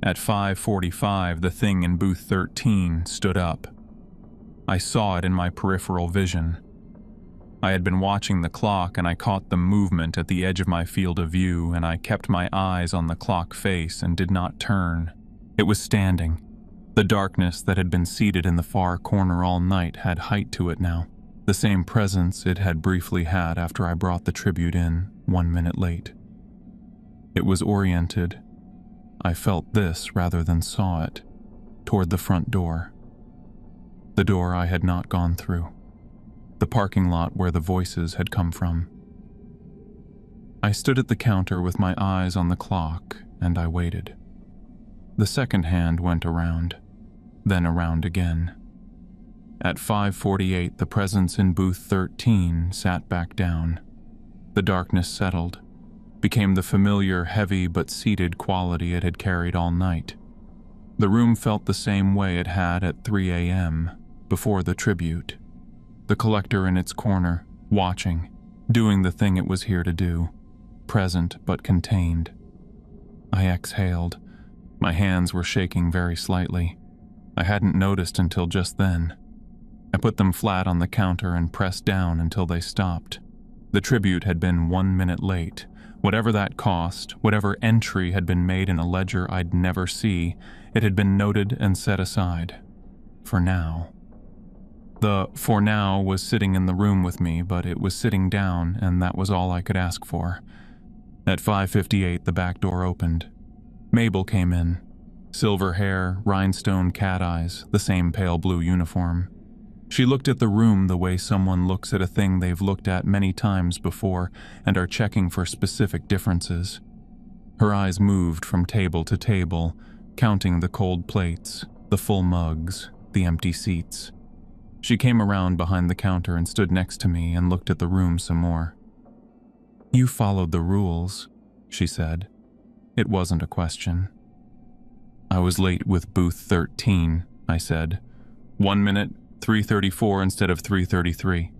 At 5:45, the thing in booth 13 stood up. I saw it in my peripheral vision. I had been watching the clock and I caught the movement at the edge of my field of view, and I kept my eyes on the clock face and did not turn. It was standing. The darkness that had been seated in the far corner all night had height to it now, the same presence it had briefly had after I brought the tribute in 1 minute late. It was oriented. I felt this rather than saw it, toward the front door. The door I had not gone through. The parking lot where the voices had come from. I stood at the counter with my eyes on the clock, and I waited. The second hand went around, then around again. At 5:48, the presence in booth 13 sat back down. The darkness settled, became the familiar, heavy but seated quality it had carried all night. The room felt the same way it had at 3 a.m., before the tribute. The collector in its corner, watching, doing the thing it was here to do, present but contained. I exhaled. My hands were shaking very slightly. I hadn't noticed until just then. I put them flat on the counter and pressed down until they stopped. The tribute had been 1 minute late. Whatever that cost, whatever entry had been made in a ledger I'd never see, it had been noted and set aside. For now. The "for now" was sitting in the room with me, but it was sitting down, and that was all I could ask for. At 5:58, the back door opened. Mabel came in. Silver hair, rhinestone cat eyes, the same pale blue uniform. She looked at the room the way someone looks at a thing they've looked at many times before and are checking for specific differences. Her eyes moved from table to table, counting the cold plates, the full mugs, the empty seats. She came around behind the counter and stood next to me and looked at the room some more. "You followed the rules," she said. It wasn't a question. "I was late with booth 13, I said. 1 minute, 3:34 instead of 3:33.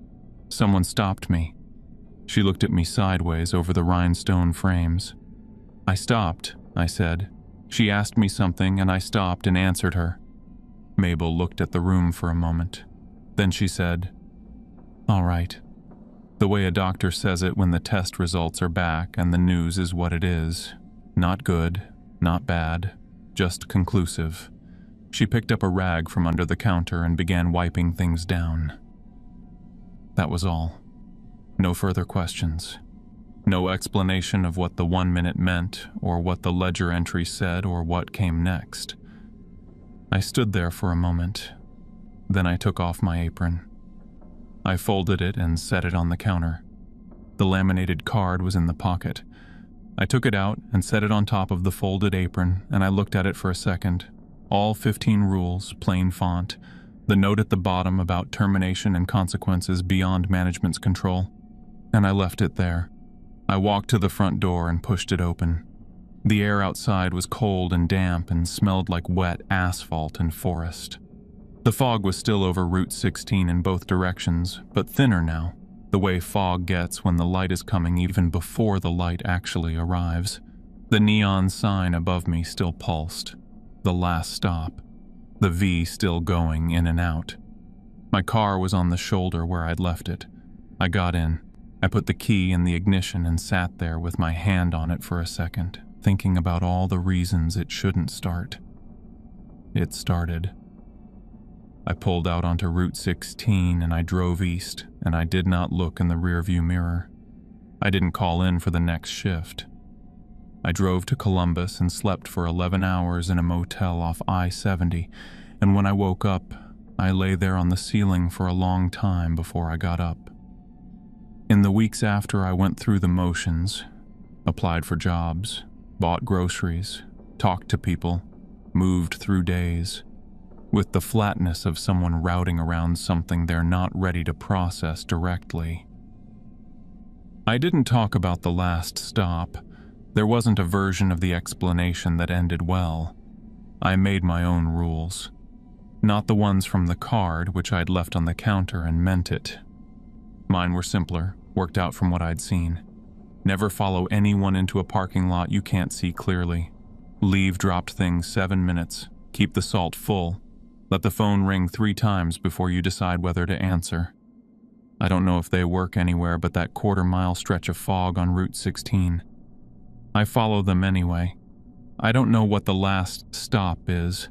Someone stopped me." She looked at me sideways over the rhinestone frames. "I stopped," I said. She asked me something and I stopped and answered her. Mabel looked at the room for a moment. Then she said, "All right." The way a doctor says it when the test results are back and the news is what it is. Not good, not bad, just conclusive. She picked up a rag from under the counter and began wiping things down. That was all. No further questions. No explanation of what the 1 minute meant, or what the ledger entry said, or what came next. I stood there for a moment. Then I took off my apron. I folded it and set it on the counter. The laminated card was in the pocket. I took it out and set it on top of the folded apron, and I looked at it for a second. All 15 rules, plain font, the note at the bottom about termination and consequences beyond management's control. And I left it there. I walked to the front door and pushed it open. The air outside was cold and damp and smelled like wet asphalt and forest. The fog was still over Route 16 in both directions, but thinner now, the way fog gets when the light is coming even before the light actually arrives. The neon sign above me still pulsed. The last stop. The V still going in and out. My car was on the shoulder where I'd left it. I got in. I put the key in the ignition and sat there with my hand on it for a second, thinking about all the reasons it shouldn't start. It started. I pulled out onto Route 16 and I drove east, and I did not look in the rearview mirror. I didn't call in for the next shift. I drove to Columbus and slept for 11 hours in a motel off I-70, and when I woke up, I lay there on the ceiling for a long time before I got up. In the weeks after, I went through the motions, applied for jobs, bought groceries, talked to people, moved through days, with the flatness of someone routing around something they're not ready to process directly. I didn't talk about the last stop. There wasn't a version of the explanation that ended well. I made my own rules. Not the ones from the card, which I'd left on the counter and meant it. Mine were simpler, worked out from what I'd seen. Never follow anyone into a parking lot you can't see clearly. Leave dropped things 7 minutes. Keep the salt full. Let the phone ring 3 times before you decide whether to answer. I don't know if they work anywhere but that quarter-mile stretch of fog on Route 16. I follow them anyway. I don't know what the last stop is.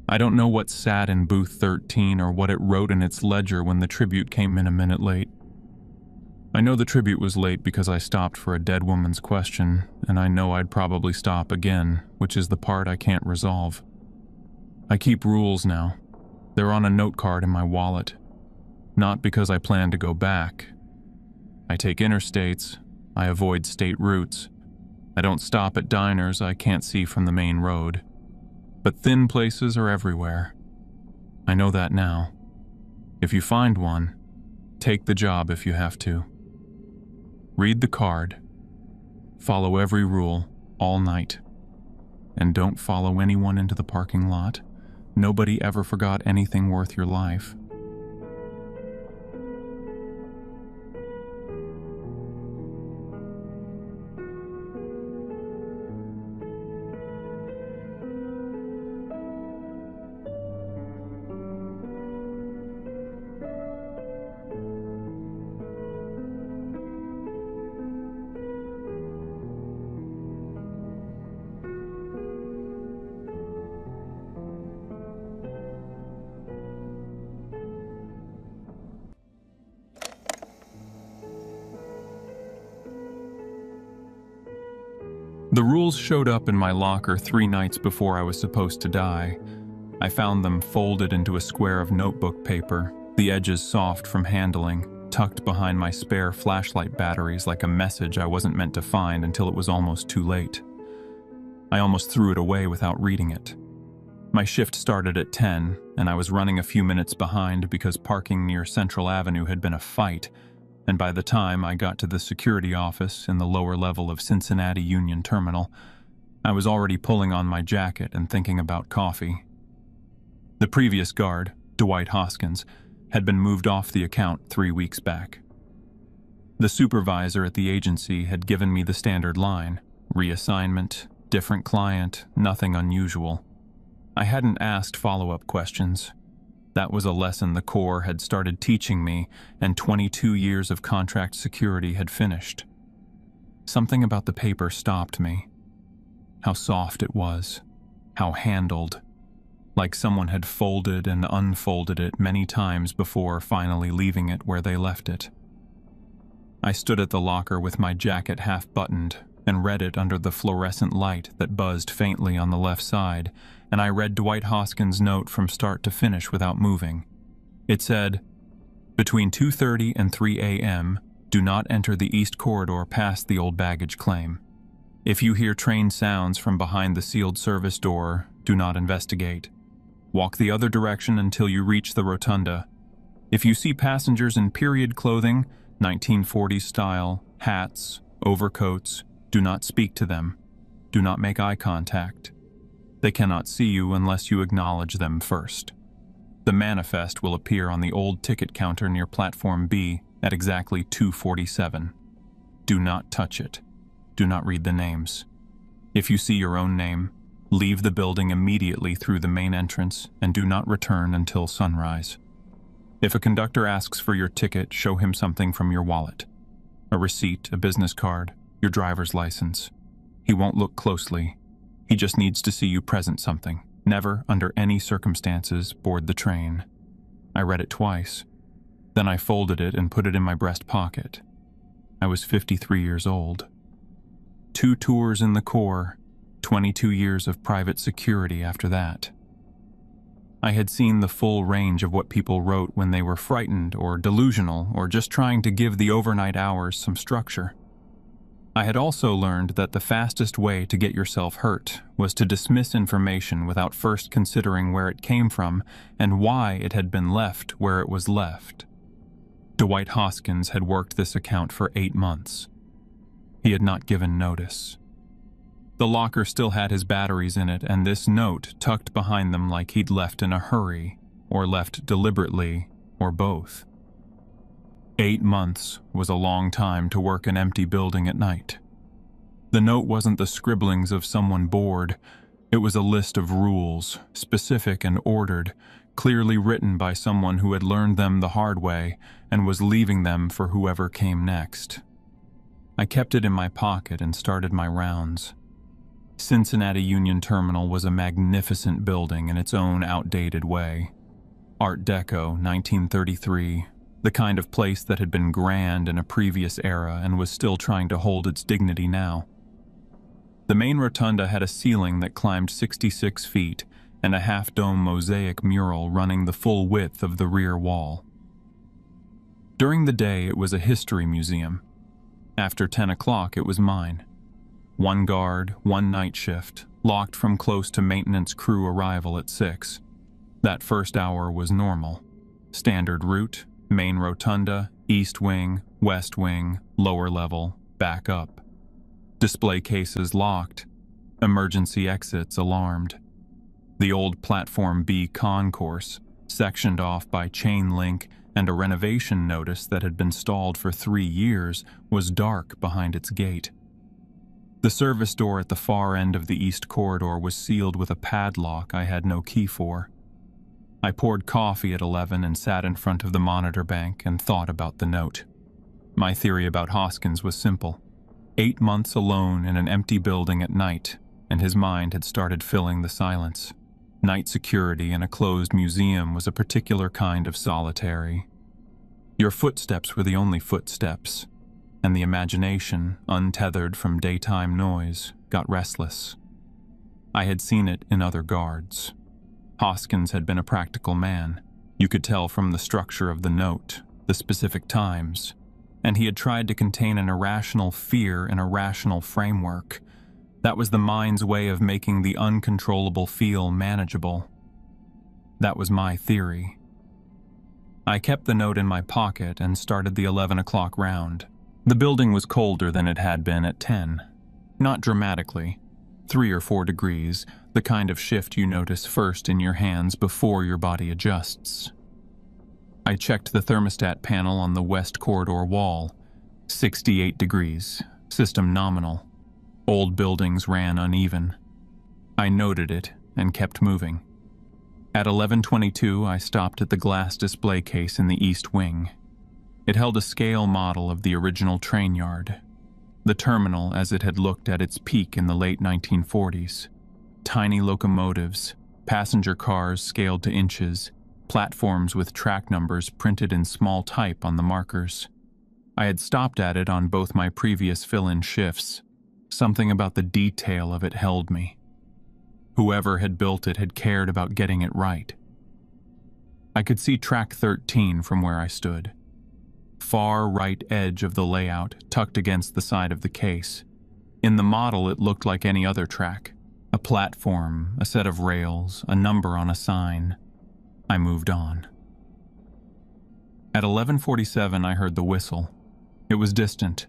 I don't know what sat in booth 13 or what it wrote in its ledger when the tribute came in a minute late. I know the tribute was late because I stopped for a dead woman's question, and I know I'd probably stop again, which is the part I can't resolve. I keep rules now. They're on a note card in my wallet. Not because I plan to go back. I take interstates. I avoid state routes. I don't stop at diners I can't see from the main road. But thin places are everywhere. I know that now. If you find one, take the job if you have to. Read the card. Follow every rule, all night. And don't follow anyone into the parking lot. Nobody ever forgot anything worth your life. The rules showed up in my locker 3 nights before I was supposed to die. I found them folded into a square of notebook paper, the edges soft from handling, tucked behind my spare flashlight batteries like a message I wasn't meant to find until it was almost too late. I almost threw it away without reading it. My shift started at 10, and I was running a few minutes behind because parking near Central Avenue had been a fight, and by the time I got to the security office in the lower level of Cincinnati Union Terminal, I was already pulling on my jacket and thinking about coffee. The previous guard, Dwight Hoskins, had been moved off the account 3 weeks back. The supervisor at the agency had given me the standard line: reassignment, different client, nothing unusual. I hadn't asked follow-up questions. That was a lesson the Corps had started teaching me, and 22 years of contract security had finished. Something about the paper stopped me. How soft it was, how handled, like someone had folded and unfolded it many times before finally leaving it where they left it. I stood at the locker with my jacket half buttoned and read it under the fluorescent light that buzzed faintly on the left side, and I read Dwight Hoskins' note from start to finish without moving. It said, "Between 2:30 and 3 a.m., do not enter the east corridor past the old baggage claim. If you hear train sounds from behind the sealed service door, do not investigate. Walk the other direction until you reach the rotunda. If you see passengers in period clothing, 1940s style, hats, overcoats, do not speak to them. Do not make eye contact. They cannot see you unless you acknowledge them first. The manifest will appear on the old ticket counter near Platform B at exactly 2:47. Do not touch it. Do not read the names. If you see your own name, leave the building immediately through the main entrance and do not return until sunrise. If a conductor asks for your ticket, show him something from your wallet. A receipt, a business card, your driver's license. He won't look closely. He just needs to see you present something. Never, under any circumstances, board the train." I read it twice. Then I folded it and put it in my breast pocket. I was 53 years old. 2 tours in the Corps, 22 years of private security after that. I had seen the full range of what people wrote when they were frightened or delusional or just trying to give the overnight hours some structure. I had also learned that the fastest way to get yourself hurt was to dismiss information without first considering where it came from and why it had been left where it was left. Dwight Hoskins had worked this account for 8 months. He had not given notice. The locker still had his batteries in it, and this note tucked behind them like he'd left in a hurry, or left deliberately, or both. 8 months was a long time to work an empty building at night. The note wasn't the scribblings of someone bored. It was a list of rules, specific and ordered, clearly written by someone who had learned them the hard way and was leaving them for whoever came next. I kept it in my pocket and started my rounds. Cincinnati Union Terminal was a magnificent building in its own outdated way. Art Deco, 1933, the kind of place that had been grand in a previous era and was still trying to hold its dignity now. The main rotunda had a ceiling that climbed 66 feet and a half-dome mosaic mural running the full width of the rear wall. During the day, it was a history museum. After 10 o'clock, it was mine. 1 guard, 1 night shift, locked from close to maintenance crew arrival at 6. That first hour was normal. Standard route, main rotunda, east wing, west wing, lower level, back up. Display cases locked. Emergency exits alarmed. The old Platform B concourse, sectioned off by chain link and a renovation notice that had been stalled for 3 years, was dark behind its gate. The service door at the far end of the east corridor was sealed with a padlock I had no key for. I poured coffee at 11 and sat in front of the monitor bank and thought about the note. My theory about Hoskins was simple. 8 months alone in an empty building at night, and his mind had started filling the silence. Night security in a closed museum was a particular kind of solitary. Your footsteps were the only footsteps, and the imagination, untethered from daytime noise, got restless. I had seen it in other guards. Hoskins had been a practical man. You could tell from the structure of the note, the specific times, and he had tried to contain an irrational fear in a rational framework. That was the mind's way of making the uncontrollable feel manageable. That was my theory. I kept the note in my pocket and started the 11 o'clock round. The building was colder than it had been at 10. Not dramatically. 3 or 4 degrees, the kind of shift you notice first in your hands before your body adjusts. I checked the thermostat panel on the west corridor wall. 68 degrees, system nominal. Old buildings ran uneven. I noted it and kept moving. At 11:22, I stopped at the glass display case in the east wing. It held a scale model of the original train yard, the terminal as it had looked at its peak in the late 1940s. Tiny locomotives, passenger cars scaled to inches, platforms with track numbers printed in small type on the markers. I had stopped at it on both my previous fill-in shifts. Something about the detail of it held me. Whoever had built it had cared about getting it right. I could see track 13 from where I stood. Far right edge of the layout, tucked against the side of the case. In the model, it looked like any other track. A platform, a set of rails, a number on a sign. I moved on. At 11:47, I heard the whistle. It was distant.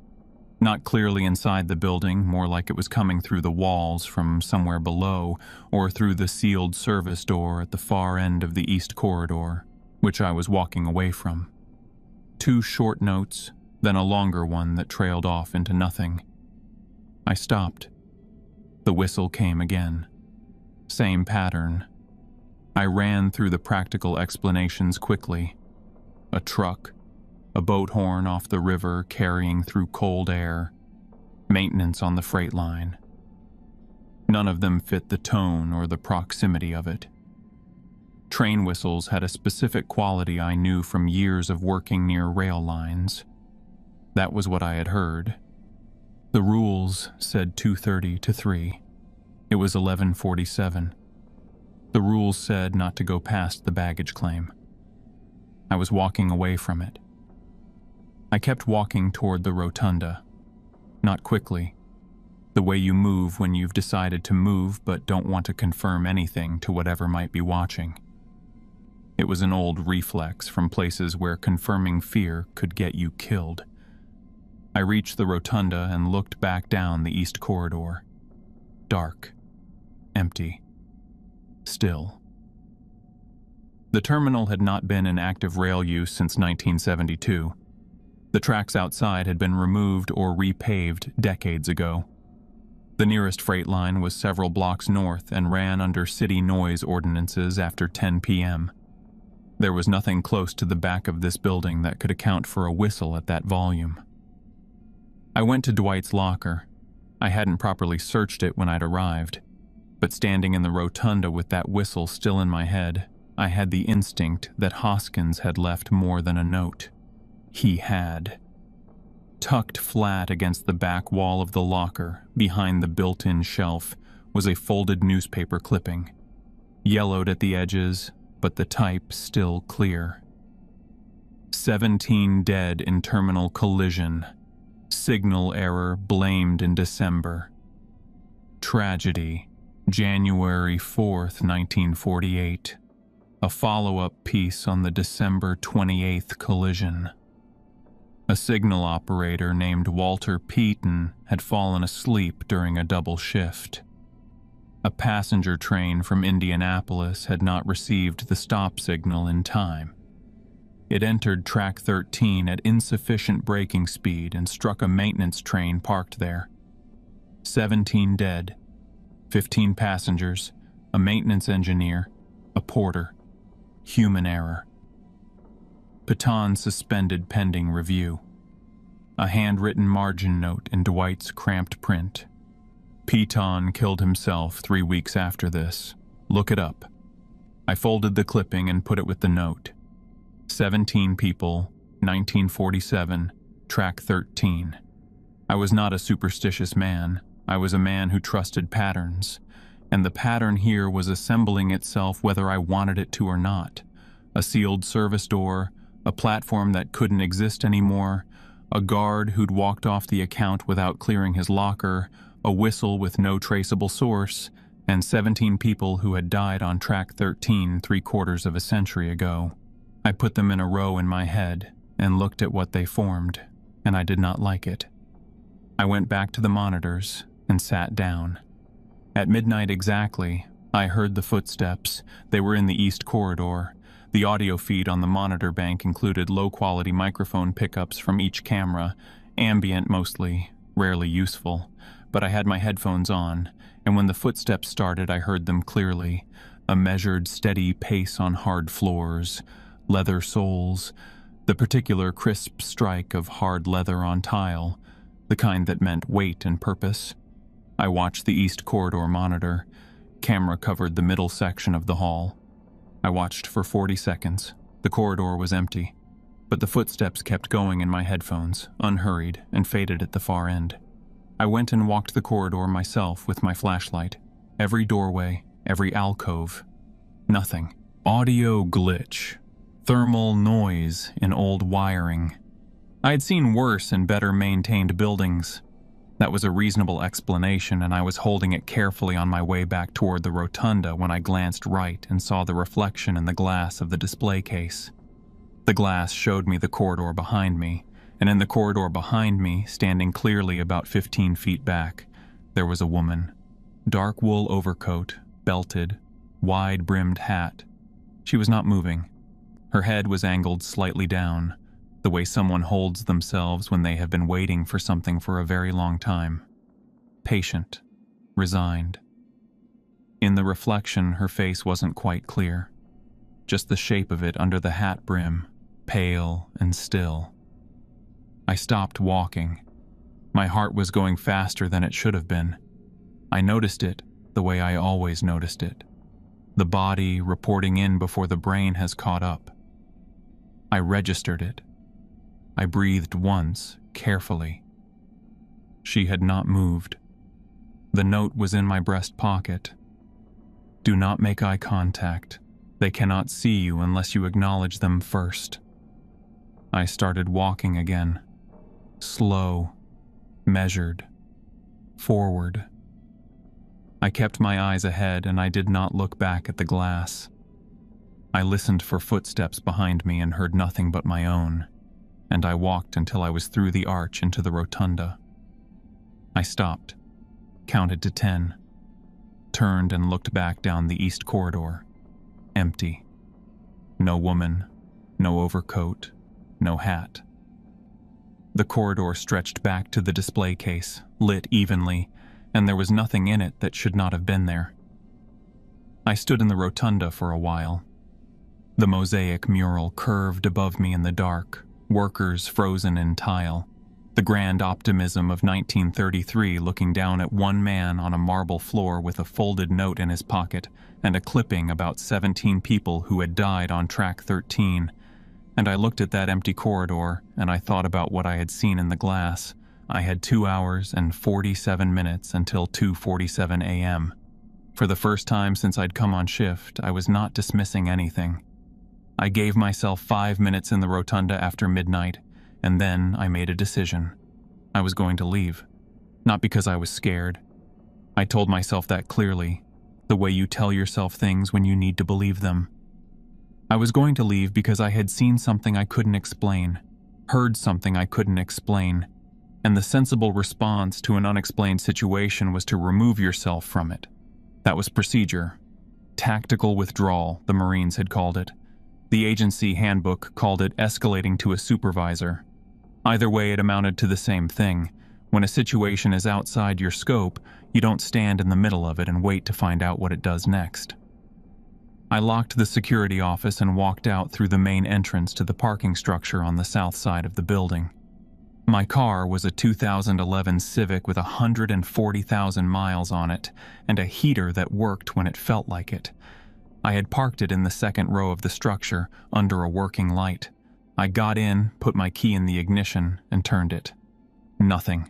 Not clearly inside the building, more like it was coming through the walls from somewhere below, or through the sealed service door at the far end of the east corridor, which I was walking away from. 2 short notes, then a longer one that trailed off into nothing. I stopped. The whistle came again. Same pattern. I ran through the practical explanations quickly. A truck, a boat horn off the river carrying through cold air, maintenance on the freight line. None of them fit the tone or the proximity of it. Train whistles had a specific quality I knew from years of working near rail lines. That was what I had heard. The rules said 2:30 to 3. It was 11:47. The rules said not to go past the baggage claim. I was walking away from it. I kept walking toward the rotunda. Not quickly. The way you move when you've decided to move but don't want to confirm anything to whatever might be watching. It was an old reflex from places where confirming fear could get you killed. I reached the rotunda and looked back down the east corridor. Dark. Empty. Still. The terminal had not been in active rail use since 1972. The tracks outside had been removed or repaved decades ago. The nearest freight line was several blocks north and ran under city noise ordinances after 10 p.m. There was nothing close to the back of this building that could account for a whistle at that volume. I went to Dwight's locker. I hadn't properly searched it when I'd arrived, but standing in the rotunda with that whistle still in my head, I had the instinct that Hoskins had left more than a note. He had. Tucked flat against the back wall of the locker, behind the built-in shelf, was a folded newspaper clipping. Yellowed at the edges, but the type still clear. 17 dead in terminal collision. Signal error blamed in December. Tragedy, January 4th, 1948. A follow-up piece on the December 28th collision. A signal operator named Walter Peaton had fallen asleep during a double shift. A passenger train from Indianapolis had not received the stop signal in time. It entered track 13 at insufficient braking speed and struck a maintenance train parked there. 17 dead, 15 passengers, a maintenance engineer, a porter. Human error. Peaton suspended pending review. A handwritten margin note in Dwight's cramped print. Peaton killed himself 3 weeks after this. Look it up. I folded the clipping and put it with the note. 17 people, 1947, track 13. I was not a superstitious man. I was a man who trusted patterns. And the pattern here was assembling itself whether I wanted it to or not. A sealed service door, a platform that couldn't exist anymore, a guard who'd walked off the account without clearing his locker, a whistle with no traceable source, and 17 people who had died on track 13 3/4 of a century ago. I put them in a row in my head and looked at what they formed, and I did not like it. I went back to the monitors and sat down. At midnight exactly, I heard the footsteps. They were in the east corridor. The audio feed on the monitor bank included low-quality microphone pickups from each camera, Ambient mostly, rarely useful, but I had my headphones on, and when the footsteps started I heard them clearly, a measured, steady pace on hard floors, leather soles, the particular crisp strike of hard leather on tile, the kind that meant weight and purpose. I watched the east corridor monitor. Camera covered the middle section of the hall. I watched for 40 seconds. The corridor was empty, but the footsteps kept going in my headphones, unhurried, and faded at the far end. I went and walked the corridor myself with my flashlight. Every doorway, every alcove. Nothing. Audio glitch. Thermal noise in old wiring. I had seen worse in better maintained buildings. That was a reasonable explanation, and I was holding it carefully on my way back toward the rotunda when I glanced right and saw the reflection in the glass of the display case. The glass showed me the corridor behind me, and in the corridor behind me, standing clearly about 15 feet back, there was a woman. Dark wool overcoat, belted, wide-brimmed hat. She was not moving. Her head was angled slightly down, the way someone holds themselves when they have been waiting for something for a very long time. Patient, resigned. In the reflection, her face wasn't quite clear. Just the shape of it under the hat brim, pale and still. I stopped walking. My heart was going faster than it should have been. I noticed it the way I always noticed it. The body reporting in before the brain has caught up. I registered it. I breathed once, carefully. She had not moved. The note was in my breast pocket. Do not make eye contact. They cannot see you unless you acknowledge them first. I started walking again. Slow, measured, forward. I kept my eyes ahead and I did not look back at the glass. I listened for footsteps behind me and heard nothing but my own, and I walked until I was through the arch into the rotunda. I stopped, counted to 10, turned and looked back down the east corridor. Empty. No woman, no overcoat, no hat. The corridor stretched back to the display case, lit evenly, and there was nothing in it that should not have been there. I stood in the rotunda for a while. The mosaic mural curved above me in the dark, workers frozen in tile. The grand optimism of 1933 looking down at one man on a marble floor with a folded note in his pocket and a clipping about 17 people who had died on track 13. And I looked at that empty corridor and I thought about what I had seen in the glass. I had 2 hours and 47 minutes until 2:47 a.m. For the first time since I'd come on shift, I was not dismissing anything. I gave myself 5 minutes in the rotunda after midnight, and then I made a decision. I was going to leave. Not because I was scared. I told myself that clearly, the way you tell yourself things when you need to believe them. I was going to leave because I had seen something I couldn't explain, heard something I couldn't explain, and the sensible response to an unexplained situation was to remove yourself from it. That was procedure. Tactical withdrawal, the Marines had called it. The agency handbook called it escalating to a supervisor. Either way, it amounted to the same thing. When a situation is outside your scope, you don't stand in the middle of it and wait to find out what it does next. I locked the security office and walked out through the main entrance to the parking structure on the south side of the building. My car was a 2011 Civic with 140,000 miles on it and a heater that worked when it felt like it. I had parked it in the second row of the structure, under a working light. I got in, put my key in the ignition, and turned it. Nothing.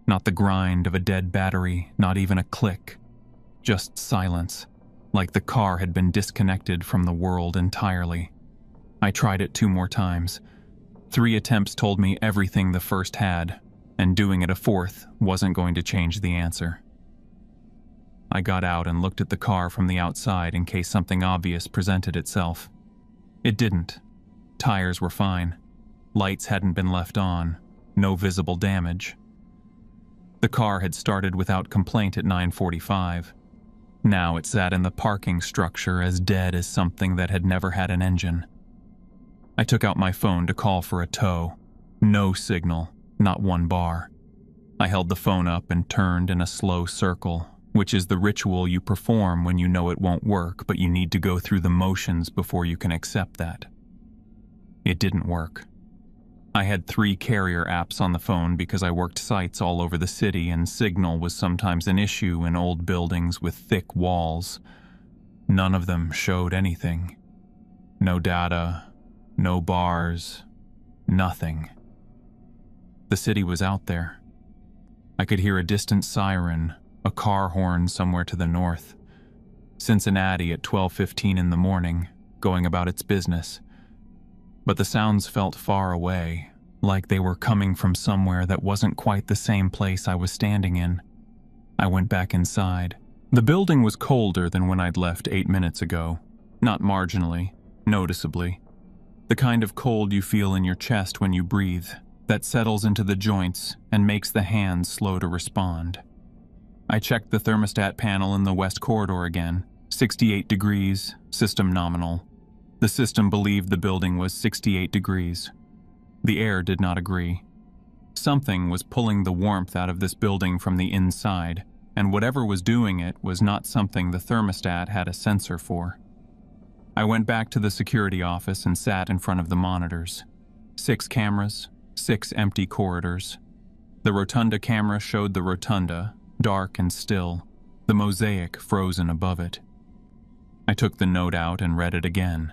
Not the grind of a dead battery, not even a click. Just silence, like the car had been disconnected from the world entirely. I tried it 2 more times. 3 attempts told me everything the first had, and doing it a 4th wasn't going to change the answer. I got out and looked at the car from the outside in case something obvious presented itself. It didn't. Tires were fine. Lights hadn't been left on. No visible damage. The car had started without complaint at 9:45. Now it sat in the parking structure as dead as something that had never had an engine. I took out my phone to call for a tow. No signal. Not one bar. I held the phone up and turned in a slow circle, which is the ritual you perform when you know it won't work, but you need to go through the motions before you can accept that. It didn't work. I had 3 carrier apps on the phone because I worked sites all over the city, and signal was sometimes an issue in old buildings with thick walls. None of them showed anything. No data, no bars, nothing. The city was out there. I could hear a distant siren, a car horn somewhere to the north. Cincinnati at 12:15 in the morning, going about its business. But the sounds felt far away, like they were coming from somewhere that wasn't quite the same place I was standing in. I went back inside. The building was colder than when I'd left 8 minutes ago. Not marginally, noticeably. The kind of cold you feel in your chest when you breathe, that settles into the joints and makes the hands slow to respond. I checked the thermostat panel in the west corridor again. 68 degrees, system nominal. The system believed the building was 68 degrees. The air did not agree. Something was pulling the warmth out of this building from the inside, and whatever was doing it was not something the thermostat had a sensor for. I went back to the security office and sat in front of the monitors. 6 cameras, 6 empty corridors. The rotunda camera showed the rotunda, dark and still, the mosaic frozen above it. I took the note out and read it again,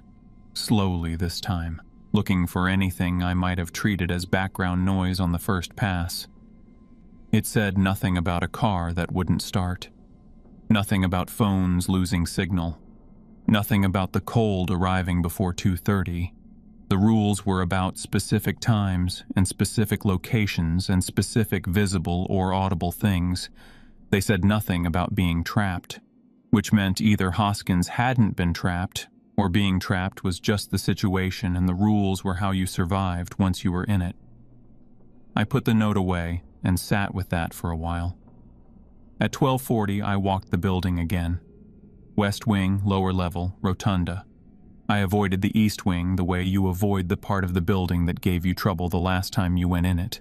slowly this time, looking for anything I might have treated as background noise on the first pass. It said nothing about a car that wouldn't start, nothing about phones losing signal, nothing about the cold arriving before 2:30. The rules were about specific times and specific locations and specific visible or audible things. They said nothing about being trapped, which meant either Hoskins hadn't been trapped, or being trapped was just the situation and the rules were how you survived once you were in it. I put the note away and sat with that for a while. At 12:40, I walked the building again. West wing, lower level, rotunda. I avoided the east wing the way you avoid the part of the building that gave you trouble the last time you went in it.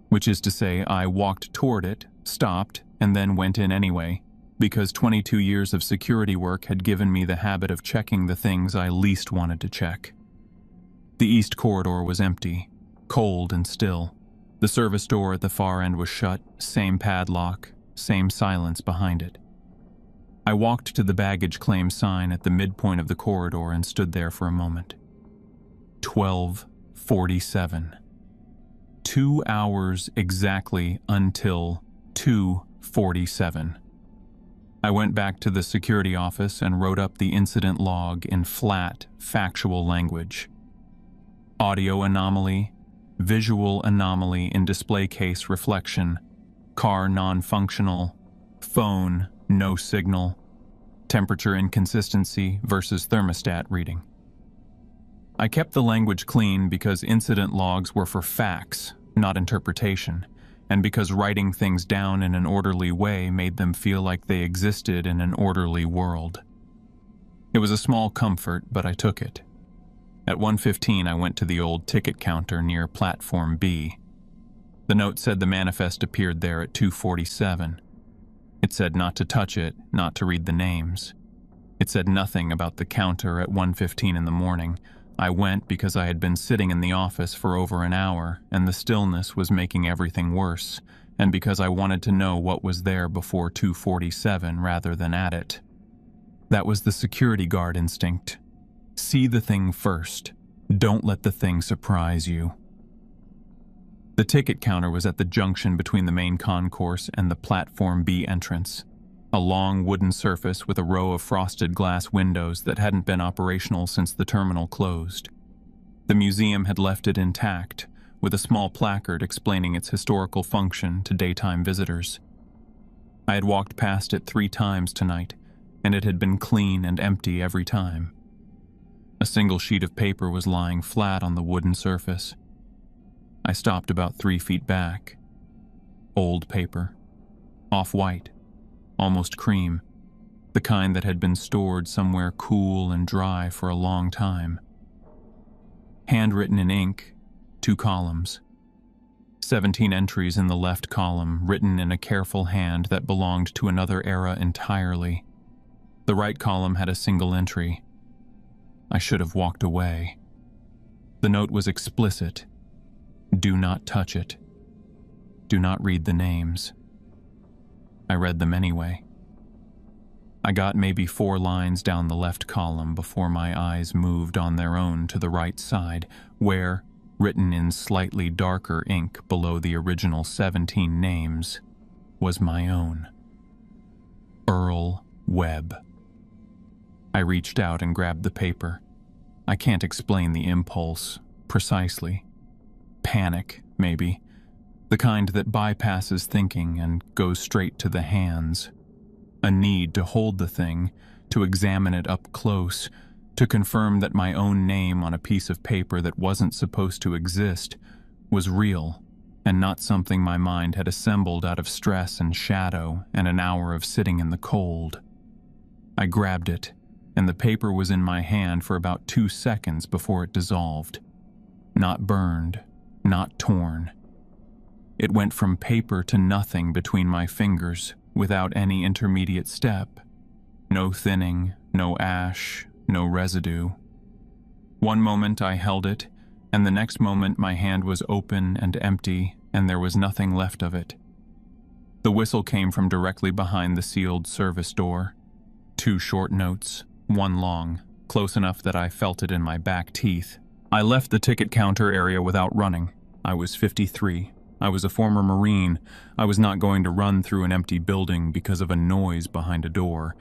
Which is to say, I walked toward it, stopped, and then went in anyway, because 22 years of security work had given me the habit of checking the things I least wanted to check. The east corridor was empty, cold and still. The service door at the far end was shut, same padlock, same silence behind it. I walked to the baggage claim sign at the midpoint of the corridor and stood there for a moment. 12:47. 2 hours exactly until 2:47. I went back to the security office and wrote up the incident log in flat, factual language. Audio anomaly, visual anomaly in display case reflection, car non-functional, phone no signal, temperature inconsistency versus thermostat reading. I kept the language clean because incident logs were for facts, not interpretation, and because writing things down in an orderly way made them feel like they existed in an orderly world. It was a small comfort, but I took it. At 1:15, I went to the old ticket counter near Platform B. The note said the manifest appeared there at 2:47. It said not to touch it, not to read the names. It said nothing about the counter at 1:15 in the morning. I went because I had been sitting in the office for over an hour, and the stillness was making everything worse, and because I wanted to know what was there before 2:47 rather than at it. That was the security guard instinct. See the thing first. Don't let the thing surprise you. The ticket counter was at the junction between the main concourse and the Platform B entrance. A long wooden surface with a row of frosted glass windows that hadn't been operational since the terminal closed. The museum had left it intact, with a small placard explaining its historical function to daytime visitors. I had walked past it 3 times tonight, and it had been clean and empty every time. A single sheet of paper was lying flat on the wooden surface. I stopped about 3 feet back. Old paper. Off-white. Almost cream. The kind that had been stored somewhere cool and dry for a long time. Handwritten in ink, 2 columns. 17 entries in the left column, written in a careful hand that belonged to another era entirely. The right column had a single entry. I should have walked away. The note was explicit. Do not touch it. Do not read the names. I read them anyway. I got maybe 4 lines down the left column before my eyes moved on their own to the right side, where, written in slightly darker ink below the original 17 names, was my own. Earl Webb. I reached out and grabbed the paper. I can't explain the impulse, precisely. Panic, maybe. The kind that bypasses thinking and goes straight to the hands. A need to hold the thing, to examine it up close, to confirm that my own name on a piece of paper that wasn't supposed to exist was real and not something my mind had assembled out of stress and shadow and an hour of sitting in the cold. I grabbed it, and the paper was in my hand for about 2 seconds before it dissolved. Not burned, not torn. It went from paper to nothing between my fingers without any intermediate step. No thinning, no ash, no residue. One moment I held it, and the next moment my hand was open and empty, and there was nothing left of it. The whistle came from directly behind the sealed service door. 2 short notes, 1 long, close enough that I felt it in my back teeth. I left the ticket counter area without running. I was 53. I was a former Marine. I was not going to run through an empty building because of a noise behind a door.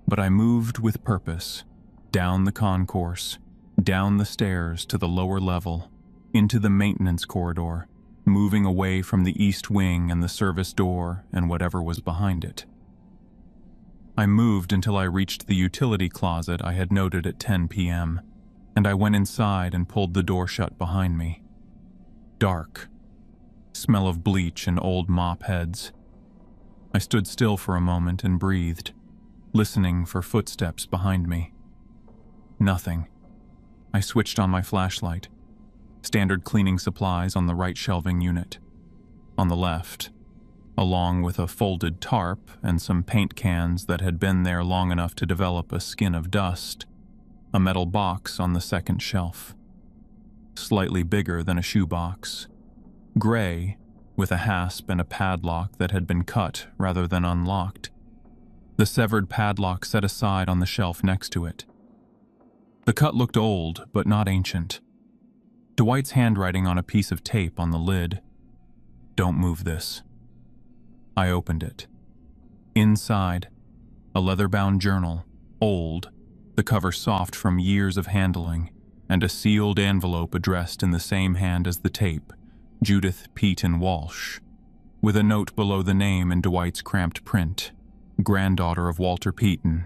But I moved with purpose, down the concourse, down the stairs to the lower level, into the maintenance corridor, moving away from the east wing and the service door and whatever was behind it. I moved until I reached the utility closet I had noted at 10 p.m., and I went inside and pulled the door shut behind me. Dark. Smell of bleach and old mop heads. I stood still for a moment and breathed, listening for footsteps behind me. Nothing. I switched on my flashlight. Standard cleaning supplies on the right shelving unit. On the left, along with a folded tarp and some paint cans that had been there long enough to develop a skin of dust, a metal box on the second shelf. Slightly bigger than a shoebox. Gray, with a hasp and a padlock that had been cut rather than unlocked. The severed padlock set aside on the shelf next to it. The cut looked old, but not ancient. Dwight's handwriting on a piece of tape on the lid. Don't move this. I opened it. Inside, a leather-bound journal, old, the cover soft from years of handling, and a sealed envelope addressed in the same hand as the tape, Judith Peyton Walsh, with a note below the name in Dwight's cramped print, granddaughter of Walter Peyton,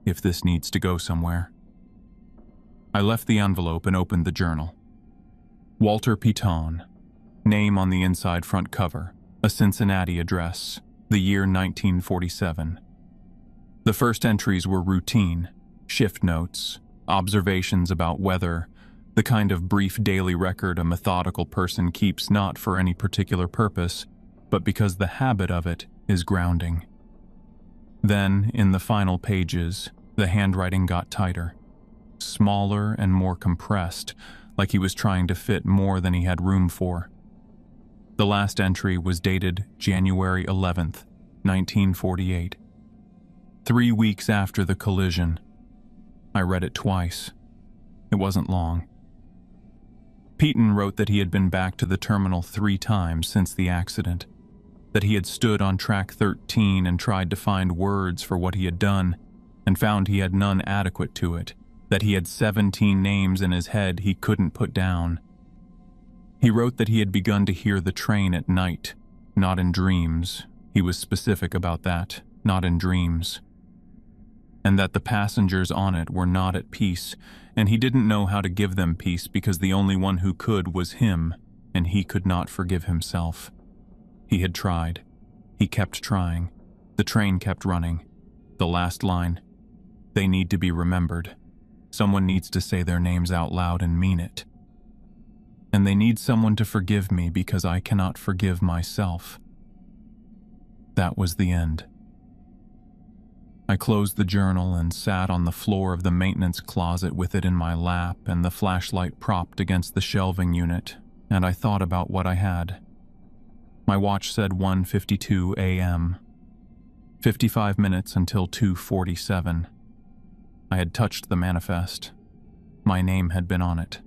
if this needs to go somewhere. I left the envelope and opened the journal. Walter Peyton, name on the inside front cover, a Cincinnati address, the year 1947. The first entries were routine, shift notes, observations about weather, the kind of brief daily record a methodical person keeps not for any particular purpose, but because the habit of it is grounding. Then, in the final pages, the handwriting got tighter, smaller and more compressed, like he was trying to fit more than he had room for. The last entry was dated January 11th, 1948. 3 weeks after the collision. I read it twice. It wasn't long. Peyton wrote that he had been back to the terminal 3 times since the accident, that he had stood on track 13 and tried to find words for what he had done, and found he had none adequate to it, that he had 17 names in his head he couldn't put down. He wrote that he had begun to hear the train at night, not in dreams. He was specific about that, not in dreams. And that the passengers on it were not at peace, and he didn't know how to give them peace because the only one who could was him, and he could not forgive himself. He had tried. He kept trying. The train kept running. The last line. They need to be remembered. Someone needs to say their names out loud and mean it. and they need someone to forgive me because I cannot forgive myself. That was the end. I closed the journal and sat on the floor of the maintenance closet with it in my lap and the flashlight propped against the shelving unit, and I thought about what I had. My watch said 1:52 a.m. 55 minutes until 2:47. I had touched the manifest. My name had been on it.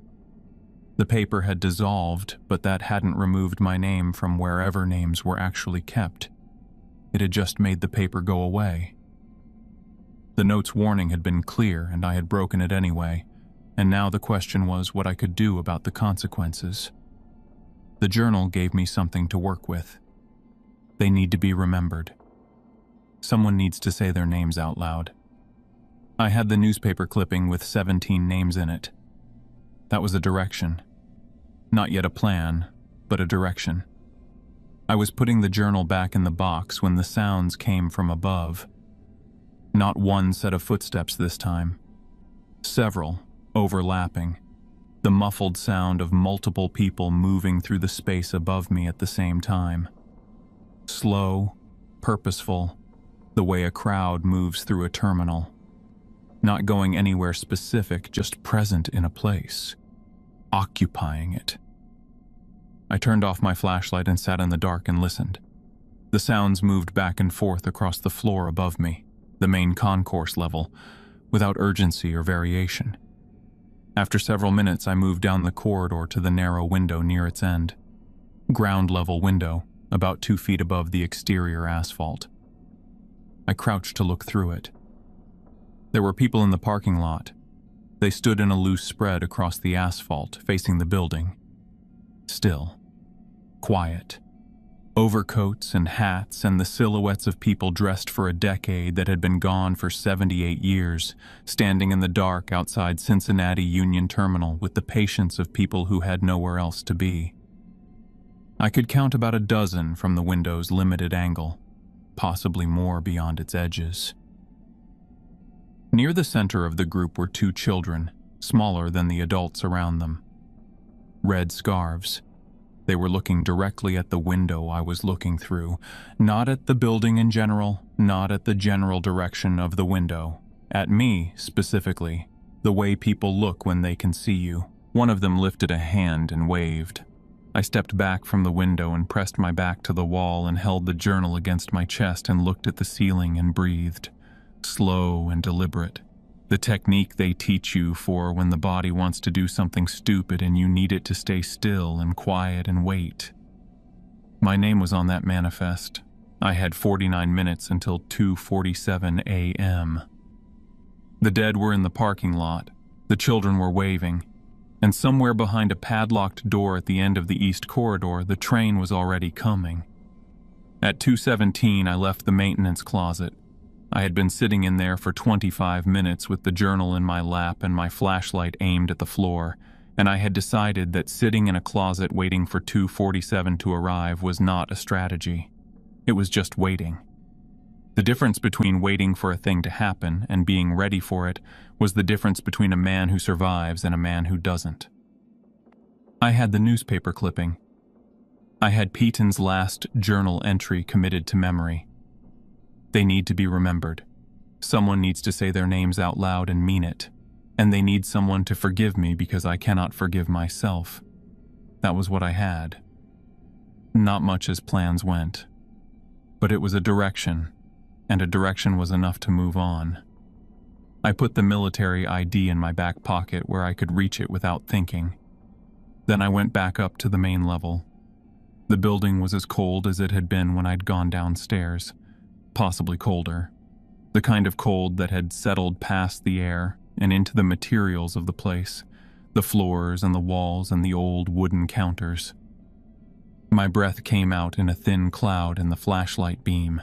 The paper had dissolved, but that hadn't removed my name from wherever names were actually kept. It had just made the paper go away. The note's warning had been clear, and I had broken it anyway, and now the question was what I could do about the consequences. The journal gave me something to work with. They need to be remembered. Someone needs to say their names out loud. I had the newspaper clipping with 17 names in it. That was a direction. Not yet a plan, but a direction. I was putting the journal back in the box when the sounds came from above. Not one set of footsteps this time. Several, overlapping. The muffled sound of multiple people moving through the space above me at the same time. Slow, purposeful, the way a crowd moves through a terminal. Not going anywhere specific, just present in a place. Occupying it. I turned off my flashlight and sat in the dark and listened. The sounds moved back and forth across the floor above me, the main concourse level, without urgency or variation. After several minutes, I moved down the corridor to the narrow window near its end. Ground-level window, about 2 feet above the exterior asphalt. I crouched to look through it. There were people in the parking lot. They stood in a loose spread across the asphalt, facing the building. Still. Quiet. Overcoats and hats and the silhouettes of people dressed for a decade that had been gone for 78 years, standing in the dark outside Cincinnati Union Terminal with the patience of people who had nowhere else to be. I could count about a dozen from the window's limited angle, possibly more beyond its edges. Near the center of the group were 2 children, smaller than the adults around them. Red scarves. They were looking directly at the window I was looking through, not at the building in general, not at the general direction of the window. At me, specifically, the way people look when they can see you. One of them lifted a hand and waved. I stepped back from the window and pressed my back to the wall and held the journal against my chest and looked at the ceiling and breathed. Slow and deliberate. The technique they teach you for when the body wants to do something stupid and you need it to stay still and quiet and wait. My name was on that manifest. I had 49 minutes until 2:47 a.m. The dead were in the parking lot. The children were waving. And somewhere behind a padlocked door at the end of the east corridor, the train was already coming. At 2:17, I left the maintenance closet. I had been sitting in there for 25 minutes with the journal in my lap and my flashlight aimed at the floor, and I had decided that sitting in a closet waiting for 2:47 to arrive was not a strategy. It was just waiting. The difference between waiting for a thing to happen and being ready for it was the difference between a man who survives and a man who doesn't. I had the newspaper clipping. I had Peaton's last journal entry committed to memory. They need to be remembered. Someone needs to say their names out loud and mean it. And they need someone to forgive me because I cannot forgive myself. That was what I had. Not much as plans went. But it was a direction, and a direction was enough to move on. I put the military ID in my back pocket where I could reach it without thinking. Then I went back up to the main level. The building was as cold as it had been when I'd gone downstairs. Possibly colder. The kind of cold that had settled past the air and into the materials of the place, the floors and the walls and the old wooden counters. My breath came out in a thin cloud in the flashlight beam.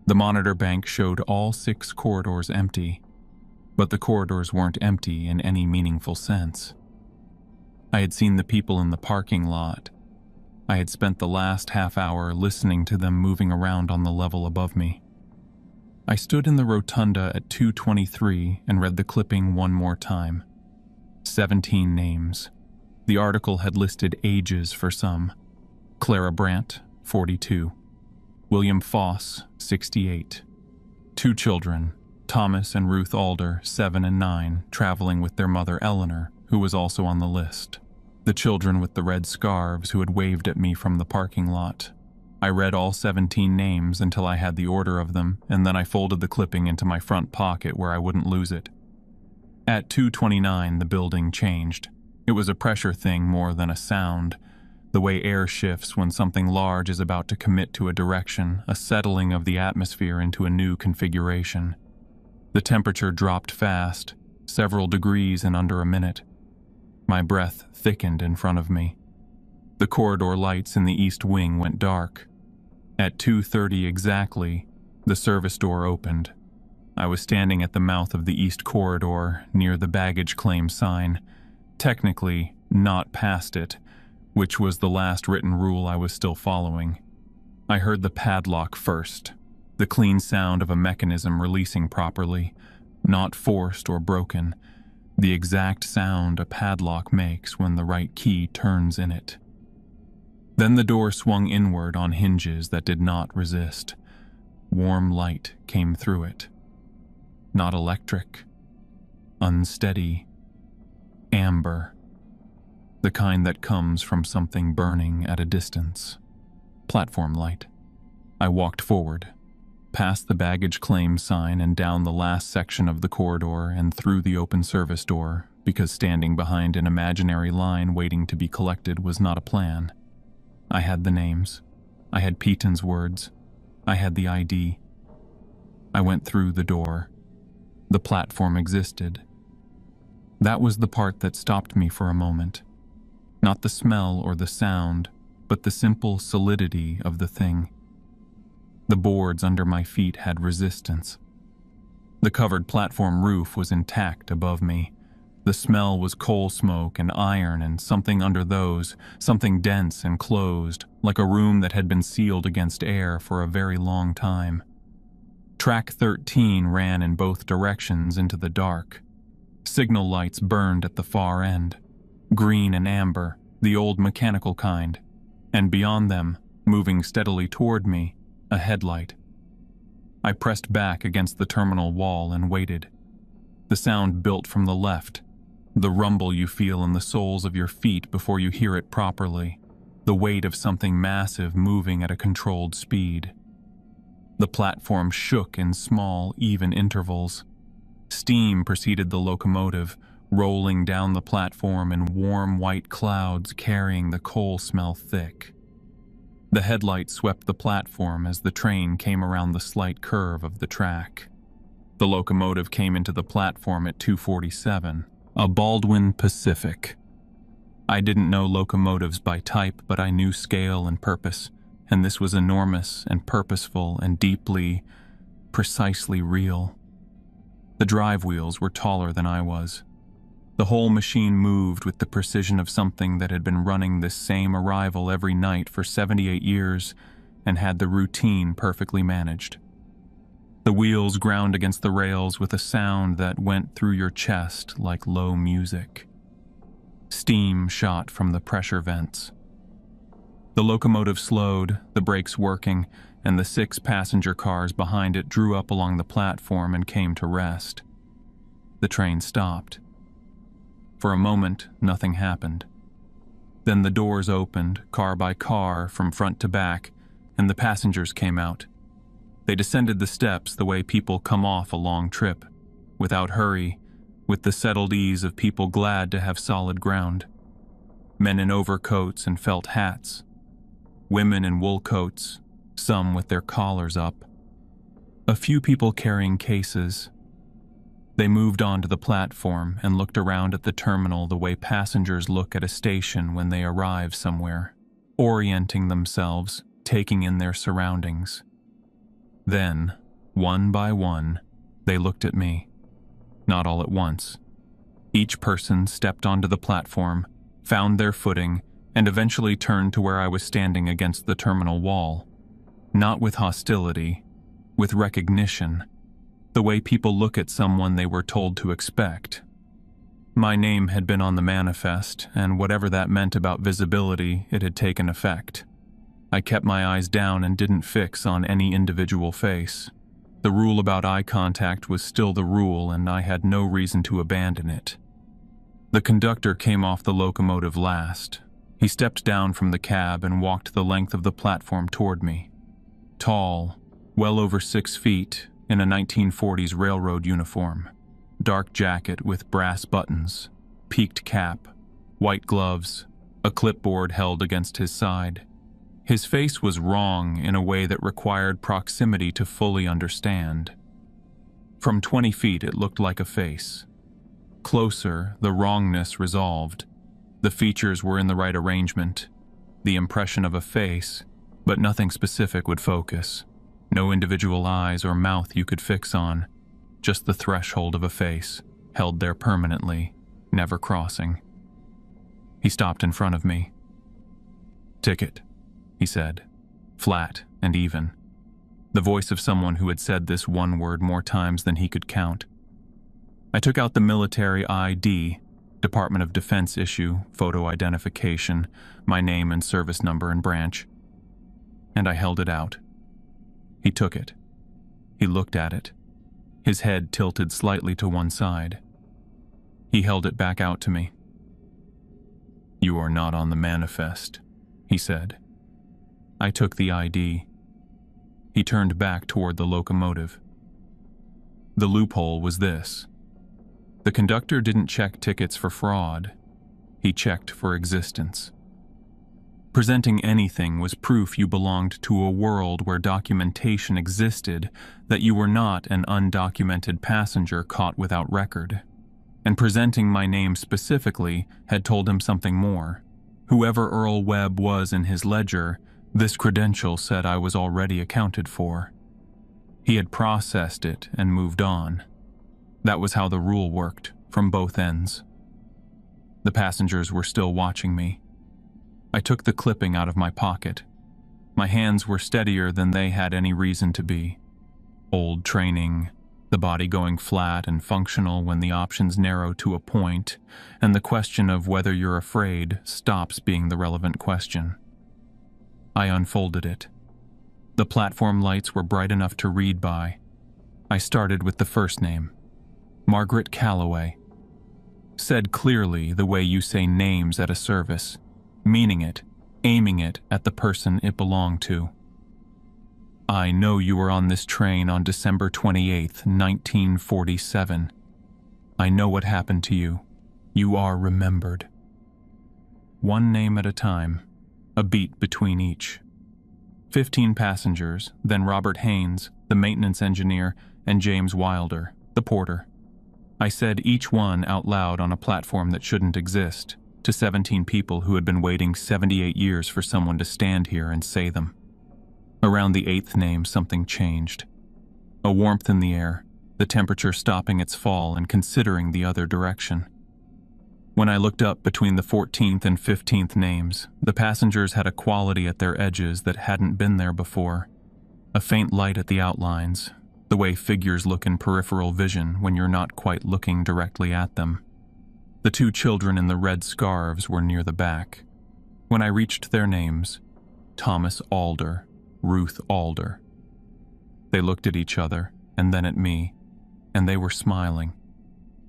The monitor bank showed all 6 corridors empty, but the corridors weren't empty in any meaningful sense. I had seen the people in the parking lot. I had spent the last half hour listening to them moving around on the level above me. I stood in the rotunda at 2:23 and read the clipping one more time. 17 names. The article had listed ages for some. Clara Brandt, 42. William Foss, 68. 2 children, Thomas and Ruth Alder, 7 and 9, traveling with their mother Eleanor, who was also on the list. The children with the red scarves who had waved at me from the parking lot. I read all 17 names until I had the order of them, and then I folded the clipping into my front pocket where I wouldn't lose it. At 2:29, the building changed. It was a pressure thing more than a sound. The way air shifts when something large is about to commit to a direction, a settling of the atmosphere into a new configuration. The temperature dropped fast, several degrees in under a minute. My breath thickened in front of me. The corridor lights in the east wing went dark. At 2:30 exactly, the service door opened. I was standing at the mouth of the east corridor, near the baggage claim sign. Technically, not past it, which was the last written rule I was still following. I heard the padlock first, the clean sound of a mechanism releasing properly, not forced or broken, the exact sound a padlock makes when the right key turns in it. Then the door swung inward on hinges that did not resist. Warm light came through it. Not electric, unsteady, amber, the kind that comes from something burning at a distance. Platform light. I walked forward, past the baggage claim sign and down the last section of the corridor and through the open service door, because standing behind an imaginary line waiting to be collected was not a plan. I had the names. I had Peaton's words. I had the ID. I went through the door. The platform existed. That was the part that stopped me for a moment. Not the smell or the sound, but the simple solidity of the thing. The boards under my feet had resistance. The covered platform roof was intact above me. The smell was coal smoke and iron and something under those, something dense and closed, like a room that had been sealed against air for a very long time. Track 13 ran in both directions into the dark. Signal lights burned at the far end, green and amber, the old mechanical kind, and beyond them, moving steadily toward me, a headlight. I pressed back against the terminal wall and waited. The sound built from the left, the rumble you feel in the soles of your feet before you hear it properly, the weight of something massive moving at a controlled speed. The platform shook in small, even intervals. Steam preceded the locomotive, rolling down the platform in warm white clouds carrying the coal smell thick. The headlight swept the platform as the train came around the slight curve of the track. The locomotive came into the platform at 2:47, a Baldwin Pacific. I didn't know locomotives by type, but I knew scale and purpose, and this was enormous and purposeful and deeply, precisely real. The drive wheels were taller than I was. The whole machine moved with the precision of something that had been running this same arrival every night for 78 years and had the routine perfectly managed. The wheels ground against the rails with a sound that went through your chest like low music. Steam shot from the pressure vents. The locomotive slowed, the brakes working, and the 6 passenger cars behind it drew up along the platform and came to rest. The train stopped. For a moment, nothing happened. Then the doors opened, car by car, from front to back, and the passengers came out. They descended the steps the way people come off a long trip, without hurry, with the settled ease of people glad to have solid ground. Men in overcoats and felt hats. Women in wool coats, some with their collars up. A few people carrying cases. They moved onto the platform and looked around at the terminal the way passengers look at a station when they arrive somewhere, orienting themselves, taking in their surroundings. Then, one by one, they looked at me. Not all at once. Each person stepped onto the platform, found their footing, and eventually turned to where I was standing against the terminal wall. Not with hostility, with recognition, the way people look at someone they were told to expect. My name had been on the manifest, and whatever that meant about visibility, it had taken effect. I kept my eyes down and didn't fix on any individual face. The rule about eye contact was still the rule, and I had no reason to abandon it. The conductor came off the locomotive last. He stepped down from the cab and walked the length of the platform toward me. Tall, well over 6 feet, in a 1940s railroad uniform. Dark jacket with brass buttons, peaked cap, white gloves, a clipboard held against his side. His face was wrong in a way that required proximity to fully understand. From 20 feet, it looked like a face. Closer, the wrongness resolved. The features were in the right arrangement, the impression of a face, but nothing specific would focus. No individual eyes or mouth you could fix on, just the threshold of a face, held there permanently, never crossing. He stopped in front of me. "Ticket," he said, flat and even. The voice of someone who had said this one word more times than he could count. I took out the military ID, Department of Defense issue, photo identification, my name and service number and branch, and I held it out. He took it. He looked at it, his head tilted slightly to one side. He held it back out to me. "You are not on the manifest," he said. I took the ID. He turned back toward the locomotive. The loophole was this. The conductor didn't check tickets for fraud. He checked for existence. Presenting anything was proof you belonged to a world where documentation existed, that you were not an undocumented passenger caught without record. And presenting my name specifically had told him something more. Whoever Earl Webb was in his ledger, this credential said I was already accounted for. He had processed it and moved on. That was how the rule worked, from both ends. The passengers were still watching me. I took the clipping out of my pocket. My hands were steadier than they had any reason to be. Old training, the body going flat and functional when the options narrow to a point, and the question of whether you're afraid stops being the relevant question. I unfolded it. The platform lights were bright enough to read by. I started with the first name, Margaret Calloway. Said clearly the way you say names at a service, meaning it, aiming it at the person it belonged to. "I know you were on this train on December 28th, 1947. I know what happened to you. You are remembered." One name at a time, a beat between each. 15 passengers, then Robert Haynes, the maintenance engineer, and James Wilder, the porter. I said each one out loud on a platform that shouldn't exist, to 17 people who had been waiting 78 years for someone to stand here and say them. Around the 8th name, something changed. A warmth in the air, the temperature stopping its fall and considering the other direction. When I looked up between the 14th and 15th names, the passengers had a quality at their edges that hadn't been there before. A faint light at the outlines, the way figures look in peripheral vision when you're not quite looking directly at them. The 2 children in the red scarves were near the back. When I reached their names, Thomas Alder, Ruth Alder. They looked at each other, and then at me, and they were smiling.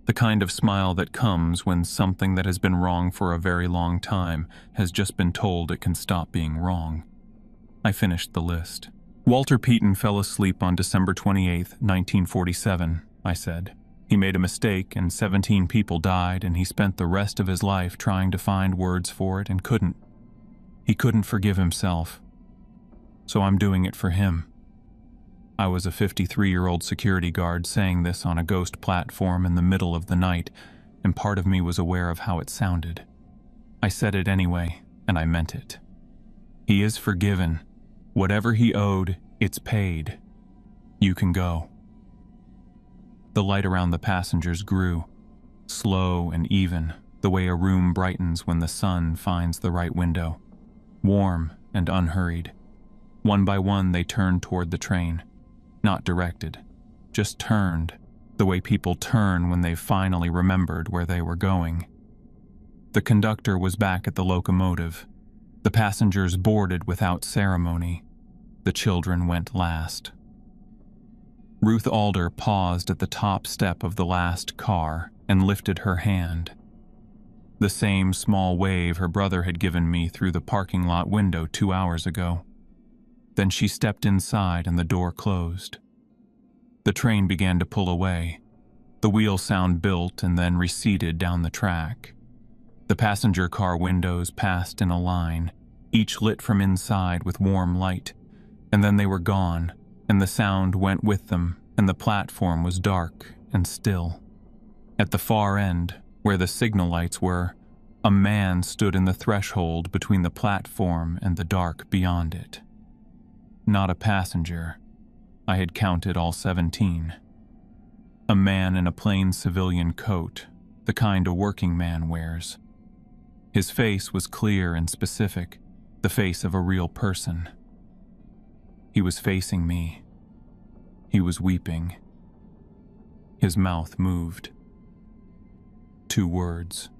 The kind of smile that comes when something that has been wrong for a very long time has just been told it can stop being wrong. I finished the list. "Walter Peaton fell asleep on December 28th, 1947, I said. He made a mistake and 17 people died, and he spent the rest of his life trying to find words for it and couldn't. He couldn't forgive himself. So I'm doing it for him." I was a 53-year-old security guard saying this on a ghost platform in the middle of the night, and part of me was aware of how it sounded. I said it anyway, and I meant it. He is forgiven. Whatever he owed, it's paid. You can go. The light around the passengers grew, slow and even, the way a room brightens when the sun finds the right window. Warm and unhurried. One by one they turned toward the train. Not directed, just turned, the way people turn when they've finally remembered where they were going. The conductor was back at the locomotive. The passengers boarded without ceremony. The children went last. Ruth Alder paused at the top step of the last car and lifted her hand. The same small wave her brother had given me through the parking lot window 2 hours ago. Then she stepped inside and the door closed. The train began to pull away. The wheel sound built and then receded down the track. The passenger car windows passed in a line, each lit from inside with warm light, and then they were gone, and the sound went with them, and the platform was dark and still. At the far end, where the signal lights were, a man stood in the threshold between the platform and the dark beyond it. Not a passenger. I had counted all 17. A man in a plain civilian coat, the kind a working man wears. His face was clear and specific, the face of a real person. He was facing me. He was weeping. His mouth moved. 2 words.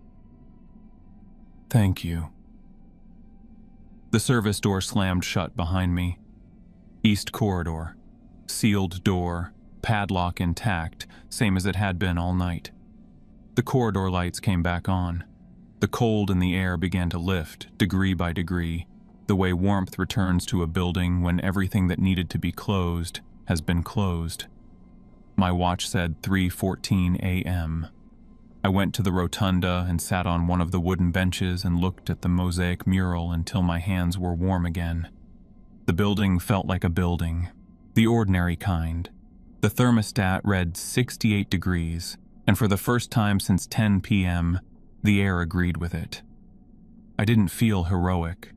Thank you. The service door slammed shut behind me. East corridor. Sealed door, padlock intact, same as it had been all night. The corridor lights came back on. The cold in the air began to lift, degree by degree, the way warmth returns to a building when everything that needed to be closed has been closed. My watch said 3:14 a.m. I went to the rotunda and sat on one of the wooden benches and looked at the mosaic mural until my hands were warm again. The building felt like a building, the ordinary kind. The thermostat read 68 degrees, and for the first time since 10 p.m., the air agreed with it. I didn't feel heroic.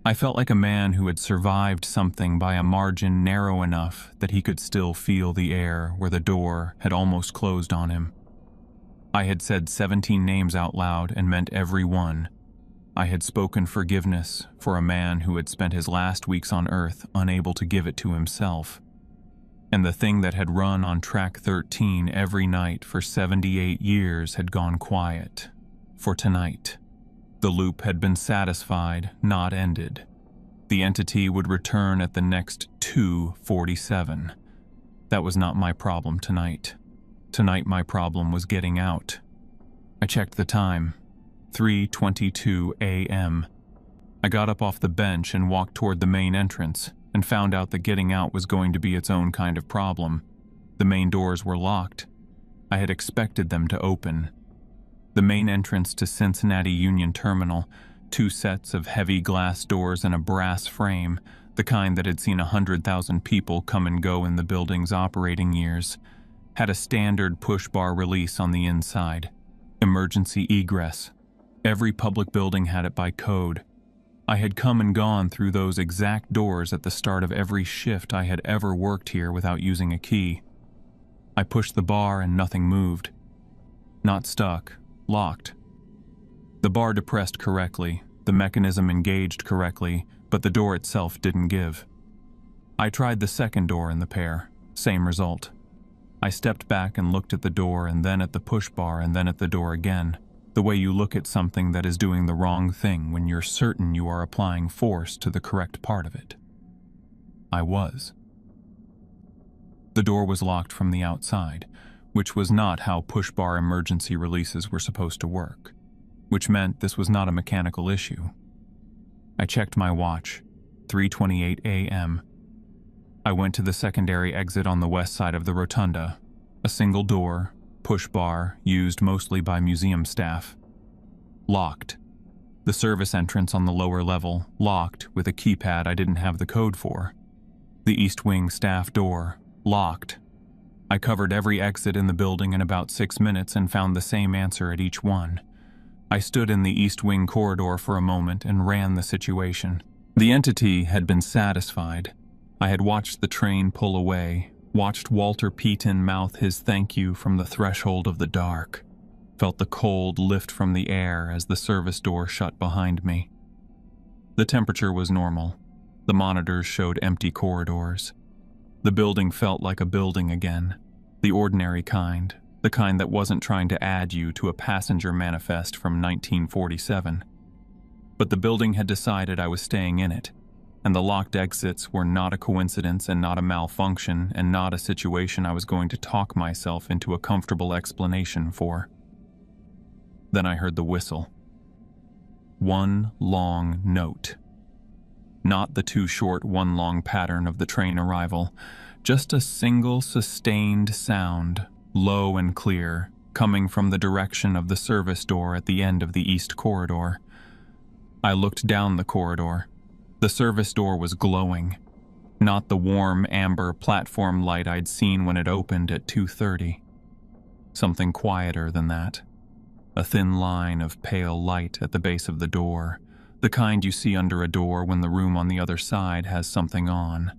I felt like a man who had survived something by a margin narrow enough that he could still feel the air where the door had almost closed on him. I had said 17 names out loud and meant every one. I had spoken forgiveness for a man who had spent his last weeks on Earth unable to give it to himself. And the thing that had run on track 13 every night for 78 years had gone quiet. For tonight, the loop had been satisfied, not ended. The entity would return at the next 2:47. That was not my problem tonight. Tonight my problem was getting out. I checked the time. 3:22 a.m. I got up off the bench and walked toward the main entrance and found out that getting out was going to be its own kind of problem. The main doors were locked. I had expected them to open. The main entrance to Cincinnati Union Terminal, 2 sets of heavy glass doors and a brass frame, the kind that had seen 100,000 people come and go in the building's operating years, had a standard push-bar release on the inside. Emergency egress. Every public building had it by code. I had come and gone through those exact doors at the start of every shift I had ever worked here without using a key. I pushed the bar and nothing moved. Not stuck, locked. The bar depressed correctly, the mechanism engaged correctly, but the door itself didn't give. I tried the second door in the pair, same result. I stepped back and looked at the door and then at the push bar and then at the door again, the way you look at something that is doing the wrong thing when you're certain you are applying force to the correct part of it. I was. The door was locked from the outside, which was not how push-bar emergency releases were supposed to work, which meant this was not a mechanical issue. I checked my watch, 3:28 a.m. I went to the secondary exit on the west side of the rotunda, a single door, push-bar, used mostly by museum staff. Locked. The service entrance on the lower level, locked with a keypad I didn't have the code for. The East Wing staff door, locked. I covered every exit in the building in about 6 minutes and found the same answer at each one. I stood in the East Wing corridor for a moment and ran the situation. The entity had been satisfied. I had watched the train pull away, watched Walter Peaton mouth his thank you from the threshold of the dark, felt the cold lift from the air as the service door shut behind me. The temperature was normal. The monitors showed empty corridors. The building felt like a building again. The ordinary kind, the kind that wasn't trying to add you to a passenger manifest from 1947. But the building had decided I was staying in it, and the locked exits were not a coincidence and not a malfunction and not a situation I was going to talk myself into a comfortable explanation for. Then I heard the whistle. One long note. Not the too short one long pattern of the train arrival, just a single sustained sound, low and clear, coming from the direction of the service door at the end of the east corridor. I looked down the corridor. The service door was glowing, not the warm amber platform light I'd seen when it opened at 2:30. Something quieter than that. A thin line of pale light at the base of the door, the kind you see under a door when the room on the other side has something on.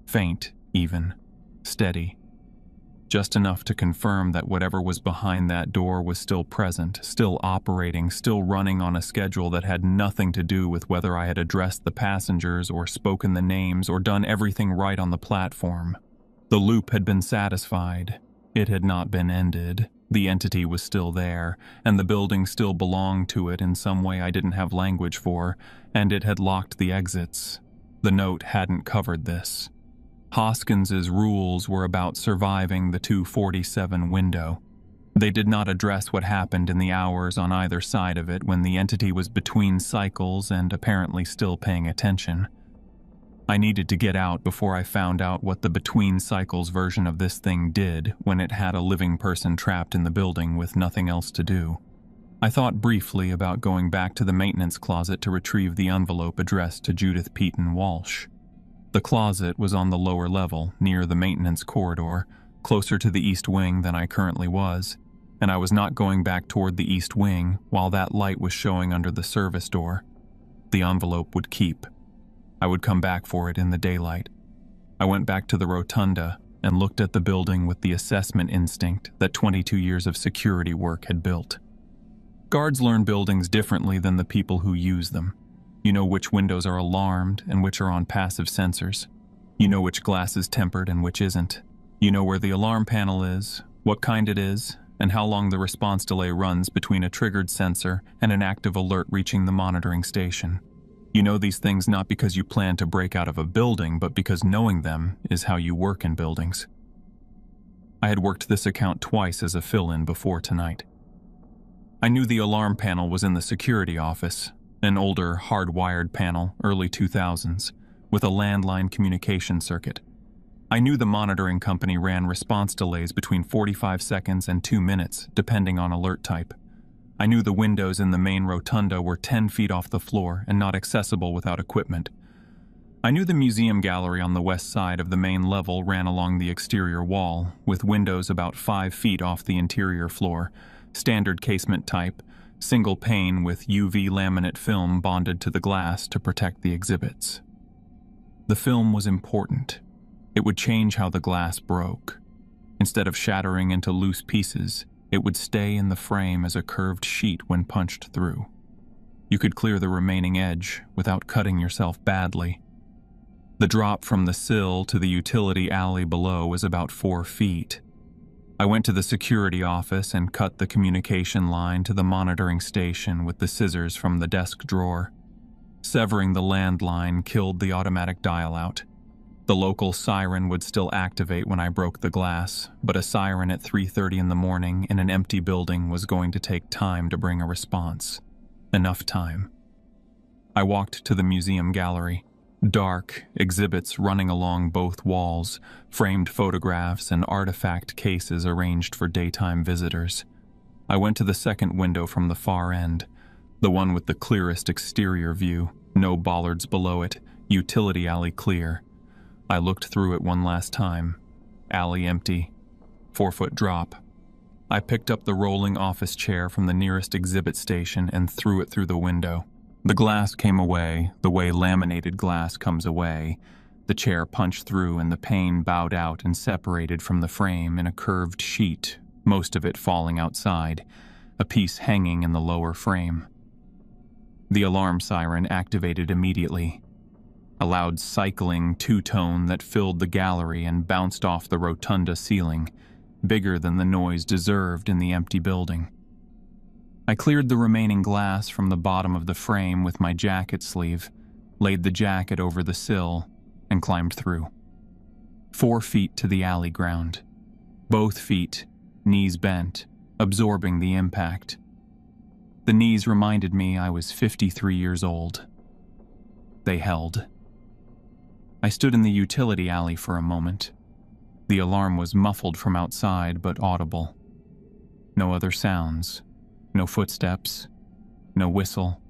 Faint, even. Steady. Just enough to confirm that whatever was behind that door was still present, still operating, still running on a schedule that had nothing to do with whether I had addressed the passengers or spoken the names or done everything right on the platform. The loop had been satisfied. It had not been ended. The entity was still there, and the building still belonged to it in some way I didn't have language for, and it had locked the exits. The note hadn't covered this. Hoskins's rules were about surviving the 2:47 window. They did not address what happened in the hours on either side of it when the entity was between cycles and apparently still paying attention. I needed to get out before I found out what the between cycles version of this thing did when it had a living person trapped in the building with nothing else to do. I thought briefly about going back to the maintenance closet to retrieve the envelope addressed to Judith Peyton Walsh. The closet was on the lower level, near the maintenance corridor, closer to the east wing than I currently was, and I was not going back toward the east wing while that light was showing under the service door. The envelope would keep. I would come back for it in the daylight. I went back to the rotunda and looked at the building with the assessment instinct that 22 years of security work had built. Guards learn buildings differently than the people who use them. You know which windows are alarmed and which are on passive sensors. You know which glass is tempered and which isn't. You know where the alarm panel is, what kind it is, and how long the response delay runs between a triggered sensor and an active alert reaching the monitoring station. You know these things not because you plan to break out of a building, but because knowing them is how you work in buildings. I had worked this account twice as a fill-in before tonight. I knew the alarm panel was in the security office, an older, hardwired panel, early 2000s, with a landline communication circuit. I knew the monitoring company ran response delays between 45 seconds and 2 minutes, depending on alert type. I knew the windows in the main rotunda were 10 feet off the floor and not accessible without equipment. I knew the museum gallery on the west side of the main level ran along the exterior wall, with windows about 5 feet off the interior floor, standard casement type, single pane with UV laminate film bonded to the glass to protect the exhibits. The film was important. It would change how the glass broke. Instead of shattering into loose pieces, it would stay in the frame as a curved sheet when punched through. You could clear the remaining edge without cutting yourself badly. The drop from the sill to the utility alley below was about 4 feet. I went to the security office and cut the communication line to the monitoring station with the scissors from the desk drawer. Severing the landline killed the automatic dial-out. The local siren would still activate when I broke the glass, but a siren at 3:30 in the morning in an empty building was going to take time to bring a response. Enough time. I walked to the museum gallery. Dark, exhibits running along both walls, framed photographs and artifact cases arranged for daytime visitors. I went to the second window from the far end, the one with the clearest exterior view, no bollards below it, utility alley clear. I looked through it one last time. Alley empty. 4-foot drop. I picked up the rolling office chair from the nearest exhibit station and threw it through the window. The glass came away, the way laminated glass comes away. The chair punched through and the pane bowed out and separated from the frame in a curved sheet, most of it falling outside, a piece hanging in the lower frame. The alarm siren activated immediately. A loud cycling two-tone that filled the gallery and bounced off the rotunda ceiling, bigger than the noise deserved in the empty building. I cleared the remaining glass from the bottom of the frame with my jacket sleeve, laid the jacket over the sill, and climbed through. 4 feet to the alley ground. Both feet, knees bent, absorbing the impact. The knees reminded me I was 53 years old. They held. I stood in the utility alley for a moment. The alarm was muffled from outside but audible. No other sounds, no footsteps, no whistle.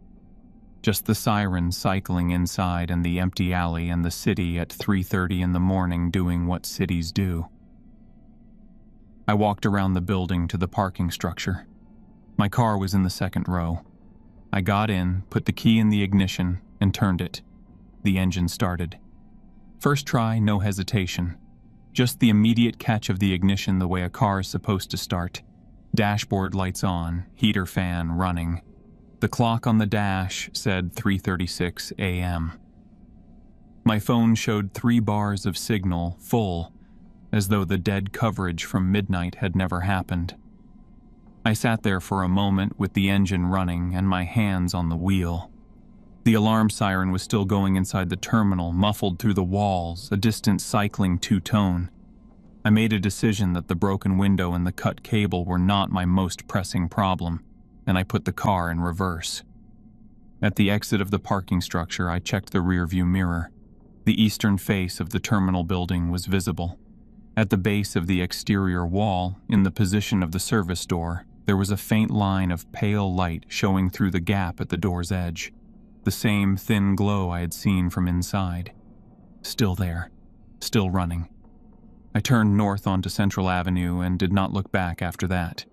Just the siren cycling inside and the empty alley and the city at 3:30 in the morning doing what cities do. I walked around the building to the parking structure. My car was in the second row. I got in, put the key in the ignition, and turned it. The engine started. First try, no hesitation. Just the immediate catch of the ignition the way a car is supposed to start. Dashboard lights on, heater fan running. The clock on the dash said 3:36 a.m. My phone showed 3 bars of signal, full, as though the dead coverage from midnight had never happened. I sat there for a moment with the engine running and my hands on the wheel. The alarm siren was still going inside the terminal, muffled through the walls, a distant cycling two-tone. I made a decision that the broken window and the cut cable were not my most pressing problem, and I put the car in reverse. At the exit of the parking structure, I checked the rearview mirror. The eastern face of the terminal building was visible. At the base of the exterior wall, in the position of the service door, there was a faint line of pale light showing through the gap at the door's edge. The same thin glow I had seen from inside. Still there, still running. I turned north onto Central Avenue and did not look back after that.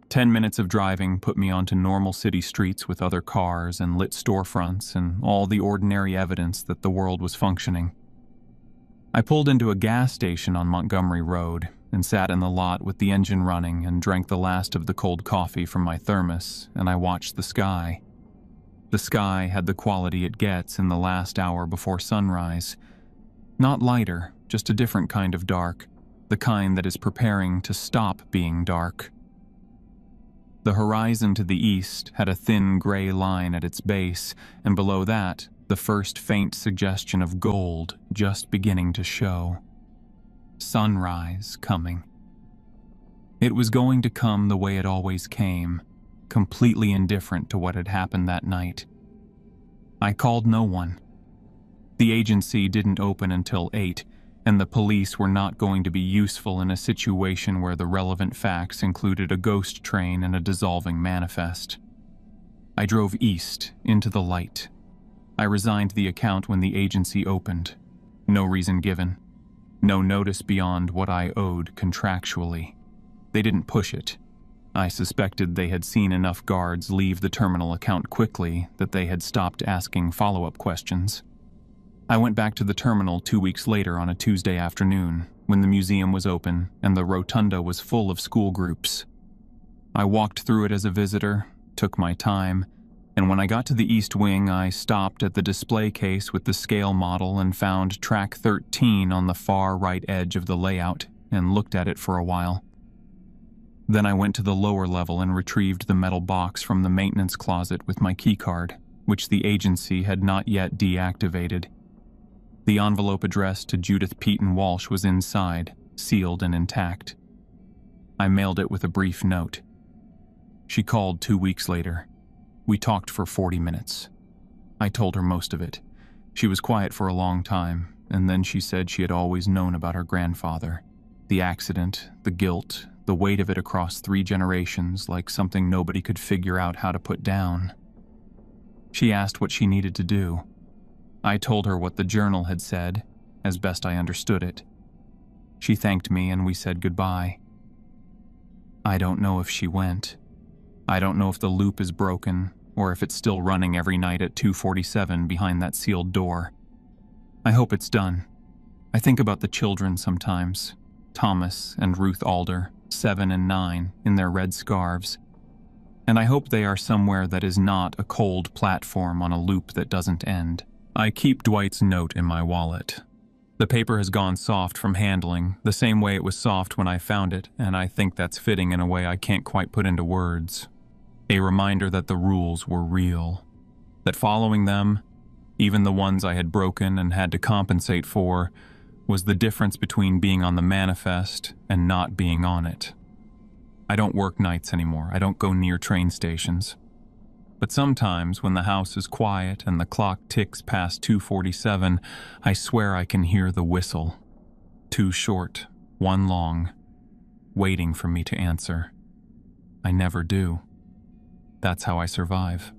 10 minutes of driving put me onto normal city streets with other cars and lit storefronts and all the ordinary evidence that the world was functioning. I pulled into a gas station on Montgomery Road and sat in the lot with the engine running and drank the last of the cold coffee from my thermos, and I watched the sky. The sky had the quality it gets in the last hour before sunrise. Not lighter, just a different kind of dark, the kind that is preparing to stop being dark. The horizon to the east had a thin gray line at its base, and below that, the first faint suggestion of gold just beginning to show. Sunrise coming. It was going to come the way it always came, completely indifferent to what had happened that night. I called no one. The agency didn't open until 8, and the police were not going to be useful in a situation where the relevant facts included a ghost train and a dissolving manifest. I drove east, into the light. I resigned the account when the agency opened. No reason given. No notice beyond what I owed contractually. They didn't push it. I suspected they had seen enough guards leave the terminal account quickly that they had stopped asking follow-up questions. I went back to the terminal 2 weeks later on a Tuesday afternoon, when the museum was open and the rotunda was full of school groups. I walked through it as a visitor, took my time, and when I got to the East Wing, I stopped at the display case with the scale model and found track 13 on the far right edge of the layout and looked at it for a while. Then I went to the lower level and retrieved the metal box from the maintenance closet with my keycard, which the agency had not yet deactivated. The envelope addressed to Judith Peyton Walsh was inside, sealed and intact. I mailed it with a brief note. She called 2 weeks later. We talked for 40 minutes. I told her most of it. She was quiet for a long time, and then she said she had always known about her grandfather. The accident, the guilt, the weight of it across 3 generations, like something nobody could figure out how to put down. She asked what she needed to do. I told her what the journal had said, as best I understood it. She thanked me and we said goodbye. I don't know if she went. I don't know if the loop is broken, or if it's still running every night at 2:47 behind that sealed door. I hope it's done. I think about the children sometimes, Thomas and Ruth Alder, 7 and 9, in their red scarves. And I hope they are somewhere that is not a cold platform on a loop that doesn't end. I keep Dwight's note in my wallet. The paper has gone soft from handling, the same way it was soft when I found it, and I think that's fitting in a way I can't quite put into words. A reminder that the rules were real, that following them, even the ones I had broken and had to compensate for, was the difference between being on the manifest and not being on it. I don't work nights anymore. I don't go near train stations. But sometimes, when the house is quiet and the clock ticks past 2:47, I swear I can hear the whistle. 2 short, 1 long, waiting for me to answer. I never do. That's how I survive.